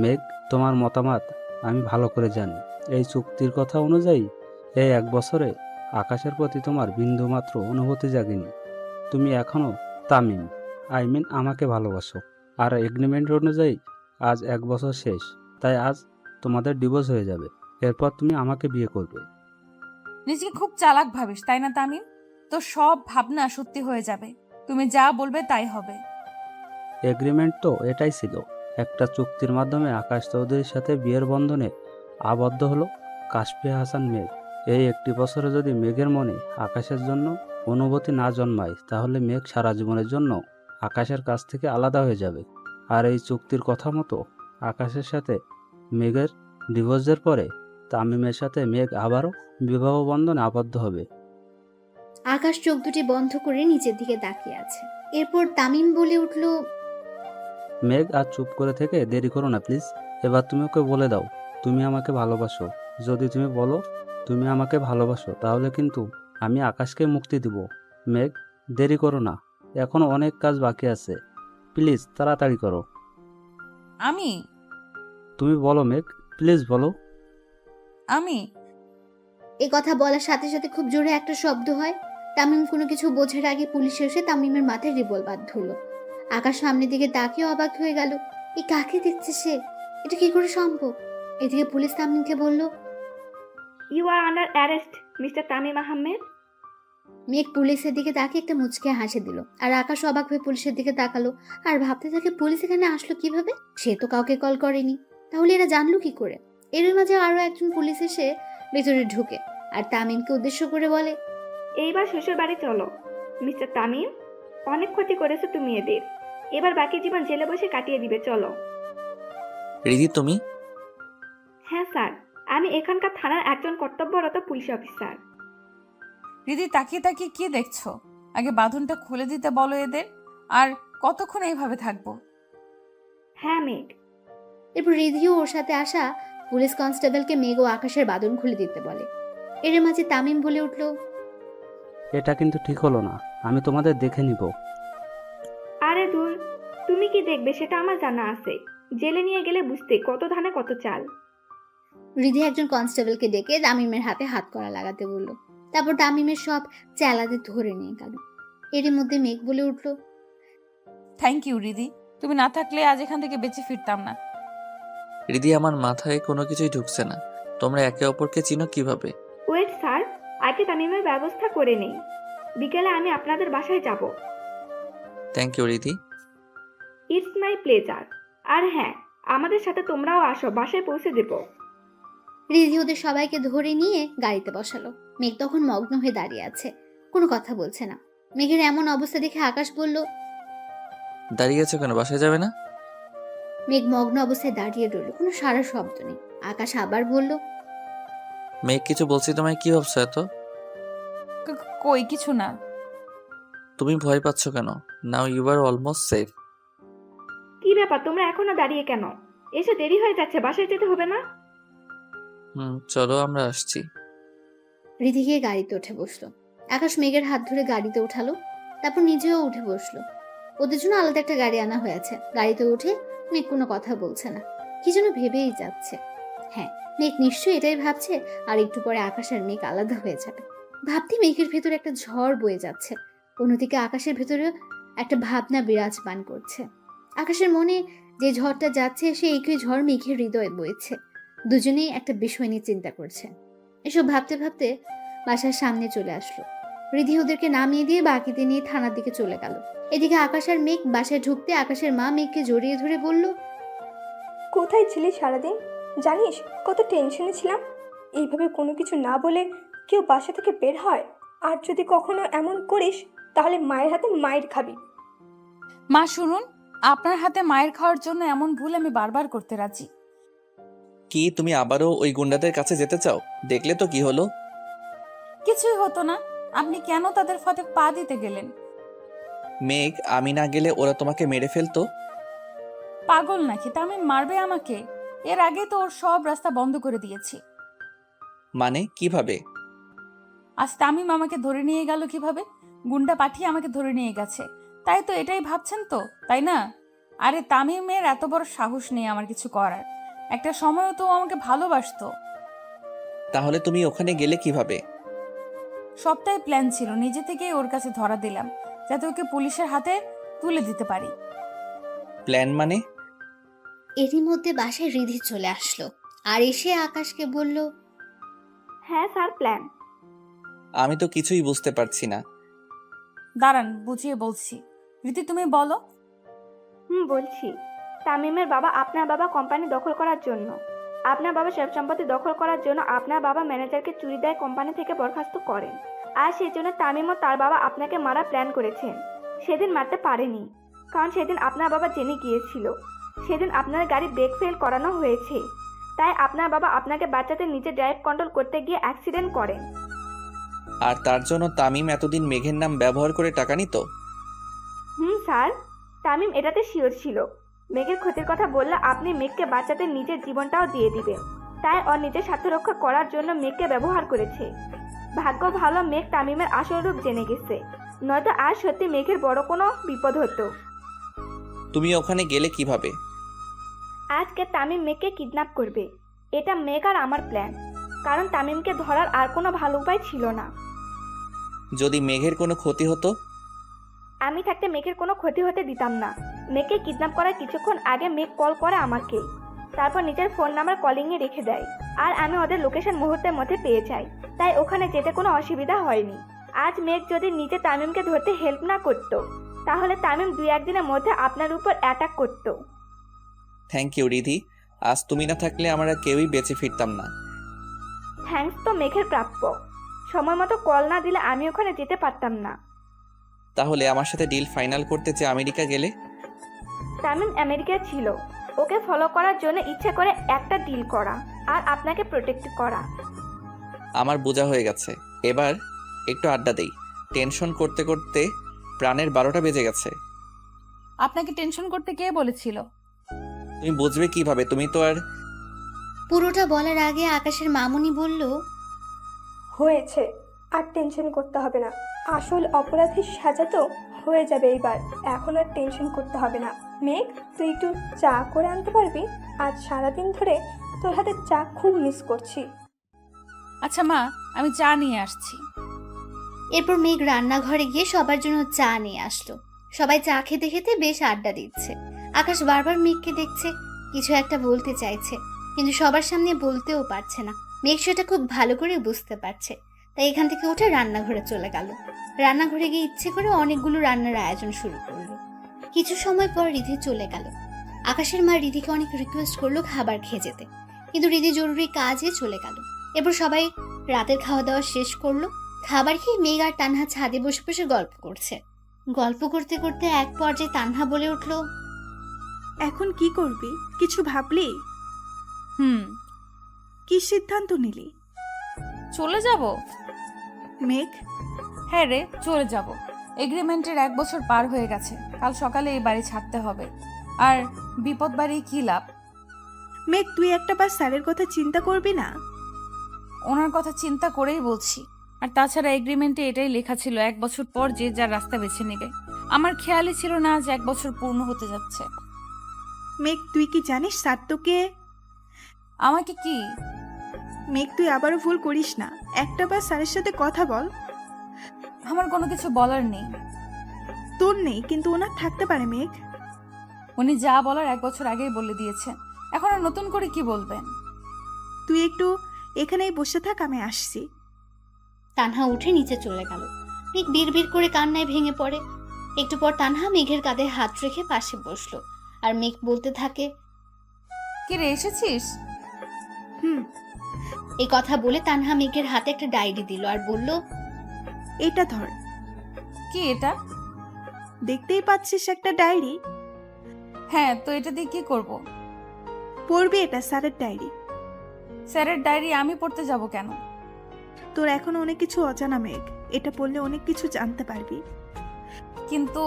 মেঘ, তোমার মতামত আমি ভালো করে জানি। এই চুক্তির কথা অনুযায়ী এই 1 বছরে আকাশের প্রতি তোমার বিন্দুমাত্র অনুভূতি জাগেনি। তুমি এখনো তামিম, আমাকে ভালোবাসো। আর এগ্রিমেন্ট অনুযায়ী আজ 1 বছর শেষ, তাই আজ তোমাদের ডিভোর্স হয়ে যাবে। এরপর তুমি আমাকে বিয়ে করবে। নিজেকে খুব চালাক ভাবিস, তাই না তামিম? তো সব ভাবনা সত্যি হয়ে যাবে। তুমি যা বলবে তাই হবে। এগ্রিমেন্ট তো এটাই ছিল। একটা চুক্তির মাধ্যমে আকাশ চৌধুরীর সাথে বিয়ের বন্ধনে আবদ্ধ হলো কাশফিয়া হাসান মেঘ। এই 1 বছরে যদি মেঘের মনে আকাশের জন্য অনুভূতি না জন্মায়, তাহলে মেঘ সারা জীবনের জন্য আকাশের কাছ থেকে আলাদা হয়ে যাবে। আর এই চুক্তির কথা মতো আকাশের সাথে মেঘের ডিভোর্সের পরে তামিমের সাথে মেঘ আবারও বিবাহ বন্ধনে আবদ্ধ হবে। আকাশ চোখ দুটি বন্ধ করে নিচের দিকে তাকিয়ে আছে। এরপর তামিম বলে উঠল, মেঘ, আর চুপ করে থেকে দেরি করো না প্লিজ। এবার তুমি ওকে বলে দাও তুমি আমাকে ভালোবাসো। যদি তুমি বলো তুমি আমাকে ভালোবাসো, তাহলে কিন্তু আমি আকাশকে মুক্তি দিব। মেঘ, দেরি করো না, এখনো অনেক কাজ বাকি আছে। প্লিজ তাড়াতাড়ি করো। আমি তুমি বলো মেঘ, প্লিজ বলো। আমি এ কথা বলার সাথে সাথে খুব জোরে একটা শব্দ হয়। তামিম কোনো কিছু বোঝার আগে পুলিশ এসে তামিমের মাথায় রিভলভার ধরল। আকাশ সামনের দিকে তাকিয়ে অবাক হয়ে গেল। এই কাকে দেখছে সে? এটা কি করে সম্ভব? এদিকে পুলিশ তামিমকে বলল, you are under arrest mister Tamim Ahmed. Megh পুলিশের দিকে তাকিয়ে একটা মুচকে হাসি দিল, আর আকাশ অবাক হয়ে পুলিশের দিকে তাকালো আর ভাবতে থাকে পুলিশ এখানে আসলো কিভাবে। সে তো কাউকে কল করেনি, তাহলে এরা জানলো কি করে? এর মাঝে আরো একজন পুলিশ এসে ভেতরে ঢুকে আর তামিমকে উদ্দেশ্য করে বলে, এইবার শ্বশুর বাড়ি চলো। মিস্টার তামিম, অনেক ক্ষতি করেছো তুমি এদের, এবার বাকি জীবন জেলে বসে কাটিয়ে দিবে, চলো। রিধি তুমি? হ্যাঁ স্যার, আমি এখানকার থানার একজন কর্তব্যরত পুলিশ অফিসার। রিদি তাকিয়ে তাকিয়ে কি দেখছো? আগে বাঁধনটা খুলে দিতে বলো এদের। আর কতক্ষণ এইভাবে থাকবো? হ্যাঁ মেঘ। এরপর রিধিও ওর সাথে আসা পুলিশ কনস্টেবলকে মেঘ ও আকাশের বাঁধন খুলে দিতে বলে। এর মাঝে তামিম বলে উঠল, এটা কিন্তু ঠিক হলো না, আমি তোমাদের দেখে নিব। আরে দূর, তুমি কি দেখবে সেটা আমার জানা আছে। জেলে নিয়ে গেলে বুঝতে কত ধানে কত চাল। রিধি একজন কনস্টেবলকে ডেকে তামিমের হাতে হাত করা লাগাতে বলল। তারপর তামিমের সব চেলাদের ধরে নিয়ে গেল। এরই মধ্যে মেঘ বলে উঠল, থ্যাংক ইউ রিদি, তুমি না থাকলে আজ এখান থেকে বেঁচে ফিরতাম না। রিধি আমার মাথায় কোনো কিছুই ঢুকছে না। তোমরা একে অপরকে চিনো কিভাবে? ওয়েট স্যার, আগে তামিমের ব্যবস্থা করে নেই, বিকেলে আমি আপনাদের বাসায় যাব। Thank you Ridhi. It's my pleasure. আর হ্যাঁ, আমাদের সাথে তোমরাও আসো, বাসায় পৌঁছে দেবো। রিধি ওদের সবাইকে ধরে নিয়ে গাড়িতে বসালো। মেঘ তখন মগ্ন হয়ে দাঁড়িয়ে আছে, কোনো কথা বলছে না। মেঘের এমন অবস্থা দেখে আকাশ বলল, দাঁড়িয়ে আছো কেন, বাসায় যাবে না? মেঘ মগ্ন অবস্থায় দাঁড়িয়ে রইল, কোনো সারা শব্দ নেই। আকাশ আবার বলল, মেঘ কিছু বলছি তোমায়, কি ভাবছো এত? কই কিছু না। তুমি ভয় পাচ্ছ কেন? Now you are almost safe. কি ব্যাপার, তোমরা এখনো দাঁড়িয়ে কেন? এসে দেরি হয়ে যাচ্ছে, বাসায় যেতে হবে না? চলো আমরা আসছি। রিধি গিয়ে গাড়িতে উঠে বসলো। আকাশ মেঘের হাত ধরে গাড়িতে উঠালো, তারপর নিজেও উঠে বসলো। ওদের জন্য আলাদা একটা গাড়ি আনা হয়েছে। গাড়িতে উঠে মেঘ কোনো কথা বলছে না, কি যেন ভেবেই যাচ্ছে। হ্যাঁ, মেঘ নিশ্চয়ই এটাই ভাবছে, আর একটু পরে আকাশ আর মেঘ আলাদা হয়ে যাবে। ভাবতে মেঘের ভেতরে একটা ঝড় বয়ে যাচ্ছে, অন্যদিকে আকাশের ভেতরে একটা ভাবনা বিরাজমান করছে। আকাশের মনে যে ঝড়টা যাচ্ছে, সে একই ঝড় মেঘের হৃদয়ে বইছে। দুজনেই একটা বিষয় নিয়ে চিন্তা করছে। এসব ভাবতে ভাবতে বাসার সামনে চলে আসলো। রিধি ওদেরকে নামিয়ে দিয়ে বাকিতে নিয়ে থানার দিকে চলে গেল। এদিকে আকাশ আর মেঘ বাসায় ঢুকতে আকাশের মা মেঘকে জড়িয়ে ধরে বলল, কোথায় ছিলি সারাদিন? জানিস কত টেনশনে ছিলাম। এইভাবে কোনো কিছু না বলে কেউ বাসা থেকে বের হয়? আর যদি কখনো এমন করিস তাহলে মায়ের হাতে মায়ের খাবি। মা শুনুন, আপনার হাতে মায়ের খাওয়ার জন্য এমন ভুল আমি বারবার করতে রাজি। কি তুমি আবারও ওই গুন্ডাদের কাছে যেতে চাও? দেখলে তো কি হলো। কিছুই হতো না, আপনি কেন তাদের ফাঁদে পা দিতে গেলেন? মেঘ, আমি না গেলে ওরা তোমাকে মেরে ফেলতো। পাগল নাকি? তামিম মারবে আমাকে? এর আগে তো ওর সব রাস্তা বন্ধ করে দিয়েছি। মানে কিভাবে? আজ তামিম আমাকে ধরে নিয়ে গেল কিভাবে? গুন্ডা পাঠিয়ে আমাকে ধরে নিয়ে গেছে, তাই তো এটাই ভাবছেন তো, তাই না? আরে তামিমের এত বড় সাহস নেই আমার কিছু করার। একটা সময়ও তো ও আমাকে ভালোবাসতো। তাহলে তুমি ওখানে গেলে কিভাবে? সবটাই প্ল্যান ছিল, নিজে থেকেই ওর কাছে ধরা দিলাম যাতে ওকে পুলিশের হাতে তুলে দিতে পারি। প্ল্যান মানে? এরই মধ্যে বাসায় রিধি চলে আসলো আর এসে আকাশকে বলল, হ্যাঁ স্যার, প্ল্যান। আমি তো কিছুই বুঝতে পারছি না। দাঁড়ান, বুঝিয়ে বলছি। রীতি তুমি বলো। বলছি। তামিমের বাবা আপনার বাবা কোম্পানি দখল করার জন্য, আপনার বাবা সব সম্পত্তি দখল করার জন্য আপনার বাবা ম্যানেজারকে চুরি দেয় কোম্পানি থেকে বরখাস্ত করেন। আর সেই জন্য তামিম ও তার বাবা আপনাকে মারার প্ল্যান করেছেন। সেদিন মারতে পারেনি, কারণ সেদিন আপনার বাবা জেনে গিয়েছিল সেদিন আপনার গাড়ি ব্রেক ফেল করানো হয়েছে। তাই আপনার বাবা আপনাকে বাঁচাতে নিচে ড্রাইভ কন্ট্রোল করতে গিয়ে অ্যাক্সিডেন্ট করেন। আর তার জন্য তামিম এতদিন মেঘের নাম ব্যবহার করে টাকা নিত? স্যার, তামিম এটাতে শিওর ছিল মেঘের ক্ষতির কথা বললে আপনি মেঘকে বাঁচাতে নিজের জীবনটাও দিয়ে দিবেন। তাই ওর নিজের স্বার্থ রক্ষা করার জন্য মেঘকে ব্যবহার করেছে। ভাগ্য ভালো মেঘ তামিমের আসল রূপ জেনে গেছে, নয়তো আর সত্যি মেঘের বড় কোনো বিপদ হতো। তুমি ওখানে গেলে কিভাবে? আজকে তামিম মেঘকে কিডন্যাপ করবে, এটা মেঘ আর আমার প্ল্যান। কারণ তামিমকে ধরার আর কোনো ভালো উপায় ছিল না। যদি মেঘের কোনো ক্ষতি হতো? আমি থাকতে মেঘের কোনো ক্ষতি হতে দিতাম না। মেঘকে কিডন্যাপ করার কিছুক্ষণ আগে মেঘ কল করে আমাকে, তারপর নিজের ফোন নাম্বার কলিংয়ে রেখে দেয়। আর আমি ওদের লোকেশন মুহূর্তের মধ্যে পেয়ে যাই, তাই ওখানে যেতে কোনো অসুবিধা হয়নি। আজ মেঘ যদি নিজে তামিমকে ধরতে হেল্প না করতো তাহলে তামিম 2-1 দিনের মধ্যে আপনার উপর অ্যাটাক করতো। থ্যাংক ইউ রিধি, আজ তুমি না থাকলে আমরা কেউই বেঁচে ফিরতাম না। থ্যাঙ্কস তো মেঘের প্রাপ্য। সময় মতো কল না দিলে আমি ওখানে যেতে পারতাম না। তাহলে আমার সাথে ডিল ফাইনাল করতে যে আমেরিকা গেলে? তামিম আমেরিকায় ছিল, ওকে ফলো করার জন্য ইচ্ছে করে একটা ডিল করা আর আপনাকে প্রোটেক্ট করা। আমার বোঝা হয়ে গেছে, এবার একটু আড্ডা দেই। টেনশন করতে করতে প্রাণের 12টা বেজে গেছে। আপনাকে টেনশন করতে কে বলেছিল? তুমি বুঝবে কিভাবে? তুমি তো আর পুরোটা বলার আগে আকাশের মামুনি বলল, হয়েছে, আর টেনশন করতে হবে না। আসল অপরাধীর সাজা তো হয়ে যাবে এইবার, এখন আর টেনশন করতে হবে না। মেঘ, তুই একটু চা করে আনতে পারবি? আজ সারাদিন ধরে তোর হাতে চা খুব মিস করছি। আচ্ছা মা, আমি চা নিয়ে আসছি। এরপর মেঘ রান্নাঘরে গিয়ে সবার জন্য চা নিয়ে আসলো। সবাই চা খেতে খেতে বেশ আড্ডা দিচ্ছে। আকাশ বারবার মেঘকে দেখছে, কিছু একটা বলতে চাইছে, কিন্তু সবার সামনে বলতেও পারছে না। মেঘ সেটা খুব ভালো করে বুঝতে পারছে, তাই এখান থেকে উঠে রান্নাঘরে চলে গেল। রান্নাঘরে গিয়ে ইচ্ছে করে অনেকগুলো রান্নার আয়োজন শুরু করলো। কিছু সময় পর রিধি চলে গেল। আকাশের মা রিধিকে অনেক রিকোয়েস্ট করলো খাবার খেয়ে যেতে, কিন্তু রিধি জরুরি কাজে চলে গেল। এরপর সবাই রাতের খাওয়া দাওয়া শেষ করলো। খাবার খেয়ে মেঘ আর তানহা ছাদে বসে বসে গল্প করছে। গল্প করতে করতে এক পর্যায়ে তানহা বলে উঠল, এখন কি করবি? কিছু ভাবলি? কি সিদ্ধান্ত নিলি? চলে যাব। মেঘ, হ্যাঁ রে, চলে যাব। এগ্রিমেন্টের 1 বছর পার হয়ে গেছে। কাল সকালে এই বাড়ি ছাড়তে হবে। আর বিপদ বাড়ি কি লাভ? মেঘ, তুই একটা বার স্যারের কথা চিন্তা করবি না? ওনার কথা চিন্তা করেই বলছি। আর তাছাড়া এগ্রিমেন্টে এটাই লেখা ছিল 1 বছর পর যে যার রাস্তা বেছে নেবে। আমার খেয়ালই ছিল না আজ 1 বছর পূর্ণ হতে যাচ্ছে। মেঘ, তুই কি জানিস স্যার তোকে? আমাকে কি? মেঘ, তুই আবারও ভুল করিস না। একটা বার স্যারের সাথে কথা বল। আমার কোনো কিছু বলার নেই। তোর নেই, কিন্তু ওনার থাকতে পারে মেঘ। উনি যা বলার 1 বছর আগেই বলে দিয়েছেন, এখন আর নতুন করে কি বলবেন? তুই একটু এখানেই বসে থাক, আমি আসছি। তানহা উঠে নিচে চলে গেল। মেঘ বিড়বিড় করে কান্নায় ভেঙে পড়ে। একটু পর তানহা মেঘের কাঁধে হাত রেখে পাশে বসলো, আর মেঘ বলতে থাকে, কি রে, এসেছিস? এই কথা বলে তানহা মেঘের হাতে একটা ডায়েরি দিল আর বলল, এটা ধর। কি এটা? দেখতেই পাচ্ছিস একটা ডায়েরি। হ্যাঁ, তো এটা দিয়ে কি করব? পড়বি, এটা স্যারের ডায়েরি। স্যারের ডায়েরি আমি পড়তে যাব কেন? তোর এখনো অনেক কিছু অজানা মেঘ, এটা পড়লে অনেক কিছু জানতে পারবি। কিন্তু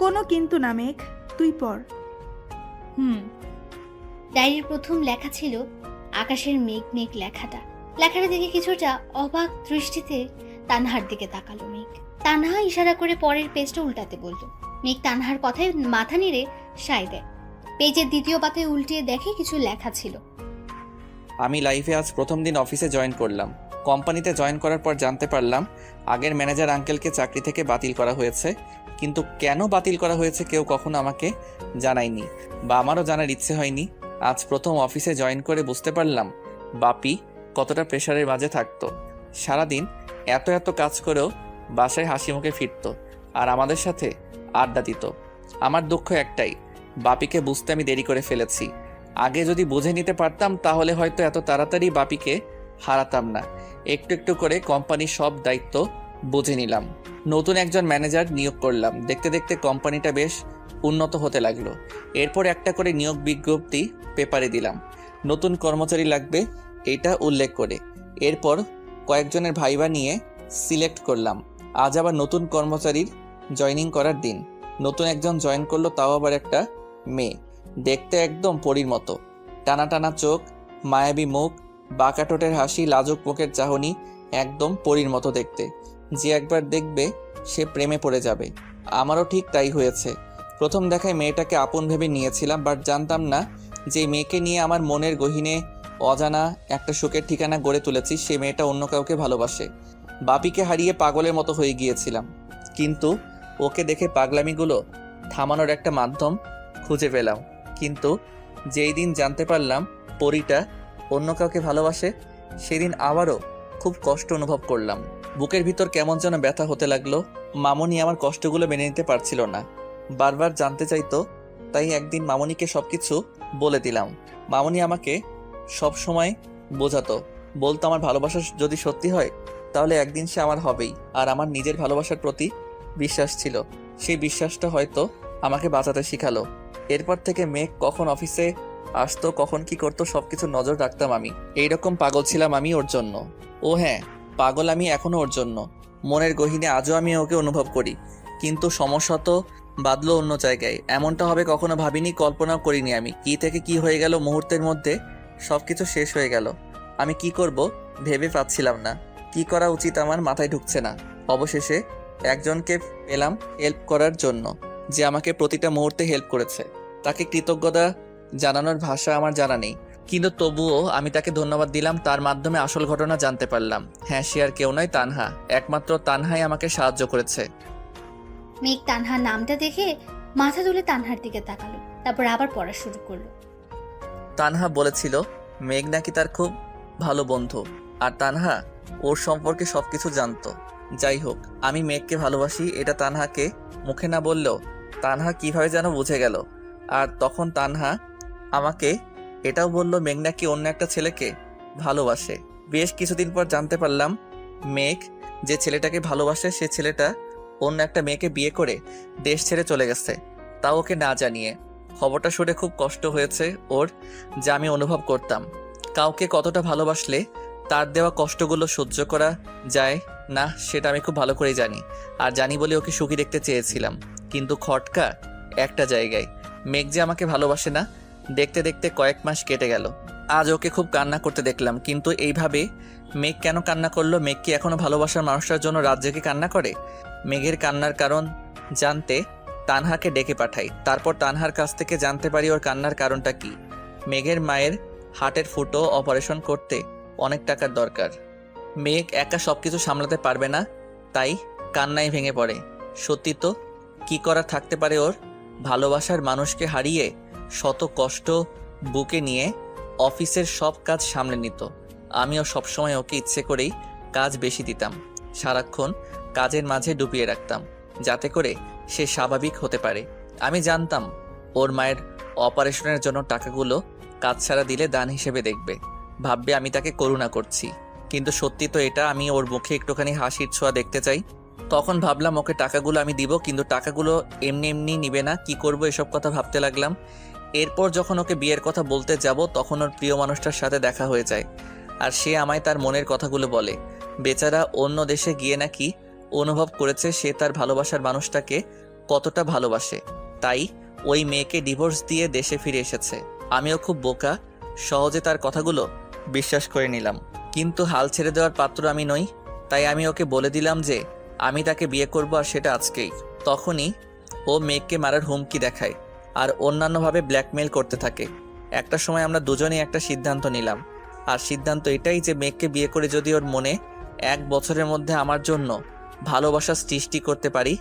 কোনো কিন্তু না মেঘ, তুই পড়। ডায়েরির প্রথম লেখা ছিল আকাশের মেঘ মেঘ। লেখাটা দেখে কিছুটা অবাক দৃষ্টিতে তানহার দিকে তাকালো মেঘ। তানহা ইশারা করে পরের পেজটা উল্টাতে বলল। মেঘ তানহার কথায় মাথা নেড়ে সায় দেয়। পেজের দ্বিতীয় পাতায় উল্টিয়ে দেখে কিছু লেখা ছিল, আমি লাইফে আজ প্রথম দিন অফিসে জয়েন করলাম। কোম্পানিতে জয়েন করার পর জানতে পারলাম আগের ম্যানেজার আঙ্কেলকে চাকরি থেকে বাতিল করা হয়েছে, কিন্তু কেন বাতিল করা হয়েছে কেউ কখনো আমাকে জানায়নি বা আমারও জানার ইচ্ছে হয়নি। আজ প্রথম অফিসে জয়েন করে বুঝতে পারলাম বাপি কতটা প্রেশারের মাঝে থাকতো। সারাদিন এত এত কাজ করেও বাসায় হাসি মুখে ফিরতো আর আমাদের সাথে আড্ডা দিত। আমার দুঃখ একটাই, বাপিকে বুঝতে আমি দেরি করে ফেলেছি। আগে যদি বুঝে নিতে পারতাম তাহলে হয়তো এত তাড়াতাড়ি বাপিকে হারাতাম না। একটু একটু করে কোম্পানির সব দায়িত্ব বুঝে নিলাম। নতুন একজন ম্যানেজার নিয়োগ করলাম। দেখতে দেখতে কোম্পানিটা বেশ উন্নত হতে লাগলো। এরপর একটা করে নিয়োগ বিজ্ঞপ্তি পেপারে দিলাম, নতুন কর্মচারী লাগবে এটা উল্লেখ করে। এরপর কয়েকজনের ভাইবা নিয়ে সিলেক্ট করলাম। আজ আবার নতুন কর্মচারীর জয়েনিং করার দিন। নতুন একজন জয়েন করলো, তাও আবার একটা মেয়ে। দেখতে একদম পরীর মতো, টানা টানা চোখ, মায়াবী মুখ, বাঁকা ঠোঁটের হাসি, লাজুক মুখের চাহনি, একদম পরীর মতো দেখতে। যে একবার দেখবে সে প্রেমে পড়ে যাবে। আমারও ঠিক তাই হয়েছে। প্রথম দেখায় মেয়েটাকে আপন ভেবে নিয়েছিলাম, বাট জানতাম না যে মেয়েকে নিয়ে আমার মনের গহীনে অজানা একটা সুখের ঠিকানা গড়ে তুলেছি, সে মেয়েটা অন্য কাউকে ভালোবাসে। বাপিকে হারিয়ে পাগলের মতো হয়ে গিয়েছিলাম, কিন্তু ওকে দেখে পাগলামিগুলো থামানোর একটা মাধ্যম খুঁজে পেলাম। কিন্তু যেই দিন জানতে পারলাম পরীটা অন্য কাউকে ভালোবাসে, সেদিন আবারও খুব কষ্ট অনুভব করলাম। বুকের ভিতর কেমন যেন ব্যথা হতে লাগলো। মামনি আমার কষ্টগুলো মেনে নিতে পারছিল না, বারবার জানতে চাইতো। তাই একদিন মামনিকে সবকিছু বলে দিলাম। মামনি আমাকে সব সময় বোঝাতো, বলতো আমার ভালোবাসা যদি সত্যি হয় তাহলে একদিন সে আমার হবেই। আর আমার নিজের ভালোবাসার প্রতি বিশ্বাস ছিল, সেই বিশ্বাসটা হয়তো আমাকে বাঁচাতে শিখালো। এরপর থেকে মেঘ কখন অফিসে আসতো, কখন কি করতো, সবকিছু নজর রাখতাম আমি। এইরকম পাগল ছিলাম আমি ওর জন্য। ও হ্যাঁ, পাগল আমি এখনো ওর জন্য। মনের গহীনে আজও আমি ওকে অনুভব করি, কিন্তু সমস্যা তো বাদলো অন্য জায়গায়। এমনটা হবে কখনো ভাবিনি, কল্পনাও করিনি আমি। কি থেকে কি হয়ে গেল, মুহূর্তের মধ্যে সবকিছু শেষ হয়ে গেল। আমি কি করব ভেবে পাচ্ছিলাম না, কি করা উচিত আমার মাথায় ঢুকছে না। অবশেষে একজনকে পেলাম হেল্প করার জন্য, যে আমাকে প্রতিটা মুহূর্তে হেল্প করেছে। তাকে কৃতজ্ঞতা জানানোর ভাষা আমার জানা নেই, কিন্তু তবুও আমি তাকে ধন্যবাদ দিলাম। তার মাধ্যমে আসল ঘটনা জানতে পারলাম। হ্যাঁ, সে আর কেউ নয়, তানহা। একমাত্র তানহাই আমাকে সাহায্য করেছে। মেঘ তানহার নামটা দেখে মাথা তুলে তানহার দিকে তাকালো, তারপর আবার পড়া শুরু করলো। তানহা বলেছিল মেঘ নাকি তার খুব ভালো বন্ধু, আর তানহা ওর সম্পর্কে সবকিছু জানতো। যাই হোক, আমি মেঘকে ভালোবাসি এটা তানহাকে মুখে না বললেও তানহা কিভাবে যেন বুঝে গেল। আর তখন তানহা আমাকে এটাও বলল মেঘ নাকি অন্য একটা ছেলেকে ভালোবাসে। বেশ কিছুদিন পর জানতে পারলাম মেঘ যে ছেলেটাকে ভালোবাসে সে ছেলেটা অন্য একটা মেয়েকে বিয়ে করে দেশ ছেড়ে চলে গেছে, তাও ওকে না জানিয়ে। খবরটা শুনে খুব কষ্ট হয়েছে ওর, যা আমি অনুভব করতাম। কাউকে কতটা ভালোবাসলে তার দেওয়া কষ্টগুলো সহ্য করা যায় না সেটা আমি খুব ভালো করেই জানি। আর জানি বলে ওকে সুখী দেখতে চেয়েছিলাম, কিন্তু খটকা একটা জায়গায়, মেঘ যে আমাকে ভালোবাসে না। দেখতে দেখতে কয়েক মাস কেটে গেল। আজ ওকে খুব কান্না করতে দেখলাম, কিন্তু এইভাবে মেঘ কেন কান্না করলো? মেঘ কি এখনো ভালোবাসার মানুষটার জন্য রাত জেগে কান্না করে? মেঘের কান্নার কারণ জানতে তানহাকে ডেকে পাঠাই। তারপর তানহার কাছ থেকে জানতে পারি ওর কান্নার কারণটা কি। মেঘের মায়ের হার্টের ফুটো অপারেশন করতে অনেক টাকার দরকার। মেঘ একা সবকিছু সামলাতে পারবে না, তাই কান্নায় ভেঙে পড়ে। সত্যি তো, কি করার থাকতে পারে ওর? ভালোবাসার মানুষকে হারিয়ে শত কষ্ট বুকে নিয়ে অফিসের সব কাজ সামলে নিত। আমিও সবসময় ওকে ইচ্ছে করেই কাজ বেশি দিতাম, সারাক্ষণ কাজের মাঝে ডুবিয়ে রাখতাম, যাতে করে সে স্বাভাবিক হতে পারে। আমি জানতাম ওর মায়ের অপারেশনের জন্য টাকাগুলো কাজ ছাড়া দিলে দান হিসেবে দেখবে, ভাববে আমি তাকে করুণা করছি। কিন্তু সত্যি তো এটা, আমি ওর মুখে একটুখানি হাসির ছোঁয়া দেখতে চাই। তখন ভাবলাম ওকে টাকাগুলো আমি দিব, কিন্তু টাকাগুলো এমনি এমনি নিবে না। কি করব এসব কথা ভাবতে লাগলাম। এরপর যখন ওকে বিয়ের কথা বলতে যাব তখন ওর প্রিয় মানুষটার সাথে দেখা হয়ে যায়, আর সে আমায় তার মনের কথাগুলো বলে। বেচারা অন্য দেশে গিয়ে নাকি অনুভব করেছে সে তার ভালোবাসার মানুষটাকে কতটা ভালোবাসে, তাই ওই মেয়েকে ডিভোর্স দিয়ে দেশে ফিরে এসেছে। আমিও খুব বোকা, সহজে তার কথাগুলো বিশ্বাস করে নিলাম। কিন্তু হাল ছেড়ে দেওয়ার পাত্র আমি নই, তাই আমি ওকে বলে দিলাম যে আমি তাকে বিয়ে করব, আর সেটা আজকেই। তখনই ও মেঘকে মারার হুমকি দেখায় আর অন্যান্যভাবে ব্ল্যাকমেল করতে থাকে। একটা সময় আমরা দুজনেই একটা সিদ্ধান্ত নিলাম, আর সিদ্ধান্ত এটাই যে মেঘকে বিয়ে করে যদি ওর মনে 1 বছরের মধ্যে আমার জন্য ভালোবাসা সৃষ্টি করতে পারি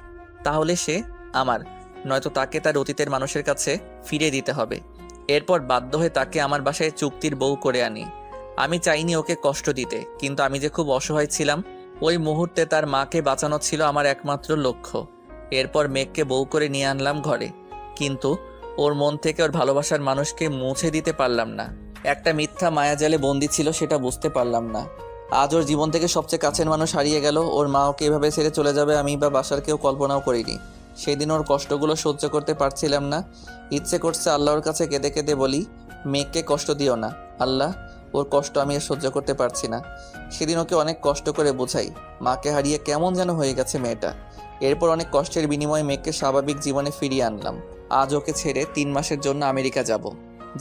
তাহলে সে আমার, নয়তো তাকে তার অতীতের মানুষের কাছে ফিরে দিতে হবে। এরপর বাধ্য হয়ে তাকে আমার বাসায় চুক্তির বউ করে আনি। আমি চাইনি ওকে কষ্ট দিতে, কিন্তু আমি যে খুব অসহায় ছিলাম ওই মুহূর্তে তার মাকে বাঁচানো ছিল আমার একমাত্র লক্ষ্য। এরপর মেঘকে বউ করে নিয়ে আনলাম ঘরে, কিন্তু ওর মন থেকে ওর ভালোবাসার মানুষকে মুছে দিতে পারলাম না। একটা মিথ্যা মায়াজালে বন্দি ছিল, সেটা বুঝতে পারলাম না। আজ ওর জীবন থেকে সবচেয়ে কাছের মানুষ হারিয়ে গেল। ওর মা ওকে এভাবে ছেড়ে চলে যাবে আমি বা বাসার কেউ কল্পনাও করিনি। সেদিন ওর কষ্টগুলো সহ্য করতে পারছিলাম না। ইচ্ছে করছে আল্লাহর কাছে কেঁদে কেঁদে বলি, মেঘকে কষ্ট দিও না আল্লাহ, ওর কষ্ট আমি আর সহ্য করতে পারছি না। সেদিন ওকে অনেক কষ্ট করে বোঝাই, মাকে হারিয়ে কেমন যেন হয়ে গেছে মেয়েটা। এরপর অনেক কষ্টের বিনিময়ে মেঘকে স্বাভাবিক জীবনে ফিরিয়ে আনলাম। আজ ওকে ছেড়ে 3 মাসের জন্য আমেরিকা যাব।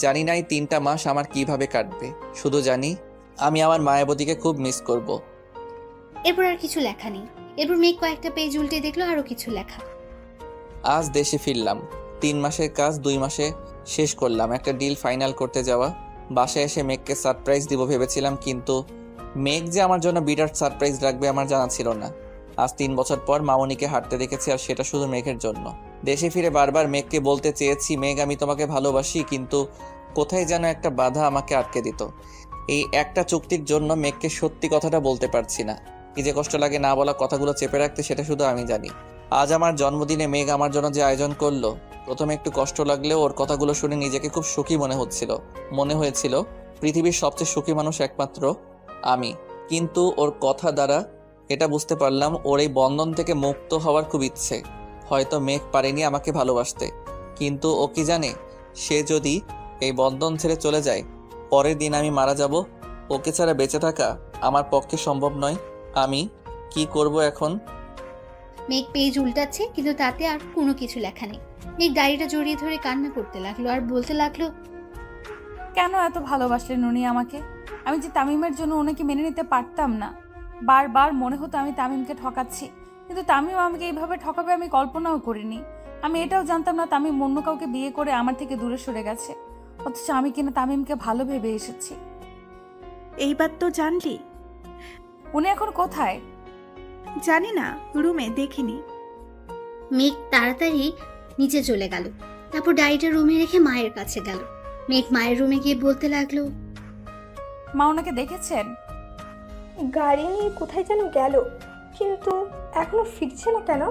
জানি না এই 3টা মাস আমার কিভাবে কাটবে, শুধু জানি আমি আমার মায়াবতীকে খুব মিস করব। এরপর আর কিছু লেখা নেই। এরপর মেঘ কয়েকটা পেজ উল্টে দেখলো আরো কিছু লেখা। আজ দেশে ফিরলাম, 3 মাসের কাজ 2 মাসে শেষ করলাম। একটা ডিল ফাইনাল করতে যাওয়া। বাসায় এসে মেঘকে সারপ্রাইজ দিব ভেবেছিলাম, কিন্তু মেঘ যে আমার জন্য বিরাট সারপ্রাইজ রাখবে আমার জানা ছিল না। আজ 3 বছর পর মামনিকে হাঁটতে দেখেছি, আর সেটা শুধু মেঘের জন্য। দেশে ফিরে বারবার মেঘকে বলতে চেয়েছি, মেঘ আমি তোমাকে ভালোবাসি, কিন্তু কোথায় যেন একটা বাধা আমাকে আটকে দিত। এই একটা চুক্তির জন্য মেঘকে সত্যি কথাটা বলতে পারছি না। কি যে কষ্ট লাগে না বলা কথাগুলো চেপে রাখতে, সেটা শুধু আমি জানি। আজ আমার জন্মদিনে মেঘ আমার জন্য যে আয়োজন করলো, প্রথমে একটু কষ্ট লাগলেও ওর কথাগুলো শুনে নিজেকে খুব সুখী মনে হয়েছিল পৃথিবীর সবচেয়ে সুখী মানুষ একমাত্র আমি। কিন্তু ওর কথা দ্বারা এটা বুঝতে পারলাম ওর এই বন্ধন থেকে মুক্ত হওয়ার খুব ইচ্ছে। হয়তো মেঘ পারেনি আমাকে ভালোবাসতে, কিন্তু ও কি জানে, সে যদি এই বন্ধন ছেড়ে চলে যায়, পরের দিন আমি মারা যাব। ওকে ছাড়া বেঁচে থাকা আমার পক্ষে সম্ভব নয়। আমি কি করব এখন? মেঘ পেজ উল্টাচ্ছে, কিন্তু তাতে আর কোনো কিছু লেখা নেই। মেঘ ডায়েরিটা জড়িয়ে ধরে কান্না করতে লাগলো আর বলতে লাগলো, কেন এত ভালোবাসলেন উনি আমাকে? আমি যে তামিমের জন্য ওনাকে মেনে নিতে পারতাম না। বারবার মনে হতো আমি তামিমকে ঠকাচ্ছি, কিন্তু তামিম আমাকে এইভাবে ঠকাবে আমি কল্পনাও করিনি। আমি এটাও জানতাম না তামিম অন্য কাউকে বিয়ে করে আমার থেকে দূরে সরে গেছে, অথচ আমি কিনা তামিমকে ভালো ভেবে এসেছি। এইবার তো জানলি। উনি এখন কোথায়? জানি না, রুমে দেখিনি। মেঘ তাড়াতাড়ি নিচে চলে গেল। তারপর ডায়েরিটা রুমে রেখে মায়ের কাছে গেল। মেঘ মায়ের রুমে গিয়ে বলতে লাগলো, মা ওনাকে দেখেছেন? গাড়ি নিয়ে কোথায় যেন গেল, কিন্তু এখনো ফিরছে না কেন?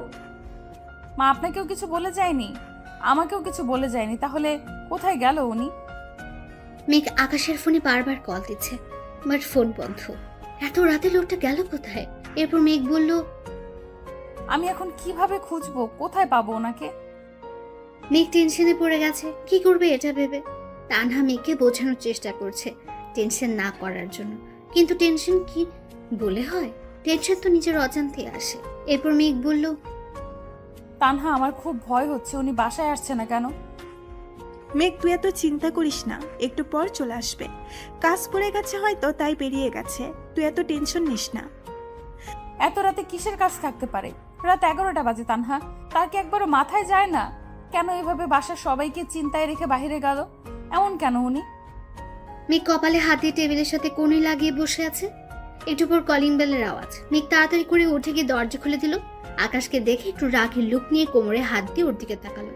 মা আপনাকেও কিছু বলে যায়নি? আমাকেও কিছু বলে যায়নি, তাহলে কোথায় গেল উনি? মেঘ আকাশের ফোনে বারবার কল দিচ্ছে, বাট ফোন বন্ধ। এত রাতে লোকটা গেল কোথায়? এরপর মেঘ বলল, আমি এখন কিভাবে খুঁজবো, কোথায় পাবো ওনাকে? মেঘ টেনশনে পড়ে গেছে, কি করবে এটা ভেবে। তানহা মেঘকে বোঝানোর চেষ্টা করছে টেনশন না করার জন্য, কিন্তু টেনশন কি বলে হয়? টেনশন তো নিজের অজান্তে আসে। এরপর মেঘ বলল, তানহা আমার খুব ভয় হচ্ছে, উনি বাসায় আসছে না কেন? মেঘ, তুই এত চিন্তা করিস না, একটু পর চলে আসবে। কাজ পড়ে গেছে হয়তো, তাই বেরিয়ে গেছে। তুই এত টেনশন নিস না। এত রাতে কিসের কাজ থাকতে পারে? রাত 11টা বাজে তানহা, তার কি একবারও মাথায় যায় না? কেন এভাবে বাসার সবাইকে চিন্তায় রেখে বাইরে গেল? এমন কেন উনি? মেঘ কপালে হাত দিয়ে টেবিলের সাথে কোণে লাগিয়ে বসে আছে। একটু পর কলিং বেলের আওয়াজ। মেঘ তাড়াতাড়ি করে উঠে গিয়ে দরজা খুলে দিল। আকাশকে দেখে একটু রাগের লুক নিয়ে কোমরে হাত দিয়ে ওর দিকে তাকালো।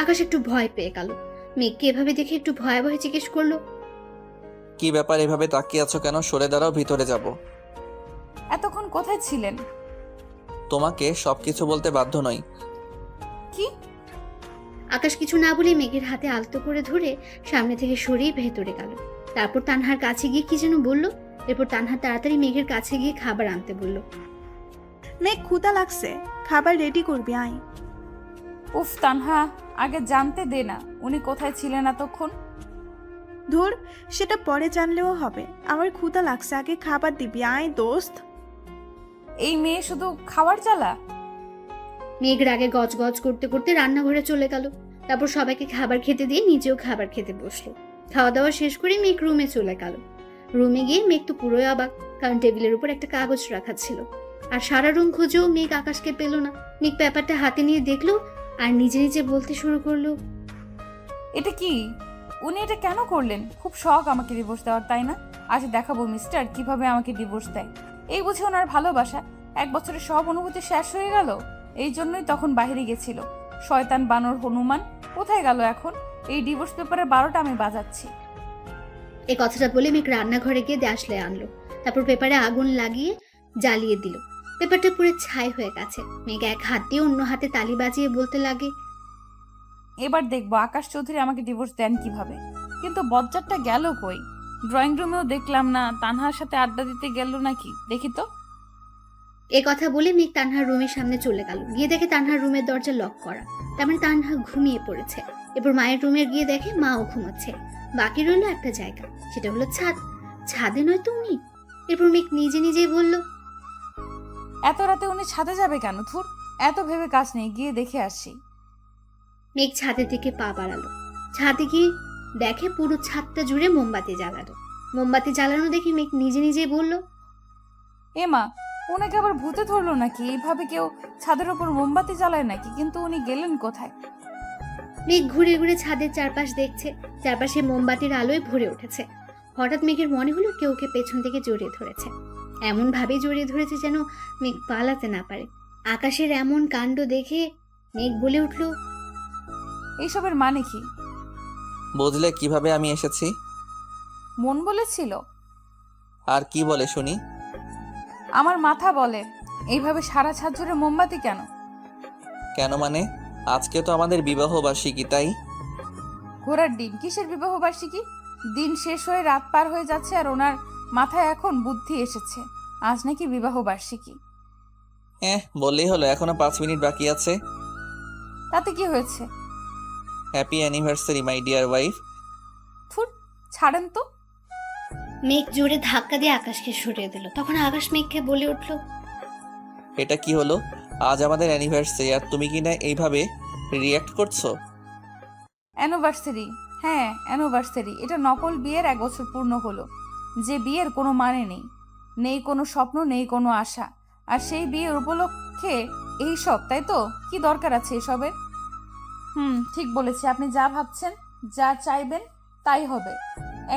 আকাশ একটু ভয় পেয়ে গেল। মেঘকে এভাবে দেখে একটু ভয়ে ভয়ে জিজ্ঞেস করলো, কি ব্যাপার, এভাবে তাকিয়ে আছো কেন? সরে দাঁড়াও, ভিতরে যাব। এতক্ষণ কোথায় ছিলেন? তোমাকে সবকিছু বলতে বাধ্য নই। কি? আকাশ কিছু না বলে মেঘের হাতে আলতো করে ধরে সামনে থেকে সরিয়ে ভেতরে গেল। তারপর তানহার কাছে গিয়ে কি যেন বলল। এরপর তানহা তাড়াতাড়ি মেঘের কাছে গিয়ে খাবার আনতে বলল। মেঘ, ক্ষুধা লাগছে, খাবার রেডি করবি, আয়। উফ তানহা, আগে জানতে দে না উনি কোথায় ছিলেন এতক্ষণ। ধুর, সেটা পরে জানলেও হবে। আমার ক্ষুধা লাগছে, আগে খাবার দিবি, আয় দোস্ত। এই মেয়ে শুধু খাওয়ার জ্বালা। মেঘ রাগে গজগজ করতে করতে রান্নাঘরে চলে গেল। তারপর সবাইকে খাবার খেতে দিয়ে নিজেও খাবার খেতে বসলো। খাওয়া দাওয়া শেষ করে মেঘ রুমে চলে গেল। রুমে গিয়ে মেঘ তো পুরোই অবাক, কারণ টেবিলের উপর একটা কাগজ রাখা ছিল। আর সারা রুম খুঁজেও মেঘ আকাশকে পেল না। মেঘ পেপারটা হাতে নিয়ে দেখলো আর নিজে নিজে বলতে শুরু করলো, এটা কি? উনি এটা কেন করলেন? খুব শখ আমাকে ডিভোর্স দেওয়ার, তাই না? আজ দেখাবো মিস্টার কিভাবে আমাকে ডিভোর্স দেয়। এই বুঝে ওনার ভালোবাসা। 1 বছরের সব অনুভূতি শেষ হয়ে গেল। এই জন্যই তখন বাইরে গেছিল। শয়তান বানর হনুমান কোথায় গেল এখন? এই ডিভোর্স পেপারের 12টা আমি বাজাচ্ছি। এই কথাটা বলে মেঘ রান্নাঘরে গিয়ে দেশলে আনলো। তারপর পেপারে আগুন লাগিয়ে জ্বালিয়ে দিল। পেপারটা পুরো ছাই হয়ে গেছে। মেঘ এক হাত দিয়ে অন্য হাতে তালি বাজিয়ে বলতে লাগে, এবার দেখবো আকাশ চৌধুরী আমাকে ডিভোর্স দেন কিভাবে। কিন্তু বজ্জারটা গেল কই? ড্রয়িং রুমেও দেখলাম না। তানহার সাথে আড্ডা দিতে গেল নাকি, দেখি তো। এ কথা বলে মেঘ তানহার রুমের সামনে চলে গেল। গিয়ে দেখে তানহার রুমের দরজা লক করা, তার মানে তানহা ঘুমিয়ে পড়েছে। এরপর মায়ের রুমে গিয়ে দেখে মাও ঘুমাচ্ছে। বাকি রইল একটা জায়গা, সেটা হলো ছাদ। ছাদে নয়তো উনি। এরপর মেঘ নিজে নিজেই বলল, এত রাতে উনি ছাদে যাবে কেন? ধুর, এত ভেবে কাজ নেই, গিয়ে দেখে আসি। মেঘ ছাদের দিকে পা বাড়ালো। ছাদে গিয়ে দেখে পুরো ছাদটা জুড়ে মোমবাতি জ্বালানো। মোমবাতি জ্বালানো দেখে মেঘ নিজে নিজেই বলল, এ মা, ওনাকে আবার ভূতে ধরলো নাকি? এইভাবে কেউ ছাদের ওপর মোমবাতি জ্বালায় নাকি? কিন্তু উনি গেলেন কোথায়? মেঘ ঘুরে ঘুরে ছাদের চারপাশ দেখছে। চারপাশে মোমবাতির আলোয় ভরে উঠেছে। হঠাৎ মেঘের মনে হলো কেউ ওকে পেছন থেকে জড়িয়ে ধরেছে। এমন ভাবে জড়িয়ে ধরেছে যেন মেঘ পালাতে না পারে। আকাশের এমন কাণ্ড দেখে মেঘ বলে উঠল, এইসবের মানে কি? বুঝলে কিভাবে আমি এসেছি? মন বলেছিল। আর কি বলে শুনি? আমার মাথা বলে এইভাবে সারা ছাদ জুড়ে মোমবাতি কেন? কেন মানে? আজকে তো আমাদের বিবাহ বার্ষিকী, তাই? ঘোড়ার ডিম, কিসের বিবাহ বার্ষিকী? দিন শেষ হয়ে রাত পার হয়ে যাচ্ছে আর ওনার মাথায় এখন বুদ্ধি এসেছে আজ নাকি বিবাহ বার্ষিকী। বললেই হলো, এখনো 5 মিনিট বাকি আছে। তাতে কি হয়েছে? Happy anniversary my dear wife. থুর, ছাড়েন তো। মেঘ জোরে ধাক্কা দিয়ে আকাশকে সরিয়ে দিল। তখন আকাশ মেঘকে বলে উঠল, এটা কি হলো? আজ আমাদের অ্যানিভার্সারি আর তুমি কি না এইভাবে রিয়্যাক্ট করছো? অ্যানিভার্সারি? হ্যাঁ অ্যানিভার্সারি। এটা নকল বিয়ের 1 বছর পূর্ণ হলো, যে বিয়ের কোনো মানে নেই, নেই কোনো স্বপ্ন, নেই কোনো আশা। আর সেই বিয়ের উপলক্ষে এই সব, তাই তো? কি দরকার আছে এসবের? ঠিক বলেছি। আপনি যা ভাবছেন, যা চাইবেন তাই হবে।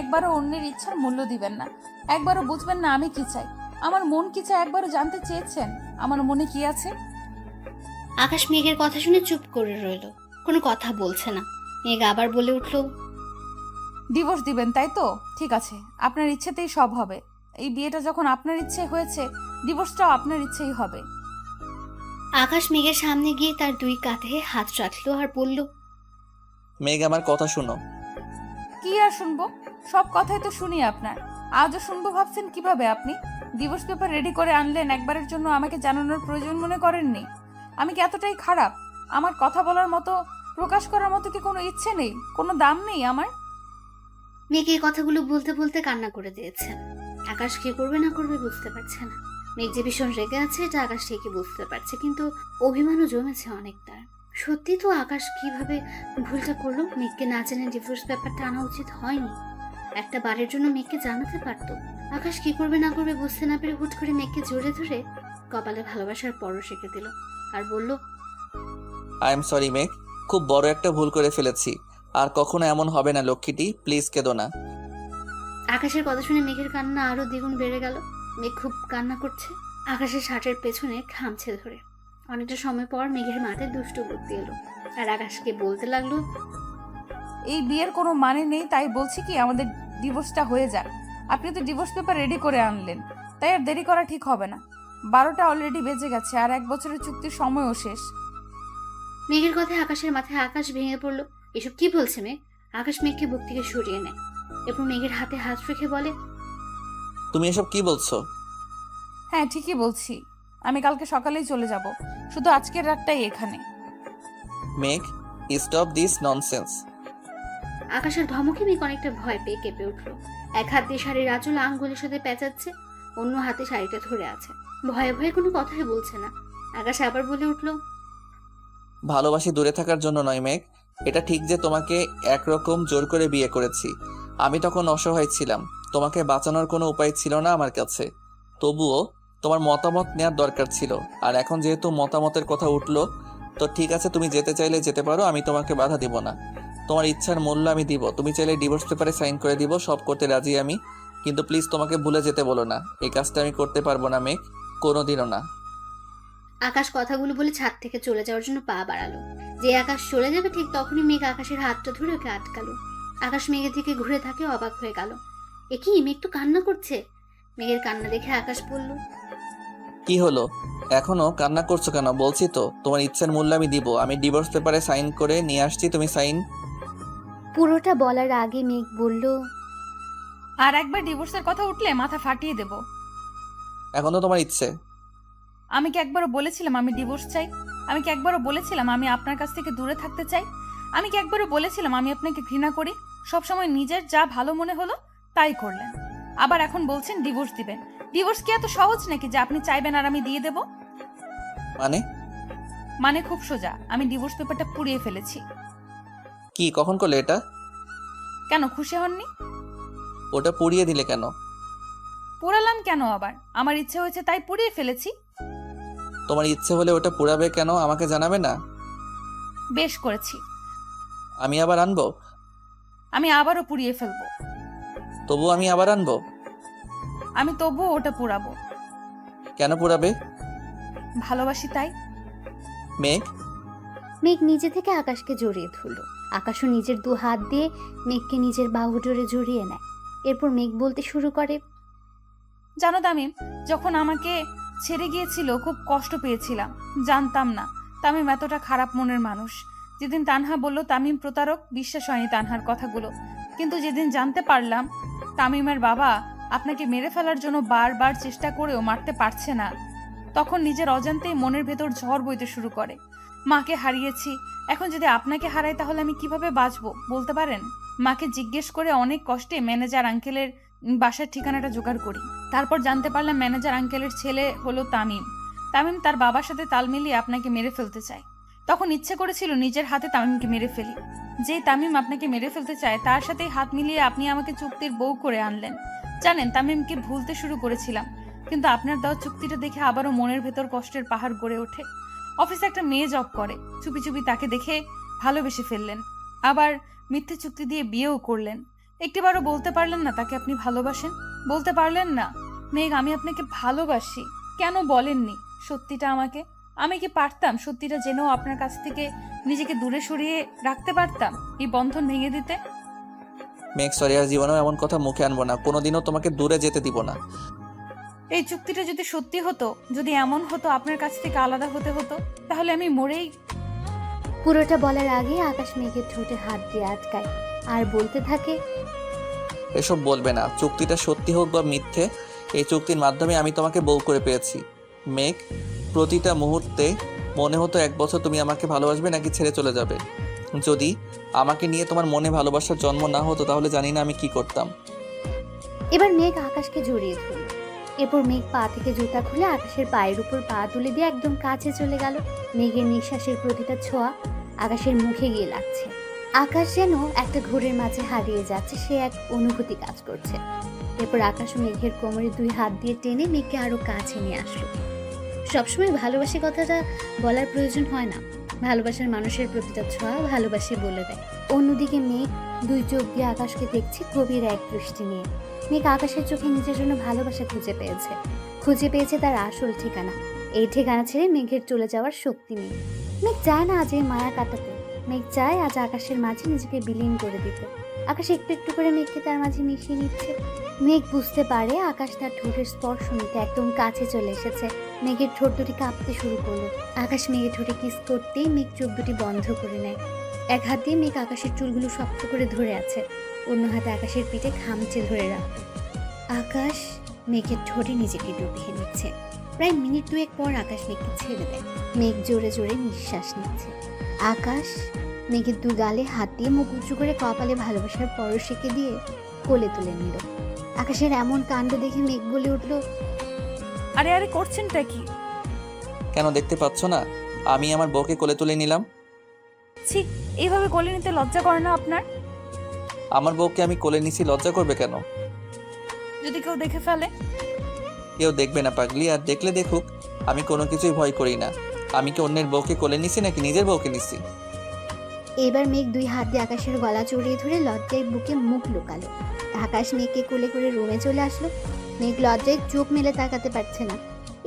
একবারও অন্যের ইচ্ছার মূল্য দিবেন না, একবারও বুঝবেন না আমি কি চাই, আমার মন কি চাই। একবারও জানতে চেয়েছেন আমার মনে কি আছে? আকাশ মেঘের কথা শুনে চুপ করে রইল, কোনো কথা বলছে না। মেঘ আবার বলে উঠল, ডিভোর্স দিবেন তাই তো? ঠিক আছে, আপনার ইচ্ছেতেই সব হবে। এই বিয়েটা যখন আপনার ইচ্ছে হয়েছে, ডিভোর্সটাও আপনার ইচ্ছেই হবে। আকাশ মেঘের সামনে গিয়ে তার 2 কাঁধে হাত রাখলো আর বলল, মেঘ, আমার কথা শুনো। কি আর শুনবো? সব কথাই তো শুনি আপনার। আজও শুনবো ভাবছেন কিভাবে? আপনি ডিভোর্স পেপার রেডি করে আনলেন, একবারের জন্য আমাকে জানানোর প্রয়োজন মনে করেননি? আমি কি এতটাই খারাপ? আমার কথা বলার মতো, প্রকাশ করার মতো কি কোনো ইচ্ছে নেই, কোনো দাম নেই আমার? মেঘ এই কথাগুলো বলতে বলতে কান্না করে দিয়েছে। আকাশ কি করবে না করবে বুঝতে পারছে না। মেঘ যে ভীষণ রেগে আছে এটা আকাশ ঠিকই বুঝতে পারছে, কিন্তু অভিমানও জমেছে অনেক তার। সত্যি তো আকাশ কিভাবে ভুলটা করলো? মেঘকে না জেনে ডিভোর্স ব্যাপারটা আনা উচিত হয়নি। একটা বারের জন্য মেঘকে জানাতে পারতো। আকাশ কি করবে না করবে বুঝতে না পেরে হুট করে মেঘকে জড়িয়ে ধরে কপালে ভালোবাসার পরশ এঁকে দিল আর বলল, আই এম সরি মেঘ, খুব বড় একটা ভুল করে ফেলেছি। আর কখনো এমন হবে না লক্ষ্মীটি, প্লিজ কেঁদো না। আকাশের কথা শুনে মেঘের কান্না আরো দ্বিগুণ বেড়ে গেল। মেঘ খুব কান্না করছে, আকাশের শার্টের পেছনে খামছে ধরে। অনেকটা সময় পর মেঘের মাথায় দুষ্টু বুদ্ধি এলো আর আকাশকে বলতে লাগলো, এই বিয়ের কোনো মানে নেই, তাই বলছি কি আমাদের ডিভোর্সটা হয়ে যাক। আপনি তো ডিভোর্স পেপার রেডি করে আনলেন, তাই আর দেরি করা ঠিক হবে না। 12টা অলরেডি বেজে গেছে আর 1 বছরের চুক্তির সময়ও শেষ। মেঘের কথায় আকাশের মাথায় আকাশ ভেঙে পড়লো। এসব কি বলছে মেঘ? আকাশ মেঘকে বুক থেকে সরিয়ে নেয়, এরপর মেঘের হাতে হাত রেখে বলে, তুমি এসব কি বলছো? হ্যাঁ ঠিকই বলছি, আমি কালকে সকালেই চলে যাব, শুধু আজকের রাতটাই এখানে। মেঘ, স্টপ দিস ননসেন্স। আকাশের ধমকে মেঘ অনেকটা ভয় পেয়ে কেঁপে উঠলো। এক হাত দিয়ে শাড়ির আঁচল আঙ্গুলের সাথে পেঁচাচ্ছে, অন্য হাতে শাড়িটা ধরে আছে। ভয়ে ভয়ে কোনো কথাই বলছে না। আকাশ আবার বলে উঠলো, ভালোবাসি দূরে থাকার জন্য নয় মেঘ। এটা ঠিক যে তোমাকে একরকম জোর করে বিয়ে করেছি। আমি তখন অসহায় ছিলাম, তোমাকে বাঁচানোর কোনো উপায় ছিল না আমার কাছে। তবুও তোমার মতামত নেওয়ার দরকার ছিল। আর এখন যেহেতু মতামতের কথা উঠলো, তো ঠিক আছে, তুমি যেতে চাইলে যেতে পারো, আমি তোমাকে বাধা দিব না। তোমার ইচ্ছার মূল্য আমি দিব। তুমি চাইলে ডিভোর্স পেপারে সাইন করে দিব, সব করতে রাজি আমি। কিন্তু প্লিজ তোমাকে ভুলে যেতে বলো না, এই কাজটা আমি করতে পারবো না মেঘ, কোনোদিনও না। আকাশ কথাগুলো বলে ছাদ থেকে চলে যাওয়ার জন্য পা বাড়ালো। যে আকাশ চলে যাবে ঠিক তখনই মেঘ আকাশের হাতটা ধরে ওকে আটকালো। আকাশ মেঘের দিকে ঘুরে থাকে, অবাক হয়ে গেল। এ কি, মেঘ তো কান্না করছে। মেঘের কান্না দেখে আকাশ বলল, কি হলো? এখনো কান্না করছো কেন? বলছি তো তোমার ইচ্ছার মূল্য আমি দিব। আমি ডিভোর্স পেপারে সাইন করে নিয়ে আসছি, তুমি সাইন। পুরোটা বলার আগে মেঘ বলল, আর একবার ডিভোর্সের কথা উঠলে মাথা ফাটিয়ে দেব। এখন তো তোমার ইচ্ছে। আমি কি একবারও বলেছিলাম আমি ডিভোর্স চাই? আমি কি একবারও বলেছিলাম আমি আপনার কাছ থেকে দূরে থাকতে চাই? আমি কি একবারও বলেছিলাম আমি আপনাকে ঘৃণা করি? সবসময় নিজের যা ভালো মনে হলো তাই করলেন, আবার এখন বলছেন ডিভোর্স দিবেন। ডিভোর্স কি এত সহজ নাকি যে আপনি চাইবেন আর আমি দিয়ে দেব? মানে খুব সোজা, আমি ডিভোর্স পেপারটা পুড়িয়ে ফেলেছি। কি, কখন করলে এটা? কেন খুশি হননি? ওটা পুড়িয়ে দিলে কেন? পোড়ালাম কেন আবার? আমার ইচ্ছে হয়েছে তাই পুড়িয়ে ফেলেছি। তোমার ইচ্ছে হলে ওটা পুড়াবে কেন আমাকে জানাবে না? বেশ করেছি, আমি আবার আনবো? আমি আবারও পুড়িয়ে ফেলবো। তবু আমি আবার আনবো? আমি তবুও ওটা পুড়াবো। কেন পুড়াবে? ভালোবাসি তাই। মেঘ। মেঘ নিজে থেকে আকাশকে জড়িয়ে ধরল। আকাশও নিজের 2 হাত দিয়ে মেঘকে নিজের বাহু জোরে জড়িয়ে নেয়। এরপর মেঘ বলতে শুরু করে, জানো তামিম, যখন আমাকে ছেড়ে গিয়েছিল খুব কষ্ট পেয়েছিলাম। জানতাম না তামিম এতটা খারাপ মনের মানুষ। যেদিন তানহা বলল তামিম প্রতারক, বিশ্বাস হয়নি তানহার কথাগুলো। কিন্তু যেদিন জানতে পারলাম তামিমের বাবা আপনাকে মেরে ফেলার জন্য বারবার চেষ্টা করেও মারতে পারছে না, তখন নিজের অজান্তেই মনের ভেতর ঝড় বইতে শুরু করে। মাকে হারিয়েছি, এখন যদি আপনাকে হারাই তাহলে আমি কিভাবে বাঁচবো বলতে পারেন? মাকে জিজ্ঞেস করে অনেক কষ্টে ম্যানেজার আঙ্কেলের বাসার ঠিকানাটা জোগাড় করি। তারপর জানতে পারলাম ম্যানেজার আঙ্কেলের ছেলে হলো তামিম। তামিম তার বাবার সাথে তাল মিলিয়ে আপনাকে মেরে ফেলতে চায়। তখন ইচ্ছে করেছিল নিজের হাতে তামিমকে মেরে ফেলি। যে তামিম আপনাকে মেরে ফেলতে চায় তার সাথেই হাত মিলিয়ে আপনি আমাকে চুক্তির বউ করে আনলেন। জানেন, তামিমকে ভুলতে শুরু করেছিলাম, কিন্তু আপনার দেওয়া চুক্তিটা দেখে আবারও মনের ভেতর কষ্টের পাহাড় গড়ে ওঠে। অফিসে একটা মেয়ে জব করে, চুপি চুপি তাকে দেখে ভালোবেসে ফেললেন, আবার মিথ্যে চুক্তি দিয়ে বিয়েও করলেন। একটিবারও বলতে পারলেন না তাকে আপনি ভালোবাসেন? বলতে পারলেন না, মেঘ আমি আপনাকে ভালোবাসি? কেন বলেননি সত্যিটা আমাকে? আমি কি পারতাম সত্যিটা জেনেও আপনার কাছ থেকে নিজেকে দূরে সরিয়ে রাখতে পারতাম, এই বন্ধন ভেঙে দিতে? মেঘ সরি, আর জীবনেও এমন কথা মুখে আনবো না, কোনোদিনও তোমাকে দূরে যেতে দিব না। এই চুক্তিটা যদি সত্যি হতো, যদি এমন হতো আপনার কাছ থেকে আলাদা হতে হতো, তাহলে আমি মরেই। পুরোটা বলার আগে আকাশ মেঘের ঠোঁটে হাত দিয়ে আটকায় আর বলতে থাকে, এসব বলবে না, চুক্তিটা সত্যি হোক বা মিথ্যে, এই চুক্তির মাধ্যমে আমি তোমাকে বউ করে পেয়েছি। মেঘ, প্রতিটা মুহূর্তে মনে হতো 1 বছর তুমি আমাকে ভালোবাসবে নাকি ছেড়ে চলে যাবে। যদি আমাকে নিয়ে তোমার মনে ভালোবাসার জন্ম না হতো তাহলে জানি না আমি কি করতাম। এবার মেঘ আকাশকে জড়িয়ে ধরল। এরপর মেঘ পা থেকে জুতা খুলে আকাশের পায়ের উপর পা তুলে দিয়ে একদম কাছে চলে গেল। মেঘের নিঃশ্বাসের প্রতিটা ছোঁয়া আকাশের মুখে গিয়ে লাগছে। আকাশ যেন একটা ঘোরের মাঝে হারিয়ে যাচ্ছে, সে এক অনুভূতি কাজ করছে। এরপর আকাশ মেঘের কোমরে 2 হাত দিয়ে টেনে মেঘকে আরো কাছে নিয়ে আসলো। সবসময় ভালোবাসি কথাটা বলার প্রয়োজন হয় না, ভালোবাসার মানুষের প্রতিটা ছোঁয়া ভালোবাসি বলে দেয়। অন্যদিকে মেঘ 2 চোখ দিয়ে আকাশকে দেখছে গভীর এক দৃষ্টি নিয়ে। মেঘ আকাশের চোখে নিজের জন্য ভালোবাসা খুঁজে পেয়েছে তার আসল ঠিকানা। এই ঠিকানা ছেড়ে মেঘের চলে যাওয়ার শক্তি নেই। মেঘ চায় না আজ এই মায়া কাটাতে, মেঘ চায় আজ আকাশের মাঝে নিজেকে বিলীন করে দিতে। আকাশ একটু একটু করে মেঘকে তার মাঝে মিশিয়ে নিচ্ছে। মেঘ বুঝতে পারে আকাশ তার ঠোঁটের স্পর্শ নিতে একদম কাছে চলে এসেছে। মেঘের ঠোঁট দুটি কাঁপতে শুরু করলো। আকাশ মেঘের ঠোঁটে কিস করতেই মেঘ চোখ দুটি বন্ধ করে নেয়। এক হাত দিয়ে মেঘ আকাশের চুলগুলো শক্ত করে ধরে আছে, অন্য হাতে আকাশের পিঠে খামচে ধরে রাখল। আকাশ মেঘের ঠোঁটে নিজেকে ডুবিয়ে নিচ্ছে। প্রায় মিনিট 2 পর আকাশ মেঘকে ছেড়ে দেয়। মেঘ জোরে জোরে নিঃশ্বাস নিচ্ছে। আকাশ মেঘের 2 গালে হাত দিয়ে মুখ উঁচু করে কপালে ভালোবাসার পরশিকে দিয়ে কোলে তুলে নিল। আকাশের এমন কাণ্ড দেখে মেঘ বলে উঠল, আরে আরে করছেনটা কি? কেন দেখতে পাচ্ছ না আমি আমার বউকে কোলে তুলে নিলাম? ছি, এইভাবে কোলে নিতে লজ্জা করে না আপনার? আমার বউকে আমি কোলে নিছি, লজ্জা করবে কেন? যদি কেউ দেখে ফেলে? কেউ দেখবে না পাগলি, আর দেখলে দেখুক, আমি কোনো কিছুই ভয় করি না। আমি কি অন্যের বউকে কোলে নিছি নাকি নিজের বউকে নিছি? এবার মেঘ 2 হাত দিয়ে আকাশের গলা জড়িয়ে ধরে লজ্জায় বুকে মুখ লুকালো। আকাশ মেঘকে কোলে করে রুমে চলে আসলো। মেঘ লজ্জায় চোখ মেলে তাকাতে পারছে না।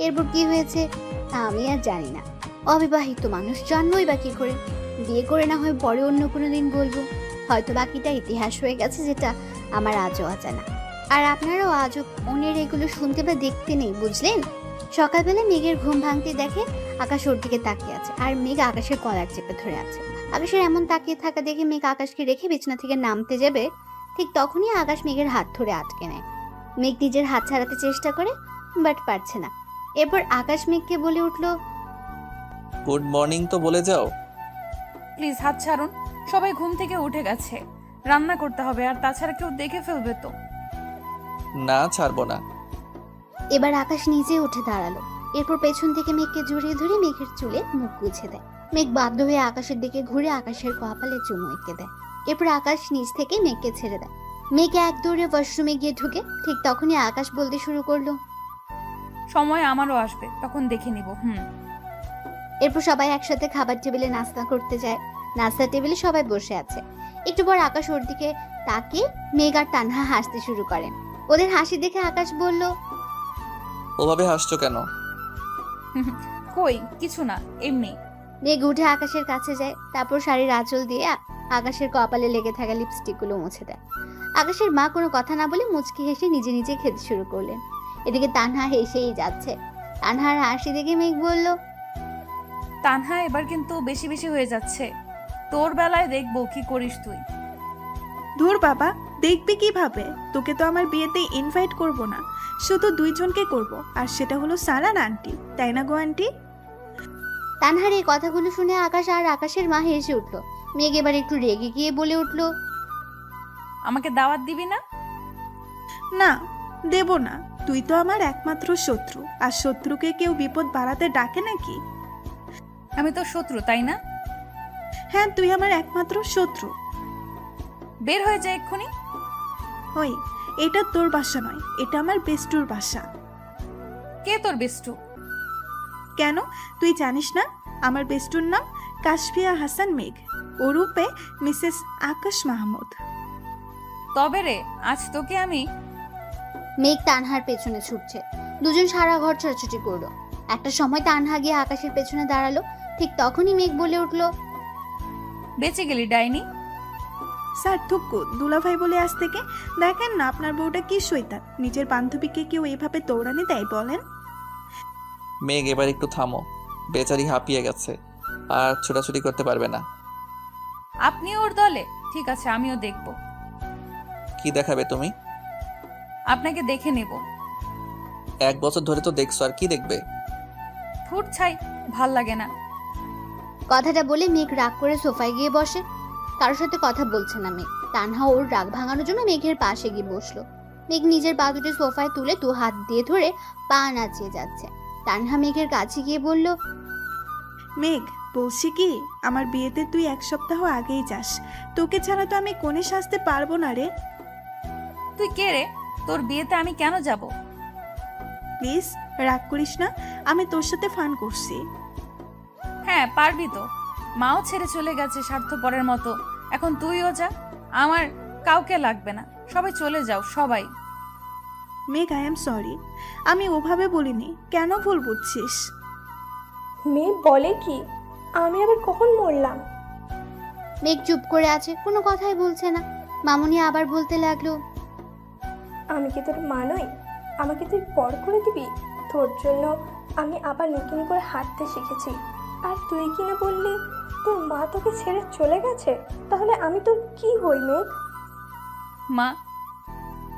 এরপর কি হয়েছে আমি আর জানি না। অবিবাহিত মানুষ, জানবই বা কি করে? বিয়ে করে না হয় পরে অন্য কোনো দিন বলবো, হয়তো বাকিটা ইতিহাস হয়ে গেছে যেটা আমার আজও অজানা। আর আপনারাও আজও অন্যের এগুলো শুনতে বা দেখতে নেই, বুঝলেন? সকালবেলা মেঘের ঘুম ভাঙতে দেখে আকাশ ওর দিকে তাকিয়ে আছে, আর মেঘ আকাশের কলার চেপে ধরে আছে। আকাশের এমন তাকিয়ে থাকা দেখে মেঘ আকাশকে রেখে বিছানা থেকে নামতে যাবে, ঠিক তখনই আকাশ মেঘের হাত ধরে আটকে নেয়। মেঘ নিজের হাত ছাড়াতে চেষ্টা করে, বাট পারছে না। এরপর আকাশ মেঘকে বলে উঠল, গুড মর্নিং তো বলে যাও। প্লিজ হাত ছাড়ুন, সবাই ঘুম থেকে উঠে গেছে, রান্না করতে হবে, আর তাছাড়া কেউ দেখে ফেলবে তো। না, ছাড়বো না। এবার আকাশ নিজে উঠে দাঁড়ালো। এরপর পেছন থেকে মেঘকে জড়িয়ে ধরে মেঘের চুলে মুখ গুছে দেয়। মেঘ বাধ্য হয়ে আকাশের দিকে ঘুরে আকাশের কপালে চুমু এঁকে দেয়। এরপর আকাশ নিচ থেকে মেঘকে ছেড়ে দেয়। মেঘ এক দৌড়ে ওয়াশরুমে গিয়ে ঢুকে। ঠিক তখনই আকাশ বলতে শুরু করলো, সময় আমারও আসবে, তখন দেখে নিব। এরপর সবাই একসাথে খাবার টেবিলে নাস্তা করতে যায়। নাস্তা টেবিলে সবাই বসে আছে। একটু পর আকাশ ওর দিকে তাকিয়ে মেঘ আর তানহা হাসতে শুরু করেন। ওদের হাসি দেখে আকাশ বলল, ওভাবে হাসছো কেন? কই কিছু না, এমনি। মেঘ উঠে আকাশের কাছে যায়, তারপর শাড়ির আঁচল দিয়ে আকাশের কপালে লেগে থাকা লিপস্টিক গুলো মুছে দেয়। আকাশের মা কোনো কথা না বলে মুচকি হেসে নিজে নিজে খেতে শুরু করলেন। এদিকে তানহা হেসেই যাচ্ছে। তানহার হাসি দেখে মেঘ বলল, তানহা এবার কিন্তু বেশি বেশি হয়ে যাচ্ছে। তোর বেলায় দেখবো কি করিস তুই। ধুর বাবা, দেখবি কিভাবে? তোকে তো আমার বিয়েতে ইনভাইট করব না, শুধু দুইজনকে করব, আর সেটা হলো সারান আন্টি, তাই না গো আন্টি? তানহার এই কথাগুলো শুনে আকাশ আর আকাশের মা হেসে উঠল। মেঘ এবার একটু রেগে গিয়ে বলে উঠল, আমাকে দাওয়াত দিবি না? না, দেব না। তুই তো আমার একমাত্র শত্রু, আর শত্রুকে কেউ বিপদ বাড়াতে ডাকে নাকি? আমি তো শত্রু, তাই না? হ্যাঁ, তুই আমার একমাত্র শত্রু। বের হয়ে যায় এক্ষুনি। ওই, এটা তোর বাসা নয়, এটা আমার বেস্টুর বাসা। কে তোর বেষ্টু? কেন, তুই জানিস না? আমার বেস্টুর নাম কাশফিয়া হাসান মেঘ, ওরূপে মিসেস আকাশ মাহমুদ। তবে রে, আজ তোকে আমি। মেঘ তানহার পেছনে ছুটছে। দুজন সারা ঘর ছোটাছুটি করলো। একটা সময় তানহা গিয়ে আকাশের পেছনে দাঁড়ালো। ঠিক তখনই মেঘ বলে উঠল, বেঁচে গেলি ডাইনি। স্যার থুক্কু, দুলাভাই বলে আজ থেকে। দেখেন না আপনার বউটা কি শৈতান, নিজের বান্ধবীকে কেউ এভাবে দৌড়ানি দেয় বলেন? মেঘ, এবার একটু থামো। বেচারি হাঁপিয়ে গেছে, আর ছোটাছুটি করতে পারবে না। আপনি ওর দলে? ঠিক আছে, আমিও দেখব। কি দেখাবে তুমি? আপনাকে দেখে নেব। 1 বছর ধরে তো দেখছো, আর কি দেখবে? ফুট ছাই, ভাল লাগে না। কথাটা বলে মেঘ রাগ করে সোফায় গিয়ে বসে। কারোর সাথে কথা বলছে না মেঘ। তানহা ওর রাগ ভাঙানোর জন্য মেঘের পাশে গিয়ে বসলো। মেঘ নিজের পা দুটি সোফায় তুলে 2 হাত দিয়ে ধরে পা নাচিয়ে যাচ্ছে। তানহা মেঘের কাছে গিয়ে বলল, মেঘ, বলছি কি, আমার বিয়েতে তুই 1 সপ্তাহ আগেই যাস। তোকে ছাড়া তো আমি কোণে সাজতে পারবো না রে। তুই কে রে? তোর বিয়েতে আমি কেন যাব? প্লিজ রাগ করিস না, আমি তোর সাথে ফান করছি। হ্যাঁ, পারবি তো। মাও ছেড়ে চলে গেছে স্বার্থপরের মতো, এখন তুইও যা। আমার কাউকে লাগবে না, সবাই চলে যাও, সবাই। মেঘ, আই এম সরি, আমি ওভাবে বলিনি, কেন ভুল বুঝছিস? মেয়ে বলে কি? আমি আবার কখন মরলাম? মেঘ চুপ করে আছে, কোনো কথাই বলছে না। মামুনি আবার বলতে লাগলো, আমি কি তোর মা নই? আমাকে তুই পর করে দিবি? তোর জন্য আমি আবার নতুন করে হাঁটতে শিখেছি, আর তুই কিনা বললি তোর মা তোকে ছেড়ে চলে গেছে। তাহলে আমি তোর কি হই মেঘ? মা।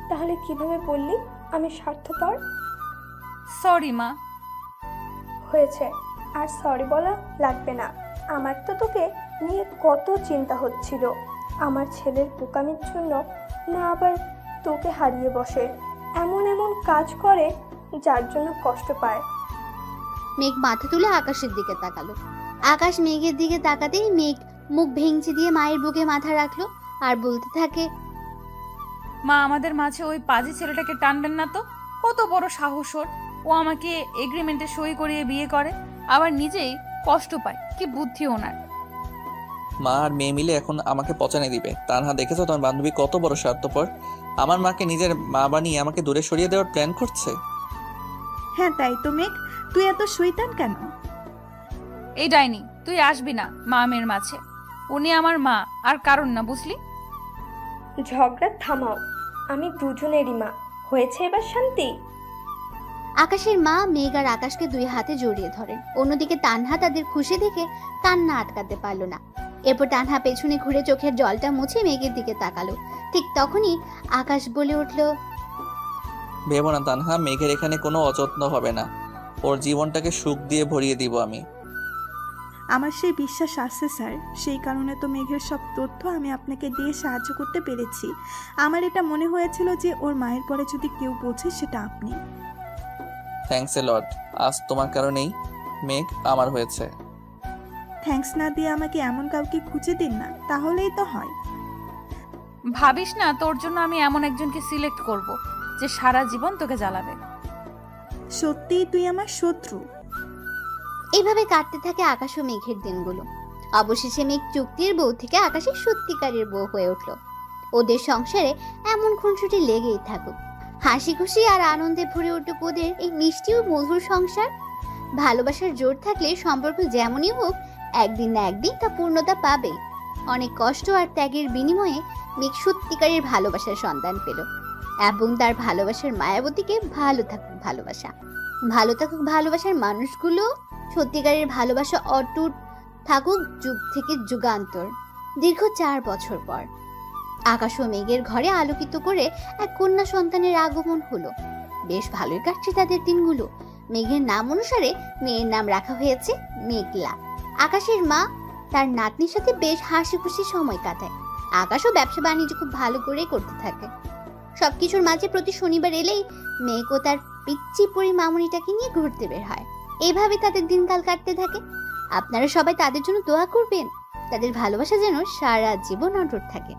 তাহলে কিভাবে বললি আমি স্বার্থপর? সরি মা। হয়েছে, আর সরি বলা লাগবে না। আমার তো তোকে নিয়ে কত চিন্তা হচ্ছিল, আমার ছেলের বোকামির জন্য না আবার তোকে হারিয়ে বসে, এমন এমন কাজ করে যার জন্য কষ্ট পায়। মেঘ মাথা তুলে আকাশের দিকে তাকালো। আকাশ মেঘের দিকে তাকাতেই মেঘ মুখ ভেঙচি দিয়ে মায়ের বুকে মাথা রাখলো আর বলতে থাকে, মা, আমাদের মাঝে ওই পাজি ছেলেটাকে টানবেন না তো। কত বড় সাহস ওর! ও আমাকে এগ্রিমেন্টে সই করিয়ে বিয়ে করে, আবার নিজেই কষ্ট পায়। কি বুদ্ধি ওনার! মা আর মেয়ে মিলে এখন আমাকে পচানে দিবে। তানহা, দেখেছো তোমার বান্ধবী কত বড় স্বার্থপর? আমার মাকে নিজের মা বানিয়ে আমাকে দূরে সরিয়ে দেওয়ার প্ল্যান করছে। হ্যাঁ তাই তো মেঘ, তুই এত শৈতান কেন? এই ডাইনি, তুই আসবি না মা মেয়ের মাঝে। উনি আমার মা, আর কারণ না, বুঝলি? ঝগড়া থামাও, আমি দুজনেরই মা। হয়েছে এবার শান্তি? আকাশের মা মেঘ আর আকাশকে 2 হাতে জড়িয়ে ধরেন। অন্যদিকে তানহা তাদের খুশি দেখে কান্না আটকাতে পারল না। এরপর তানহা পেছনে ঘুরে চোখের জলটা মুছে মেঘের দিকে তাকালো। ঠিক তখনই আকাশ বলে উঠল, ভেবো না তানহা, মেঘের এখানে কোনো অযত্ন হবে না। ওর জীবনটাকে সুখ দিয়ে ভরিয়ে দিব আমি। আমার সেই বিশ্বাস আছে স্যার, সেই কারণে তো মেঘের সব তথ্য আমি আপনাকে দিয়ে সাহায্য করতে পেরেছি। আমার এটা মনে হয়েছিল যে ওর মায়ের পরে যদি কেউ বোঝে সেটা আপনি। থ্যাঙ্কস এ লট। আজ তোমার কারণেই মেঘ আমার হয়েছে। থ্যাঙ্কস না দিয়ে আমাকে এমন কাউকে খুঁজে দিন না, তাহলেই তো হয়। ভাবিস না তোর জন্য আমি এমন একজনকে সিলেক্ট করব যে সারা জীবন তোকে জ্বালাবে। সত্যিই তুই আমার শত্রু। এইভাবে কাটতে থাকে আকাশ ও মেঘের দিনগুলো। অবশেষে মেঘ চুক্তির বউ থেকে আকাশের সত্যিকারের বউ হয়ে উঠল। ওদের সংসারে এমন খুনসুটি লেগেই থাকুক, হাসি খুশি আর আনন্দে ভরে উঠুক ওদের এই মিষ্টি ও মধুর সংসার। ভালোবাসার জোর থাকলে সম্পর্ক যেমনই হোক, একদিন না একদিন তা পূর্ণতা পাবেই। অনেক কষ্ট আর ত্যাগের বিনিময়ে মেঘ সত্যিকারের ভালোবাসার সন্ধান পেল। এবং তার ভালোবাসার মায়াবতীকে ভালো থাকুক ভালোবাসা, ভালো থাকুক ভালোবাসার মানুষগুলো, সত্যিকারের ভালোবাসা অটুট থাকুক যুগ থেকে যুগান্তর। দীর্ঘ 4 বছর পর আকাশ ও মেঘের ঘরে আলোকিত করে এক কন্যা সন্তানের আগমন হলো। বেশ ভালোই কাটছে তাদের দিনগুলো। মেঘের নাম অনুসারে মেয়ের নাম রাখা হয়েছে মেঘলা। আকাশের মা তার নাতনির সাথে বেশ হাসি খুশি সময় কাটায়। আকাশও ব্যবসা বাণিজ্য খুব ভালো করে করতে থাকে। সবকিছুর মাঝে প্রতি শনিবার এলেই মেঘ ও তার পিচ্চি পরি মামুনিটাকে নিয়ে ঘুরতে বের হয়। এইভাবে তাদের দিনকাল কাটতে থাকে। আপনারা সবাই তাদের জন্য দোয়া করবেন, তাদের ভালোবাসা যেন সারা জীবন অটুট থাকে।